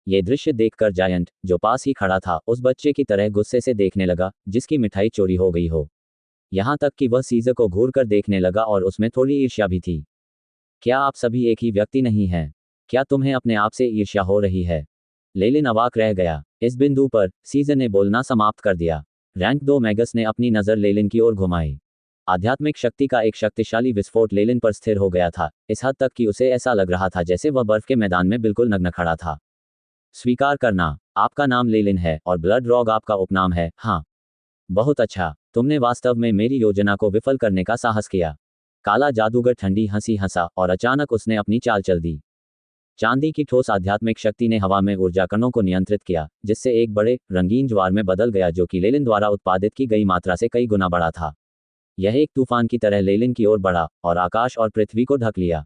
ये दृश्य देखकर जायंट, जो पास ही खड़ा था, उस बच्चे की तरह गुस्से से देखने लगा जिसकी मिठाई चोरी हो गई हो। यहां तक कि वह सीजे को घूर कर देखने लगा और उसमें थोड़ी ईर्ष्या भी थी। क्या आप सभी एक ही व्यक्ति नहीं हैं? क्या तुम्हें अपने आप से ईर्ष्या हो रही है? लेलिन अवाक रह गया। इस बिंदु पर सीजे ने बोलना समाप्त कर दिया। रैंक 2 मैगस ने अपनी नज़र लेलिन की ओर घुमाई। आध्यात्मिक शक्ति का एक शक्तिशाली विस्फोट लेलिन पर स्थिर हो गया था, इस हद तक कि उसे ऐसा लग रहा था जैसे वह बर्फ के मैदान में बिल्कुल नग्न खड़ा था। स्वीकार करना, आपका नाम लेलिन है और ब्लड रॉग आपका उपनाम है। हाँ, बहुत अच्छा। तुमने वास्तव में मेरी योजना को विफल करने का साहस किया। काला जादूगर ठंडी हंसी हंसा और अचानक उसने अपनी चाल चल दी। चांदी की ठोस आध्यात्मिक शक्ति ने हवा में ऊर्जा कणों को नियंत्रित किया, जिससे एक बड़े रंगीन ज्वार में बदल गया जो कि लेलिन द्वारा उत्पादित की गई मात्रा से कई गुना बड़ा था। यह एक तूफान की तरह लेलिन की ओर बढ़ा और आकाश और पृथ्वी को ढक लिया।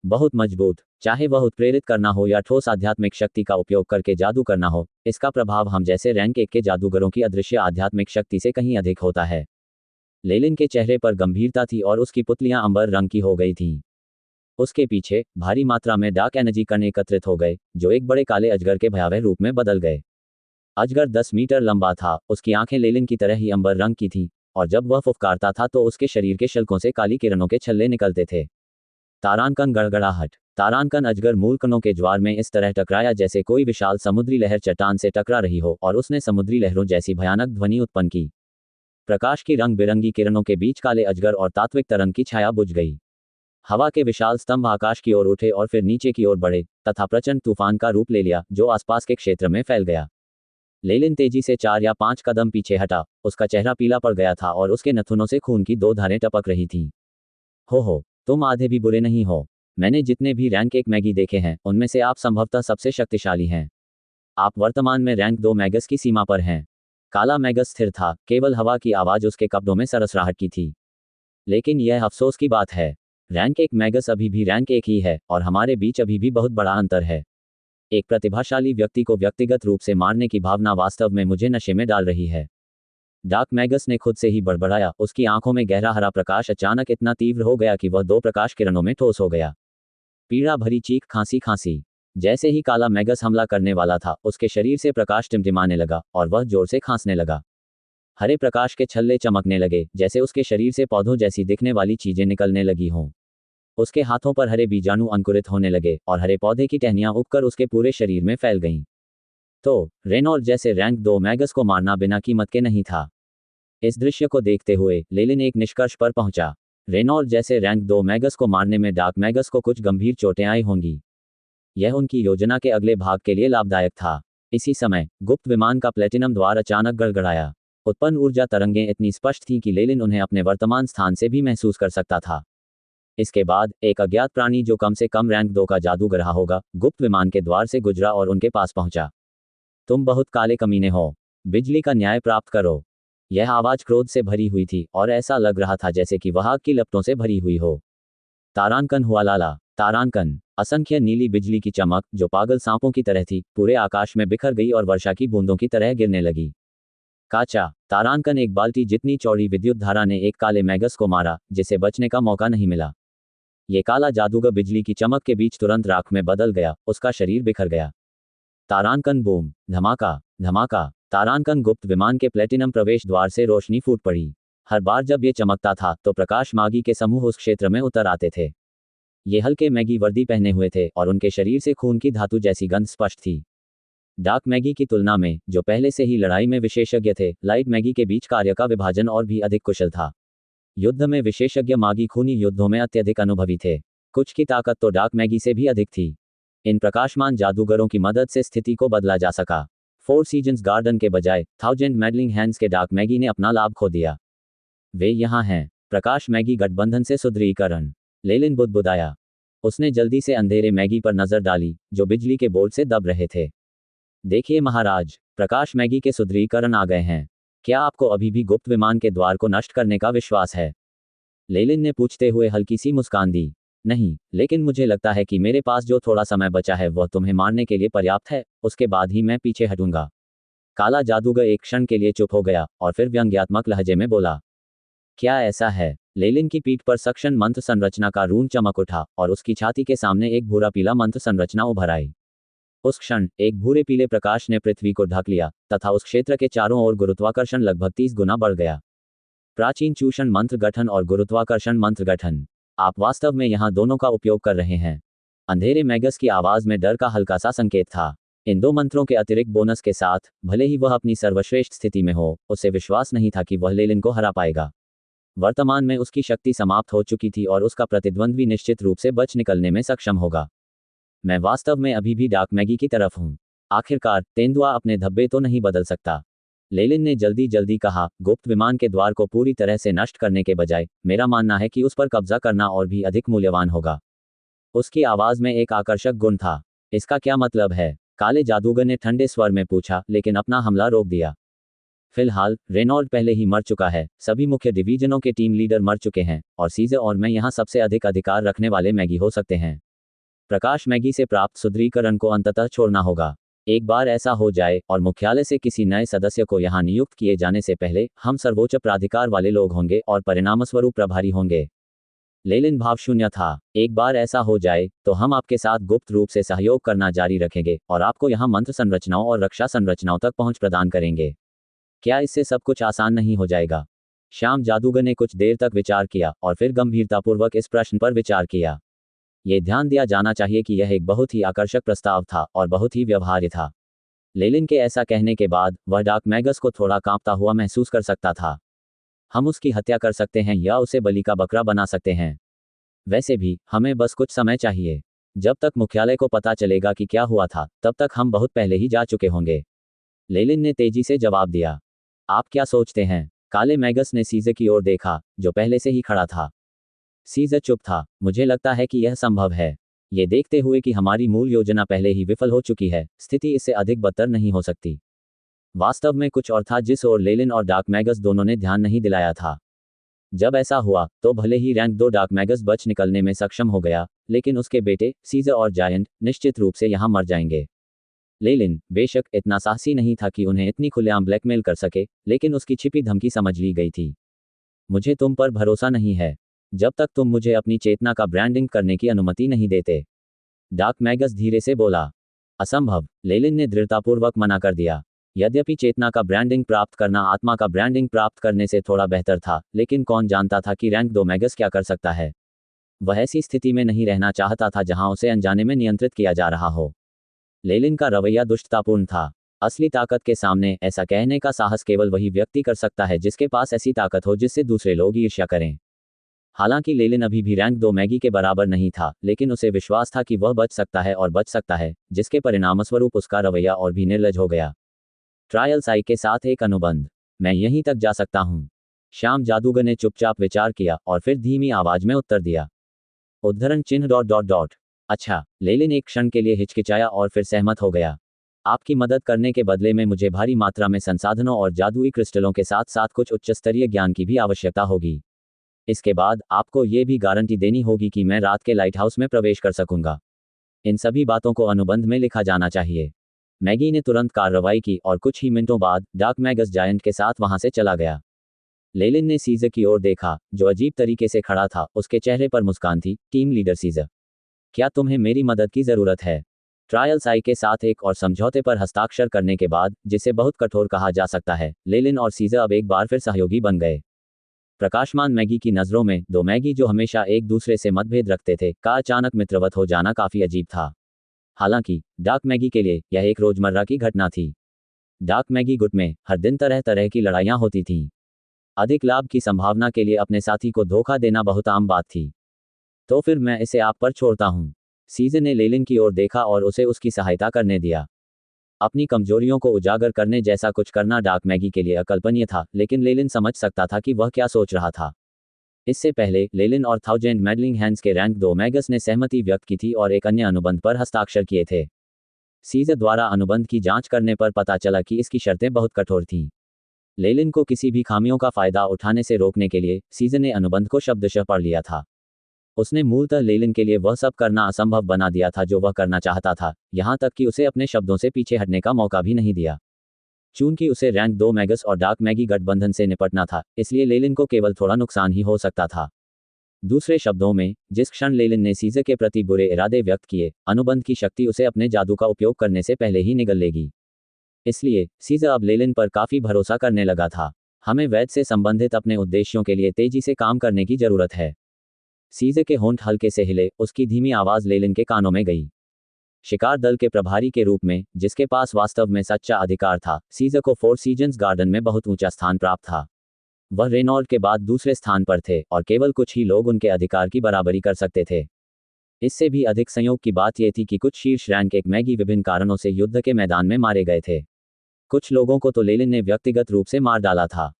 बहुत मजबूत। चाहे वह उत्प्रेरित करना हो या ठोस आध्यात्मिक शक्ति का उपयोग करके जादू करना हो, इसका प्रभाव हम जैसे रैंक 1 के जादूगरों की अदृश्य आध्यात्मिक शक्ति से कहीं अधिक होता है। लेलिन के चेहरे पर गंभीरता थी और उसकी पुतलियां अंबर रंग की हो गई थीं। उसके पीछे भारी मात्रा में डार्क एनर्जी कण एकत्रित हो गए, जो एक बड़े काले अजगर के भयावह रूप में बदल गए। अजगर 10 मीटर लंबा था, उसकी आंखें लेलिन की तरह ही अंबर रंग की थीं, और जब वह फुफकारता था तो उसके शरीर के शल्कों से काली किरणों के छल्ले निकलते थे। तारांकन गड़गड़ाहट। तारांकन अजगर मूल कणों के ज्वार में इस तरह टकराया जैसे कोई विशाल समुद्री लहर चट्टान से टकरा रही हो, और उसने समुद्री लहरों जैसी भयानक ध्वनि उत्पन्न की। प्रकाश की रंग बिरंगी किरणों के बीच काले अजगर और तात्विक तरंग की छाया बुझ गई। हवा के विशाल स्तंभ आकाश की ओर उठे और फिर नीचे की ओर बढ़े तथा प्रचंड तूफान का रूप ले लिया, जो आसपास के क्षेत्र में फैल गया। लेलिन तेजी से 4 या 5 कदम पीछे हटा। उसका चेहरा पीला पड़ गया था और उसके नथुनों से खून की 2 धारें टपक रही थीं। हो, तुम आधे भी बुरे नहीं हो। मैंने जितने भी रैंक 1 मैगी देखे हैं, उनमें से आप संभवतः सबसे शक्तिशाली हैं। आप वर्तमान में रैंक 2 मैगस की सीमा पर हैं। काला मैगस स्थिर था, केवल हवा की आवाज उसके कब्दों में सरसराहट की थी। लेकिन यह अफसोस की बात है, रैंक 1 मैगस अभी भी रैंक 1 ही है और हमारे बीच अभी भी बहुत बड़ा अंतर है। एक प्रतिभाशाली व्यक्ति को व्यक्तिगत रूप से मारने की भावना वास्तव में मुझे नशे में डाल रही है। डार्क मैगस ने खुद से ही बड़बड़ाया। उसकी आंखों में गहरा हरा प्रकाश अचानक इतना तीव्र हो गया कि वह 2 प्रकाश किरणों में ठोस हो गया। पीड़ा भरी चीख खांसी। जैसे ही काला मैगस हमला करने वाला था, उसके शरीर से प्रकाश टिमटिमाने लगा और वह जोर से खांसने लगा। हरे प्रकाश के छल्ले चमकने लगे, जैसे उसके शरीर से पौधों जैसी दिखने वाली चीजें निकलने लगी हों। उसके हाथों पर हरे बीजाणु अंकुरित होने लगे और हरे पौधे की टहनियां उगकर उसके पूरे शरीर में फैल गईं। तो रेनॉल्ड जैसे रैंक 2 मैगस को मारना बिना कीमत के नहीं था। इस दृश्य को देखते हुए लेलिन एक निष्कर्ष पर पहुंचा। रेनॉल्ड जैसे रैंक 2 मैगस को मारने में डार्क मैगस को कुछ गंभीर चोटें आई होंगी। यह उनकी योजना के अगले भाग के लिए लाभदायक था। इसी समय गुप्त विमान का प्लेटिनम द्वार अचानक गड़गड़ाया। उत्पन्न ऊर्जा तरंगें इतनी स्पष्ट थीं कि लेलिन उन्हें अपने वर्तमान स्थान से भी महसूस कर सकता था। इसके बाद एक अज्ञात प्राणी जो कम से कम रैंक 2 का जादूगर रहा होगा, गुप्त विमान के द्वार से गुजरा और उनके पास पहुंचा। तुम बहुत काले कमीने हो, बिजली का न्याय प्राप्त करो। यह आवाज क्रोध से भरी हुई थी और ऐसा लग रहा था जैसे कि वह आग की लपटों से भरी हुई हो। तारांकन हुआ लाला। तारांकन, असंख्य नीली बिजली की चमक जो पागल सांपों की तरह थी पूरे आकाश में बिखर गई और वर्षा की बूंदों की तरह गिरने लगी। काचा, तारांकन, एक बाल्टी जितनी चौड़ी विद्युत धारा ने एक काले मैगस को मारा जिसे बचने का मौका नहीं मिला। ये काला जादूगर बिजली की चमक के बीच तुरंत राख में बदल गया, उसका शरीर बिखर गया। तारांकन बूम, धमाका, धमाका, तारांकन गुप्त विमान के प्लेटिनम प्रवेश द्वार से रोशनी फूट पड़ी। हर बार जब ये चमकता था तो प्रकाश मागी के समूह उस क्षेत्र में उतर आते थे। ये हल्के मैगी वर्दी पहने हुए थे और उनके शरीर से खून की धातु जैसी गंध स्पष्ट थी। डार्क मैगी की तुलना में, जो पहले से ही लड़ाई में विशेषज्ञ थे, लाइट मैगी के बीच कार्य का विभाजन और भी अधिक कुशल था। युद्ध में विशेषज्ञ मागी खूनी युद्धों में अत्यधिक अनुभवी थे। कुछ की ताकत तो डार्क मैगी से भी अधिक थी। इन प्रकाशमान जादूगरों की मदद से स्थिति को बदला जा सका। फोर सीजन्स गार्डन के बजाय थाउजेंड मेडलिंग हैंड्स के डार्क मैगी ने अपना लाभ खो दिया। वे यहाँ हैं। प्रकाश मैगी गठबंधन से सुदृढ़ीकरण। लेलिन बुदबुदाया। उसने जल्दी से अंधेरे मैगी पर नजर डाली जो बिजली के बोल्ट से दब रहे थे। देखिए महाराज, प्रकाश मैगी के सुदृढ़ीकरण आ गए हैं। क्या आपको अभी भी गुप्त विमान के द्वार को नष्ट करने का विश्वास है? लेलिन ने पूछते हुए हल्की सी मुस्कान दी। नहीं, लेकिन मुझे लगता है कि मेरे पास जो थोड़ा समय बचा है वह तुम्हें मारने के लिए पर्याप्त है, उसके बाद ही मैं पीछे हटूंगा। काला जादूगर एक क्षण के लिए चुप हो गया और फिर व्यंग्यात्मक लहजे में बोला, क्या ऐसा है? लेलिन की पीठ पर सक्शन मंत्र संरचना का रून चमक उठा और उसकी छाती के सामने एक भूरा पीला मंत्र संरचना उभर आई। उस क्षण एक भूरे पीले प्रकाश ने पृथ्वी को ढक लिया तथा उस क्षेत्र के चारों ओर गुरुत्वाकर्षण लगभग 30 गुना बढ़ गया। प्राचीन चूषण मंत्र गठन और गुरुत्वाकर्षण मंत्र गठन। आप वास्तव में यहाँ दोनों का उपयोग कर रहे हैं। अंधेरे मैगस की आवाज में डर का हल्का सा संकेत था। इन दो मंत्रों के अतिरिक्त बोनस के साथ, भले ही वह अपनी सर्वश्रेष्ठ स्थिति में हो, उसे विश्वास नहीं था कि वह लेलिन को हरा पाएगा। वर्तमान में उसकी शक्ति समाप्त हो चुकी थी और उसका प्रतिद्वंद्वी निश्चित रूप से बच निकलने में सक्षम होगा। मैं वास्तव में अभी भी डार्क मैगी की तरफ हूँ। आखिरकार तेंदुआ अपने धब्बे तो नहीं बदल सकता। लेलिन ने जल्दी जल्दी कहा, गुप्त विमान के द्वार को पूरी तरह से नष्ट करने के बजाय मेरा मानना है कि उस पर कब्जा करना और भी अधिक मूल्यवान होगा। उसकी आवाज में एक आकर्षक गुण था। इसका क्या मतलब है? काले जादूगर ने ठंडे स्वर में पूछा, लेकिन अपना हमला रोक दिया। फिलहाल रेनॉल्ड पहले ही मर चुका है, सभी मुख्य डिवीजनों के टीम लीडर मर चुके हैं और सीजर और मैं यहाँ सबसे अधिक अधिकार रखने वाले मैगी हो सकते हैं। प्रकाश मैगी से प्राप्त सुदृढ़ीकरण को अंततः छोड़ना होगा। एक बार ऐसा हो जाए और मुख्यालय से किसी नए सदस्य को यहाँ नियुक्त किए जाने से पहले हम सर्वोच्च प्राधिकार वाले लोग होंगे और परिणामस्वरूप प्रभारी होंगे। लेलिन भावशून्य था। एक बार ऐसा हो जाए तो हम आपके साथ गुप्त रूप से सहयोग करना जारी रखेंगे और आपको यहाँ मंत्र संरचनाओं और रक्षा संरचनाओं तक पहुँच प्रदान करेंगे। क्या इससे सब कुछ आसान नहीं हो जाएगा? श्याम जादूगर ने कुछ देर तक विचार किया और फिर गंभीरतापूर्वक इस प्रश्न पर विचार किया। ये ध्यान दिया जाना चाहिए कि यह एक बहुत ही आकर्षक प्रस्ताव था और बहुत ही व्यवहार्य था। लेलिन के ऐसा कहने के बाद वह डार्क मैगस को थोड़ा कांपता हुआ महसूस कर सकता था। हम उसकी हत्या कर सकते हैं या उसे बलि का बकरा बना सकते हैं। वैसे भी हमें बस कुछ समय चाहिए। जब तक मुख्यालय को पता चलेगा कि क्या हुआ था, तब तक हम बहुत पहले ही जा चुके होंगे। लेलिन ने तेजी से जवाब दिया। आप क्या सोचते हैं? काले मैगस ने सीजर की ओर देखा, जो पहले से ही खड़ा था। सीजर चुप था। मुझे लगता है कि यह संभव है। ये देखते हुए कि हमारी मूल योजना पहले ही विफल हो चुकी है, स्थिति इससे अधिक बदतर नहीं हो सकती। वास्तव में कुछ और था जिस ओर लेलिन और डार्क मैगस दोनों ने ध्यान नहीं दिलाया था। जब ऐसा हुआ तो भले ही रैंक 2 डार्क मैगस बच निकलने में सक्षम हो गया, लेकिन उसके बेटे सीजर और जायंट निश्चित रूप से यहाँ मर जाएंगे। लेलिन बेशक इतना साहसी नहीं था कि उन्हें इतनी खुलेआम ब्लैकमेल कर सके, लेकिन उसकी छिपी धमकी समझ ली गई थी। मुझे तुम पर भरोसा नहीं है, जब तक तुम मुझे अपनी चेतना का ब्रांडिंग करने की अनुमति नहीं देते। डार्क मैगस धीरे से बोला। असंभव, लेलिन ने दृढ़तापूर्वक मना कर दिया। यद्यपि चेतना का ब्रांडिंग प्राप्त करना आत्मा का ब्रांडिंग प्राप्त करने से थोड़ा बेहतर था, लेकिन कौन जानता था कि रैंक 2 मैगस क्या कर सकता है। वह ऐसी स्थिति में नहीं रहना चाहता था जहां उसे अनजाने में नियंत्रित किया जा रहा हो। लेलिन का रवैया दुष्टतापूर्ण था। असली ताकत के सामने ऐसा कहने का साहस केवल वही व्यक्ति कर सकता है जिसके पास ऐसी ताकत हो जिससे दूसरे लोग ईर्ष्या करें। हालांकि लेलिन अभी भी रैंक 2 मैगी के बराबर नहीं था, लेकिन उसे विश्वास था कि वह बच सकता है और बच सकता है, जिसके परिणामस्वरूप उसका रवैया और भी निर्लज हो गया। ट्रायल साई के साथ एक अनुबंध। मैं यहीं तक जा सकता हूँ। श्याम जादूगर ने चुपचाप विचार किया और फिर धीमी आवाज में उत्तर दिया। उद्धरण चिन्ह ... अच्छा। लेलिन एक क्षण के लिए हिचकिचाया और फिर सहमत हो गया। आपकी मदद करने के बदले में मुझे भारी मात्रा में संसाधनों और जादुई क्रिस्टलों के साथ साथ कुछ उच्च स्तरीय ज्ञान की भी आवश्यकता होगी। इसके बाद आपको ये भी गारंटी देनी होगी कि मैं रात के लाइट हाउस में प्रवेश कर सकूंगा। इन सभी बातों को अनुबंध में लिखा जाना चाहिए। मैगी ने तुरंत कार्रवाई की और कुछ ही मिनटों बाद डार्क मैगस जायंट के साथ वहां से चला गया। लेलिन ने सीजर की ओर देखा, जो अजीब तरीके से खड़ा था। उसके चेहरे पर मुस्कान थी। टीम लीडर सीजर, क्या तुम्हें मेरी मदद की जरूरत है? ट्रायल्स आई के साथ एक और समझौते पर हस्ताक्षर करने के बाद, जिसे बहुत कठोर कहा जा सकता है, लेलिन और सीजर अब एक बार फिर सहयोगी बन गए। प्रकाशमान मैगी की नज़रों में दो मैगी जो हमेशा एक दूसरे से मतभेद रखते थे का अचानक मित्रवत हो जाना काफी अजीब था। हालांकि डार्क मैगी के लिए यह एक रोजमर्रा की घटना थी। डार्क मैगी गुट में हर दिन तरह तरह की लड़ाइयां होती थीं। अधिक लाभ की संभावना के लिए अपने साथी को धोखा देना बहुत आम बात थी। तो फिर मैं इसे आप पर छोड़ता हूं। सीजर ने लेलिन की ओर देखा और उसे उसकी सहायता करने दिया। अपनी कमजोरियों को उजागर करने जैसा कुछ करना डार्क मैगी के लिए अकल्पनीय था, लेकिन लेलिन समझ सकता था कि वह क्या सोच रहा था। इससे पहले लेलिन और थाउजेंड मेडलिंग हैंड्स के रैंक 2 मैगस ने सहमति व्यक्त की थी और एक अन्य अनुबंध पर हस्ताक्षर किए थे। सीजर द्वारा अनुबंध की जांच करने पर पता चला कि इसकी शर्तें बहुत कठोर थीं। लेलिन को किसी भी खामियों का फायदा उठाने से रोकने के लिए सीजर ने अनुबंध को शब्दशः पढ़ लिया था। उसने मूलतः लेलिन के लिए वह सब करना असंभव बना दिया था जो वह करना चाहता था, यहां तक कि उसे अपने शब्दों से पीछे हटने का मौका भी नहीं दिया। चूंकि उसे रैंक 2 मैगस और डार्क मैगी गठबंधन से निपटना था, इसलिए लेलिन को केवल थोड़ा नुकसान ही हो सकता था। दूसरे शब्दों में, जिस क्षण लेलिन ने सीजर के प्रति बुरे इरादे व्यक्त किए, अनुबंध की शक्ति उसे अपने जादू का उपयोग करने से पहले ही निगल लेगी। इसलिए सीजर अब लेलिन पर काफी भरोसा करने लगा था। हमें वैद से संबंधित अपने उद्देश्यों के लिए तेजी से काम करने की जरूरत है। सीजर के होंठ हल्के से हिले, उसकी धीमी आवाज लेलिन के कानों में गई। शिकार दल के प्रभारी के रूप में, जिसके पास वास्तव में सच्चा अधिकार था, सीजर को 4 सीजन्स गार्डन में बहुत ऊंचा स्थान प्राप्त था। वह रेनॉल्ड के बाद दूसरे स्थान पर थे और केवल कुछ ही लोग उनके अधिकार की बराबरी कर सकते थे। इससे भी अधिक संयोग की बात यह थी कि कुछ शीर्ष रैंक एक मैगी विभिन्न कारणों से युद्ध के मैदान में मारे गए थे। कुछ लोगों को तो लेलिन ने व्यक्तिगत रूप से मार डाला था।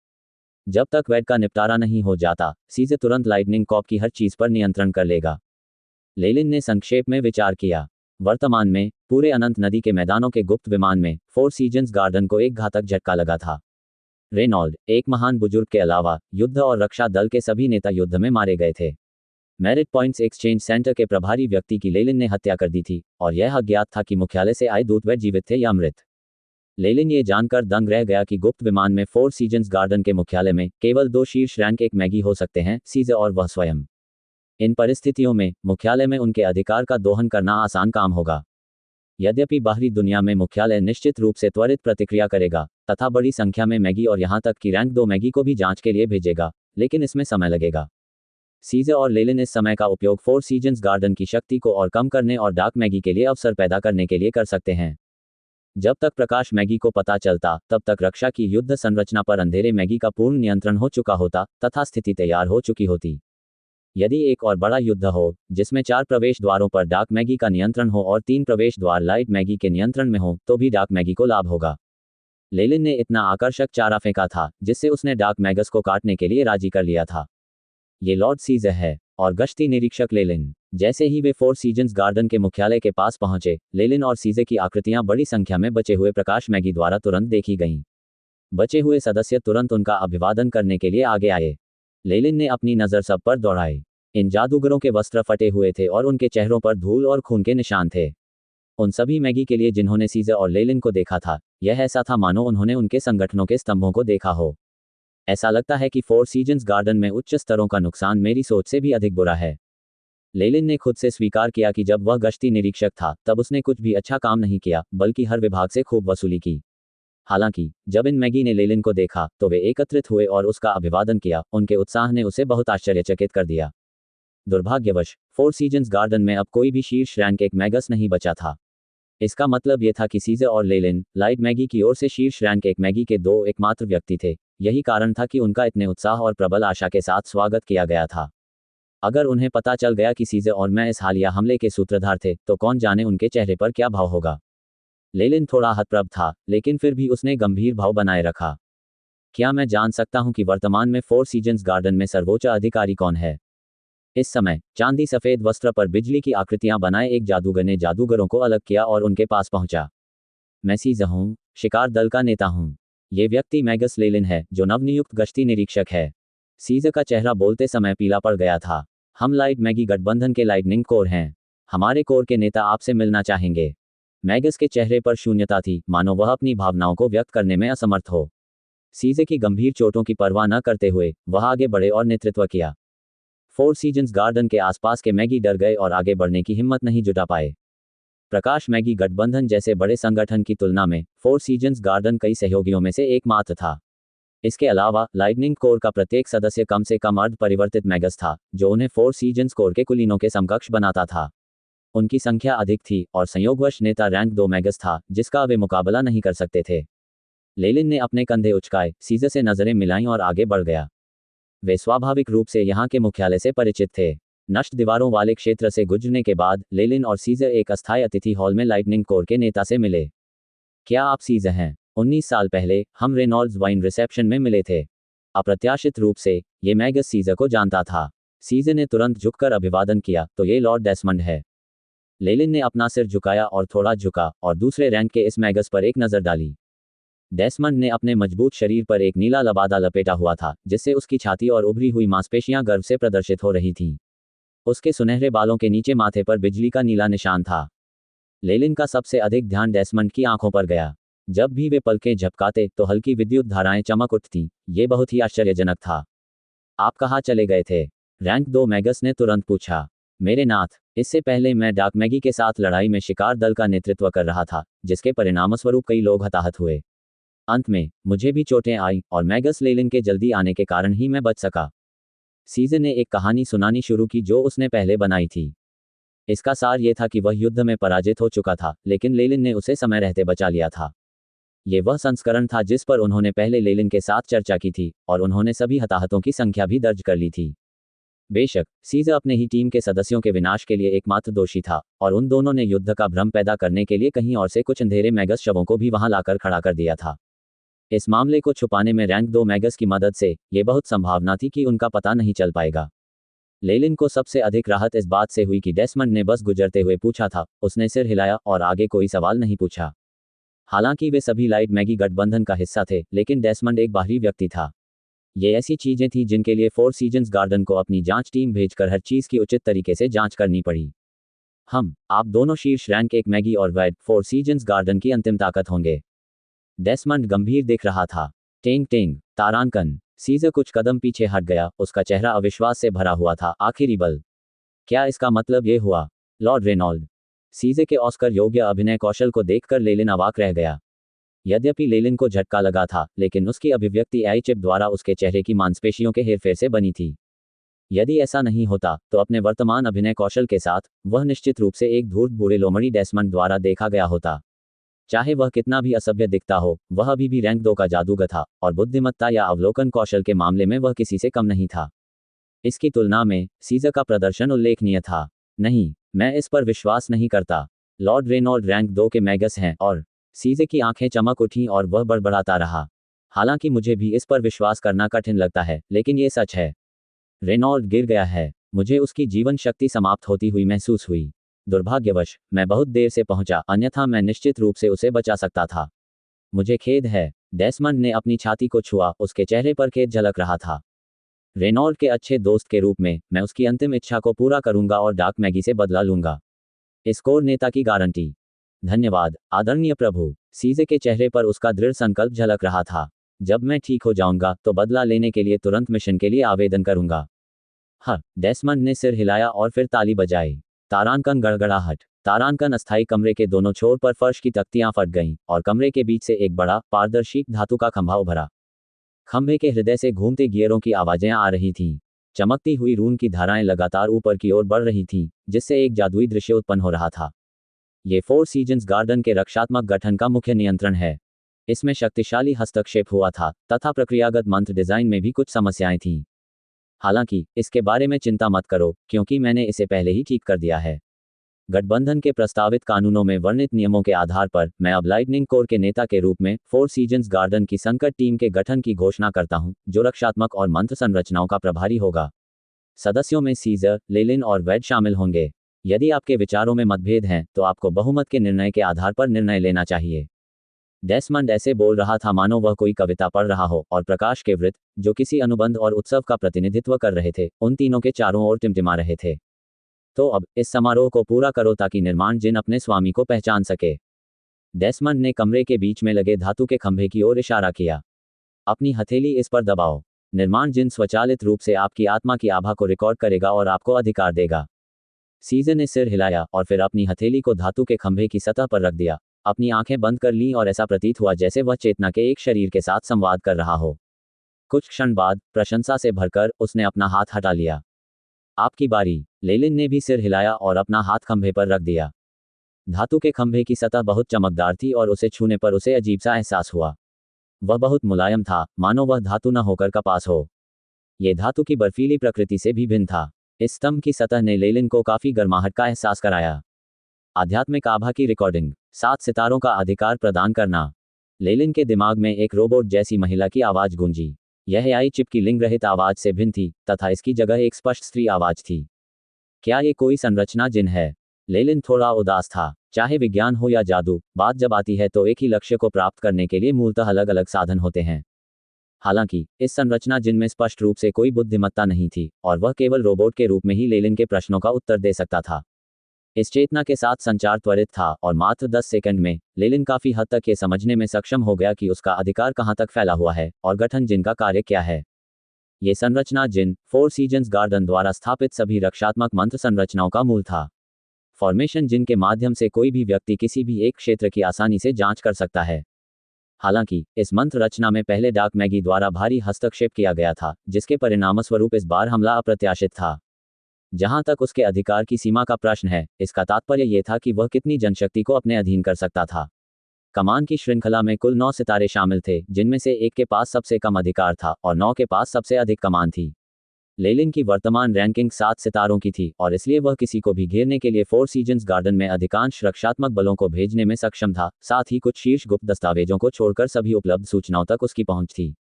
जब तक वैड का निपटारा नहीं हो जाता, सीजर तुरंत लाइटनिंग कॉर्प की हर चीज पर नियंत्रण कर लेगा। लेलिन ने संक्षेप में विचार किया। वर्तमान में पूरे अनंत नदी के मैदानों के गुप्त विमान में 4 सीजन्स गार्डन को एक घातक झटका लगा था। रेनॉल्ड, एक महान बुजुर्ग के अलावा, युद्ध और रक्षा दल के सभी नेता युद्ध में मारे गए थे। मेरिट पॉइंट्स एक्सचेंज सेंटर के प्रभारी व्यक्ति की लेलिन ने हत्या कर दी थी और यह अज्ञात था कि मुख्यालय से आए दूत वैड जीवित थे या मृत। लेलिन ये जानकर दंग रह गया कि गुप्त विमान में 4 सीजन्स गार्डन के मुख्यालय में केवल 2 शीर्ष रैंक एक मैगी हो सकते हैं, सीजर और वह स्वयं। इन परिस्थितियों में मुख्यालय में उनके अधिकार का दोहन करना आसान काम होगा। यद्यपि बाहरी दुनिया में मुख्यालय निश्चित रूप से त्वरित प्रतिक्रिया करेगा तथा बड़ी संख्या में मैगी और यहां तक कि रैंक 2 मैगी को भी जांच के लिए भेजेगा, लेकिन इसमें समय लगेगा। सीजर और लेलिन इस समय का उपयोग 4 सीजन्स गार्डन की शक्ति को और कम करने और डार्क मैगी के लिए अवसर पैदा करने के लिए कर सकते हैं। जब तक प्रकाश मैगी को पता चलता, तब तक रक्षा की युद्ध संरचना पर अंधेरे मैगी का पूर्ण नियंत्रण हो चुका होता तथा स्थिति तैयार हो चुकी होती। यदि एक और बड़ा युद्ध हो, जिसमें 4 प्रवेश द्वारों पर डार्क मैगी का नियंत्रण हो और 3 प्रवेश द्वार लाइट मैगी के नियंत्रण में हो, तो भी डार्क मैगी को लाभ होगा। लेलिन ने इतना आकर्षक चारा फेंका था, जिससे उसने डार्क मैगस को काटने के लिए राजी कर लिया था। ये लॉर्ड सीजर है और गश्ती निरीक्षक लेलिन। जैसे ही वे 4 सीजन्स गार्डन के मुख्यालय के पास पहुंचे, लेलिन और सीजर की आकृतियां बड़ी संख्या में बचे हुए प्रकाश मैगी द्वारा तुरंत देखी गईं। बचे हुए सदस्य तुरंत उनका अभिवादन करने के लिए आगे आए। लेलिन ने अपनी नज़र सब पर दौड़ाई। इन जादूगरों के वस्त्र फटे हुए थे और उनके चेहरों पर धूल और खून के निशान थे। उन सभी मैगी के लिए जिन्होंने सीजर और लेलिन को देखा था, यह ऐसा था मानो उन्होंने उनके संगठनों के स्तंभों को देखा हो। ऐसा लगता है कि 4 सीजन्स गार्डन में उच्च स्तरों का नुकसान मेरी सोच से भी अधिक बुरा है। लेलिन ने खुद से स्वीकार किया कि जब वह गश्ती निरीक्षक था, तब उसने कुछ भी अच्छा काम नहीं किया, बल्कि हर विभाग से खूब वसूली की। हालांकि जब इन मैगी ने लेलिन को देखा, तो वे एकत्रित हुए और उसका अभिवादन किया। उनके उत्साह ने उसे बहुत आश्चर्यचकित कर दिया। दुर्भाग्यवश 4 सीजन्स गार्डन में अब कोई भी शीर्ष रैंक एक मैगस नहीं बचा था। इसका मतलब यह था कि सीजर और लेलिन, लाइट मैगी की ओर से शीर्ष रैंक एक मैगी के 2 एकमात्र व्यक्ति थे। यही कारण था कि उनका इतने उत्साह और प्रबल आशा के साथ स्वागत किया गया था। अगर उन्हें पता चल गया कि सीजर और मैं इस हालिया हमले के सूत्रधार थे, तो कौन जाने उनके चेहरे पर क्या भाव होगा। लेलिन थोड़ा हतप्रभ था, लेकिन फिर भी उसने गंभीर भाव बनाए रखा। क्या मैं जान सकता हूं कि वर्तमान में 4 सीजन्स गार्डन में सर्वोच्च अधिकारी कौन है? इस समय चांदी सफेद वस्त्र पर बिजली की आकृतियां बनाए एक जादूगर ने जादूगरों को अलग किया और उनके पास पहुंचा। मैं सीजर हूं, शिकार दल का नेता हूं। ये व्यक्ति मैगस लेलिन है, जो नवनियुक्त गश्ती निरीक्षक है। सीज़र का चेहरा बोलते समय पीला पड़ गया था। हम लाइट मैगी गठबंधन के लाइटनिंग कोर हैं। हमारे कोर के नेता आपसे मिलना चाहेंगे। मैगस के चेहरे पर शून्यता थी, मानो वह अपनी भावनाओं को व्यक्त करने में असमर्थ हो। सीज़र की गंभीर चोटों की परवाह न करते हुए वह आगे बढ़े और नेतृत्व किया। फोर सीजन्स गार्डन के आसपास के मैगी डर गए और आगे बढ़ने की हिम्मत नहीं जुटा पाए। प्रकाश मैगी गठबंधन जैसे बड़े संगठन की तुलना में फोर सीजन्स गार्डन कई सहयोगियों में से एकमात्र था। इसके अलावा लाइटनिंग कोर का प्रत्येक सदस्य कम से कम अर्ध परिवर्तित मैगस था, जो उन्हें फोर सीजन्स कोर के कुलीनों के समकक्ष बनाता था। उनकी संख्या अधिक थी और संयोगवश नेता रैंक 2 मैगस था, जिसका वे मुकाबला नहीं कर सकते थे। लेलिन ने अपने कंधे उचकाए, सीज़र से नजरें मिलाईं और आगे बढ़ गया। वे स्वाभाविक रूप से यहाँ के मुख्यालय से परिचित थे। नष्ट दीवारों वाले क्षेत्र से गुजरने के बाद लेलिन और सीज़र एक अस्थायी अतिथि हॉल में लाइटनिंग कोर के नेता से मिले। क्या आप सीज़र हैं? 19 साल पहले हम रेनॉल्ड्स वाइन रिसेप्शन में मिले थे। अप्रत्याशित रूप से ये मैगस सीज़र को जानता था। सीज़र ने तुरंत झुककर अभिवादन किया, तो ये लॉर्ड डेसमंड है। लेलिन ने अपना सिर झुकाया और थोड़ा झुका और दूसरे रैंक के इस मैगस पर एक नज़र डाली। डेसमंड ने अपने मजबूत शरीर पर एक नीला लबादा लपेटा हुआ था, जिससे उसकी छाती और उभरी हुई मांसपेशियां गर्व से प्रदर्शित हो रही थीं। उसके सुनहरे बालों के नीचे माथे पर बिजली का नीला निशान था। लेलिन का सबसे अधिक ध्यान डेसमंड की आंखों पर गया। जब भी वे पलकें झपकाते तो हल्की विद्युत धाराएं चमक उठतीं। ये बहुत ही आश्चर्यजनक था। आप कहाँ चले गए थे? रैंक 2 मैगस ने तुरंत पूछा। मेरे नाथ, इससे पहले मैं डार्क मैगी के साथ लड़ाई में शिकार दल का नेतृत्व कर रहा था, जिसके परिणामस्वरूप कई लोग हताहत हुए। अंत में मुझे भी चोटें आईं और मैगस लेलिन के जल्दी आने के कारण ही मैं बच सका। सीज़र ने एक कहानी सुनानी शुरू की जो उसने पहले बनाई थी। इसका सार ये था कि वह युद्ध में पराजित हो चुका था, लेकिन लेलिन ने उसे समय रहते बचा लिया था। ये वह संस्करण था जिस पर उन्होंने पहले लेलिन के साथ चर्चा की थी, और उन्होंने सभी हताहतों की संख्या भी दर्ज कर ली थी। बेशक सीज़र अपने ही टीम के सदस्यों के विनाश के लिए एकमात्र दोषी था, और उन दोनों ने युद्ध का भ्रम पैदा करने के लिए कहीं और से कुछ अंधेरे मैगस शवों को भी वहां लाकर खड़ा कर दिया था। इस मामले को छुपाने में रैंक 2 मैगस की मदद से ये बहुत संभावना थी कि उनका पता नहीं चल पाएगा। लेलिन को सबसे अधिक राहत इस बात से हुई कि डेसमंड ने बस गुजरते हुए पूछा था। उसने सिर हिलाया और आगे कोई सवाल नहीं पूछा। हालांकि वे सभी लाइट मैगी गठबंधन का हिस्सा थे, लेकिन डेसमंड एक बाहरी व्यक्ति था। ये ऐसी चीजें थीं जिनके लिए फोर सीजन्स गार्डन को अपनी जांच टीम भेजकर हर चीज की उचित तरीके से जांच करनी पड़ी। आप दोनों शीर्ष रैंक 1 मैगी और वैड फोर सीजन्स गार्डन की अंतिम ताकत होंगे। डेसमंड गंभीर दिख रहा था। Tang tang, तारांकन। सीज़र कुछ कदम पीछे हट गया, उसका चेहरा अविश्वास से भरा हुआ था। आखिरी बल। क्या इसका मतलब ये हुआ? Lord Reynold. सीज़र के ऑस्कर योग्य अभिनय कौशल को देखकर लेलिन अवाक रह गया। यद्यपि लेलिन को झटका लगा था, लेकिन उसकी अभिव्यक्ति आई चिप द्वारा उसके चेहरे की मांसपेशियों के हेरफेर से बनी थी। यदि ऐसा नहीं होता तो अपने वर्तमान अभिनय कौशल के साथ वह निश्चित रूप से एक धूर्त बूढ़े लोमड़ी डेसमंड द्वारा देखा गया होता। चाहे वह कितना भी असभ्य दिखता हो, वह अभी भी रैंक 2 का जादूगर था, और बुद्धिमत्ता या अवलोकन कौशल के मामले में वह किसी से कम नहीं था। इसकी तुलना में सीज़र का प्रदर्शन उल्लेखनीय था। नहीं, मैं इस पर विश्वास नहीं करता। लॉर्ड रेनॉल्ड रैंक 2 के मैगस हैं। और सीज़र की आंखें चमक उठीं और वह बड़बड़ाता रहा। हालांकि मुझे भी इस पर विश्वास करना कठिन लगता है, लेकिन ये सच है। रेनॉल्ड गिर गया है। मुझे उसकी जीवन शक्ति समाप्त होती हुई महसूस हुई। दुर्भाग्यवश मैं बहुत देर से पहुंचा, अन्यथा मैं निश्चित रूप से उसे बचा सकता था। मुझे खेद है। डेसमंड ने अपनी छाती को छुआ, उसके चेहरे पर खेद झलक रहा था। रेनॉल्ड के अच्छे दोस्त के रूप में मैं उसकी अंतिम इच्छा को पूरा करूंगा और डार्क मैगी से बदला लूंगा। इस कोर नेता की गारंटी। धन्यवाद आदरणीय प्रभु। सीज़र के चेहरे पर उसका दृढ़ संकल्प झलक रहा था। जब मैं ठीक हो जाऊंगा तो बदला लेने के लिए तुरंत मिशन के लिए आवेदन करूंगा। डेसमंड ने सिर हिलाया और फिर ताली बजाई। तारांकन गड़गड़ाहट। तारांकन अस्थायी कमरे के दोनों छोर पर फर्श की तख्तियां फट गईं और कमरे के बीच से एक बड़ा पारदर्शी धातु का खंभा उभरा। खंभे के हृदय से घूमते गियरों की आवाजें आ रही थीं। चमकती हुई रून की धाराएं लगातार ऊपर की ओर बढ़ रही थीं, जिससे एक जादुई दृश्य उत्पन्न हो रहा था। ये फोर सीजन्स गार्डन के रक्षात्मक गठन का मुख्य नियंत्रण है। इसमें शक्तिशाली हस्तक्षेप हुआ था तथा प्रक्रियागत मंत्र डिजाइन में भी कुछ समस्याएं थीं। हालांकि इसके बारे में चिंता मत करो, क्योंकि मैंने इसे पहले ही ठीक कर दिया है। गठबंधन के प्रस्तावित कानूनों में वर्णित नियमों के आधार पर मैं अब लाइटनिंग कोर के नेता के रूप में फोर सीजन्स गार्डन की संकट टीम के गठन की घोषणा करता हूं, जो रक्षात्मक और मंत्र संरचनाओं का प्रभारी होगा। सदस्यों में सीज़र, लेलिन और वैड शामिल होंगे। यदि आपके विचारों में मतभेद हैं तो आपको बहुमत के निर्णय के आधार पर निर्णय लेना चाहिए। डेसमंड ऐसे बोल रहा था मानो वह कोई कविता पढ़ रहा हो, और प्रकाश के वृत्त, जो किसी अनुबंध और उत्सव का प्रतिनिधित्व कर रहे थे, उन तीनों के चारों ओर टिमटिमा रहे थे। तो अब इस समारोह को पूरा करो ताकि निर्माण जिन अपने स्वामी को पहचान सके। डेसमंड ने कमरे के बीच में लगे धातु के खंभे की ओर इशारा किया। अपनी हथेली इस पर दबाओ। निर्माण जिन स्वचालित रूप से आपकी आत्मा की आभा को रिकॉर्ड करेगा और आपको अधिकार देगा। सीजन ने सिर हिलाया और फिर अपनी हथेली को धातु के खंभे की सतह पर रख दिया। अपनी आंखें बंद कर लीं और ऐसा प्रतीत हुआ जैसे वह चेतना के एक शरीर के साथ संवाद कर रहा हो। कुछ क्षण बाद प्रशंसा से भरकर उसने अपना हाथ हटा लिया। आपकी बारी। लेलिन ने भी सिर हिलाया और अपना हाथ खंभे पर रख दिया। धातु के खंभे की सतह बहुत चमकदार थी और उसे छूने पर उसे अजीब सा एहसास हुआ। वह बहुत मुलायम था, मानो वह धातु न होकर कपास हो। ये धातु की बर्फीली प्रकृति से भी भिन्न था। इस स्तंभ की सतह ने लेलिन को काफी गर्माहट का एहसास कराया। आध्यात्मिक आभा की रिकॉर्डिंग। 7 सितारों का अधिकार प्रदान करना। लेलिन के दिमाग में एक रोबोट जैसी महिला की आवाज गूंजी। यह एआई चिप की लिंग रहित आवाज से भिन्न थी तथा इसकी जगह एक स्पष्ट स्त्री आवाज थी। क्या ये कोई संरचना जिन है? लेलिन थोड़ा उदास था। चाहे विज्ञान हो या जादू, बात जब आती है तो एक ही लक्ष्य को प्राप्त करने के लिए मूलतः अलग अलग साधन होते हैं। हालांकि इस संरचना जिनमें स्पष्ट रूप से कोई बुद्धिमत्ता नहीं थी और वह केवल रोबोट के रूप में ही लेलिन के प्रश्नों का उत्तर दे सकता था। इस चेतना के साथ संचार त्वरित था और मात्र 10 सेकंड में लेलिन काफी हद तक ये समझने में सक्षम हो गया कि उसका अधिकार कहां तक फैला हुआ है और गठन जिन का कार्य क्या है। ये संरचना जिन 4 सीजन्स गार्डन द्वारा स्थापित सभी रक्षात्मक मंत्र संरचनाओं का मूल था। फॉर्मेशन जिन के माध्यम से कोई भी व्यक्ति किसी भी एक क्षेत्र की आसानी से जांच कर सकता है। हालांकि इस मंत्र रचना में पहले डाक मैगी द्वारा भारी हस्तक्षेप किया गया था, जिसके परिणामस्वरूप इस बार हमला अप्रत्याशित था। जहां तक उसके अधिकार की सीमा का प्रश्न है, इसका तात्पर्य यह था कि वह कितनी जनशक्ति को अपने अधीन कर सकता था। कमान की श्रृंखला में कुल 9 सितारे शामिल थे, जिनमें से एक के पास सबसे कम अधिकार था और 9 के पास सबसे अधिक कमान थी। लेलिन की वर्तमान रैंकिंग 7 सितारों की थी और इसलिए वह किसी को भी घेरने के लिए 4 सीजन्स गार्डन में अधिकांश रक्षात्मक बलों को भेजने में सक्षम था। साथ ही कुछ शीर्ष गुप्त दस्तावेजों को छोड़कर सभी उपलब्ध सूचनाओं तक उसकी पहुंच थी।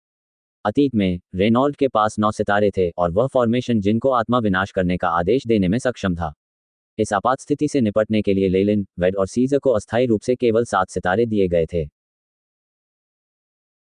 अतीत में रेनॉल्ड के पास 9 सितारे थे और वह फॉर्मेशन जिन को आत्मा विनाश करने का आदेश देने में सक्षम था। इस आपात स्थिति से निपटने के लिए लेलिन, वेड और सीजर को अस्थायी रूप से केवल 7 सितारे दिए गए थे।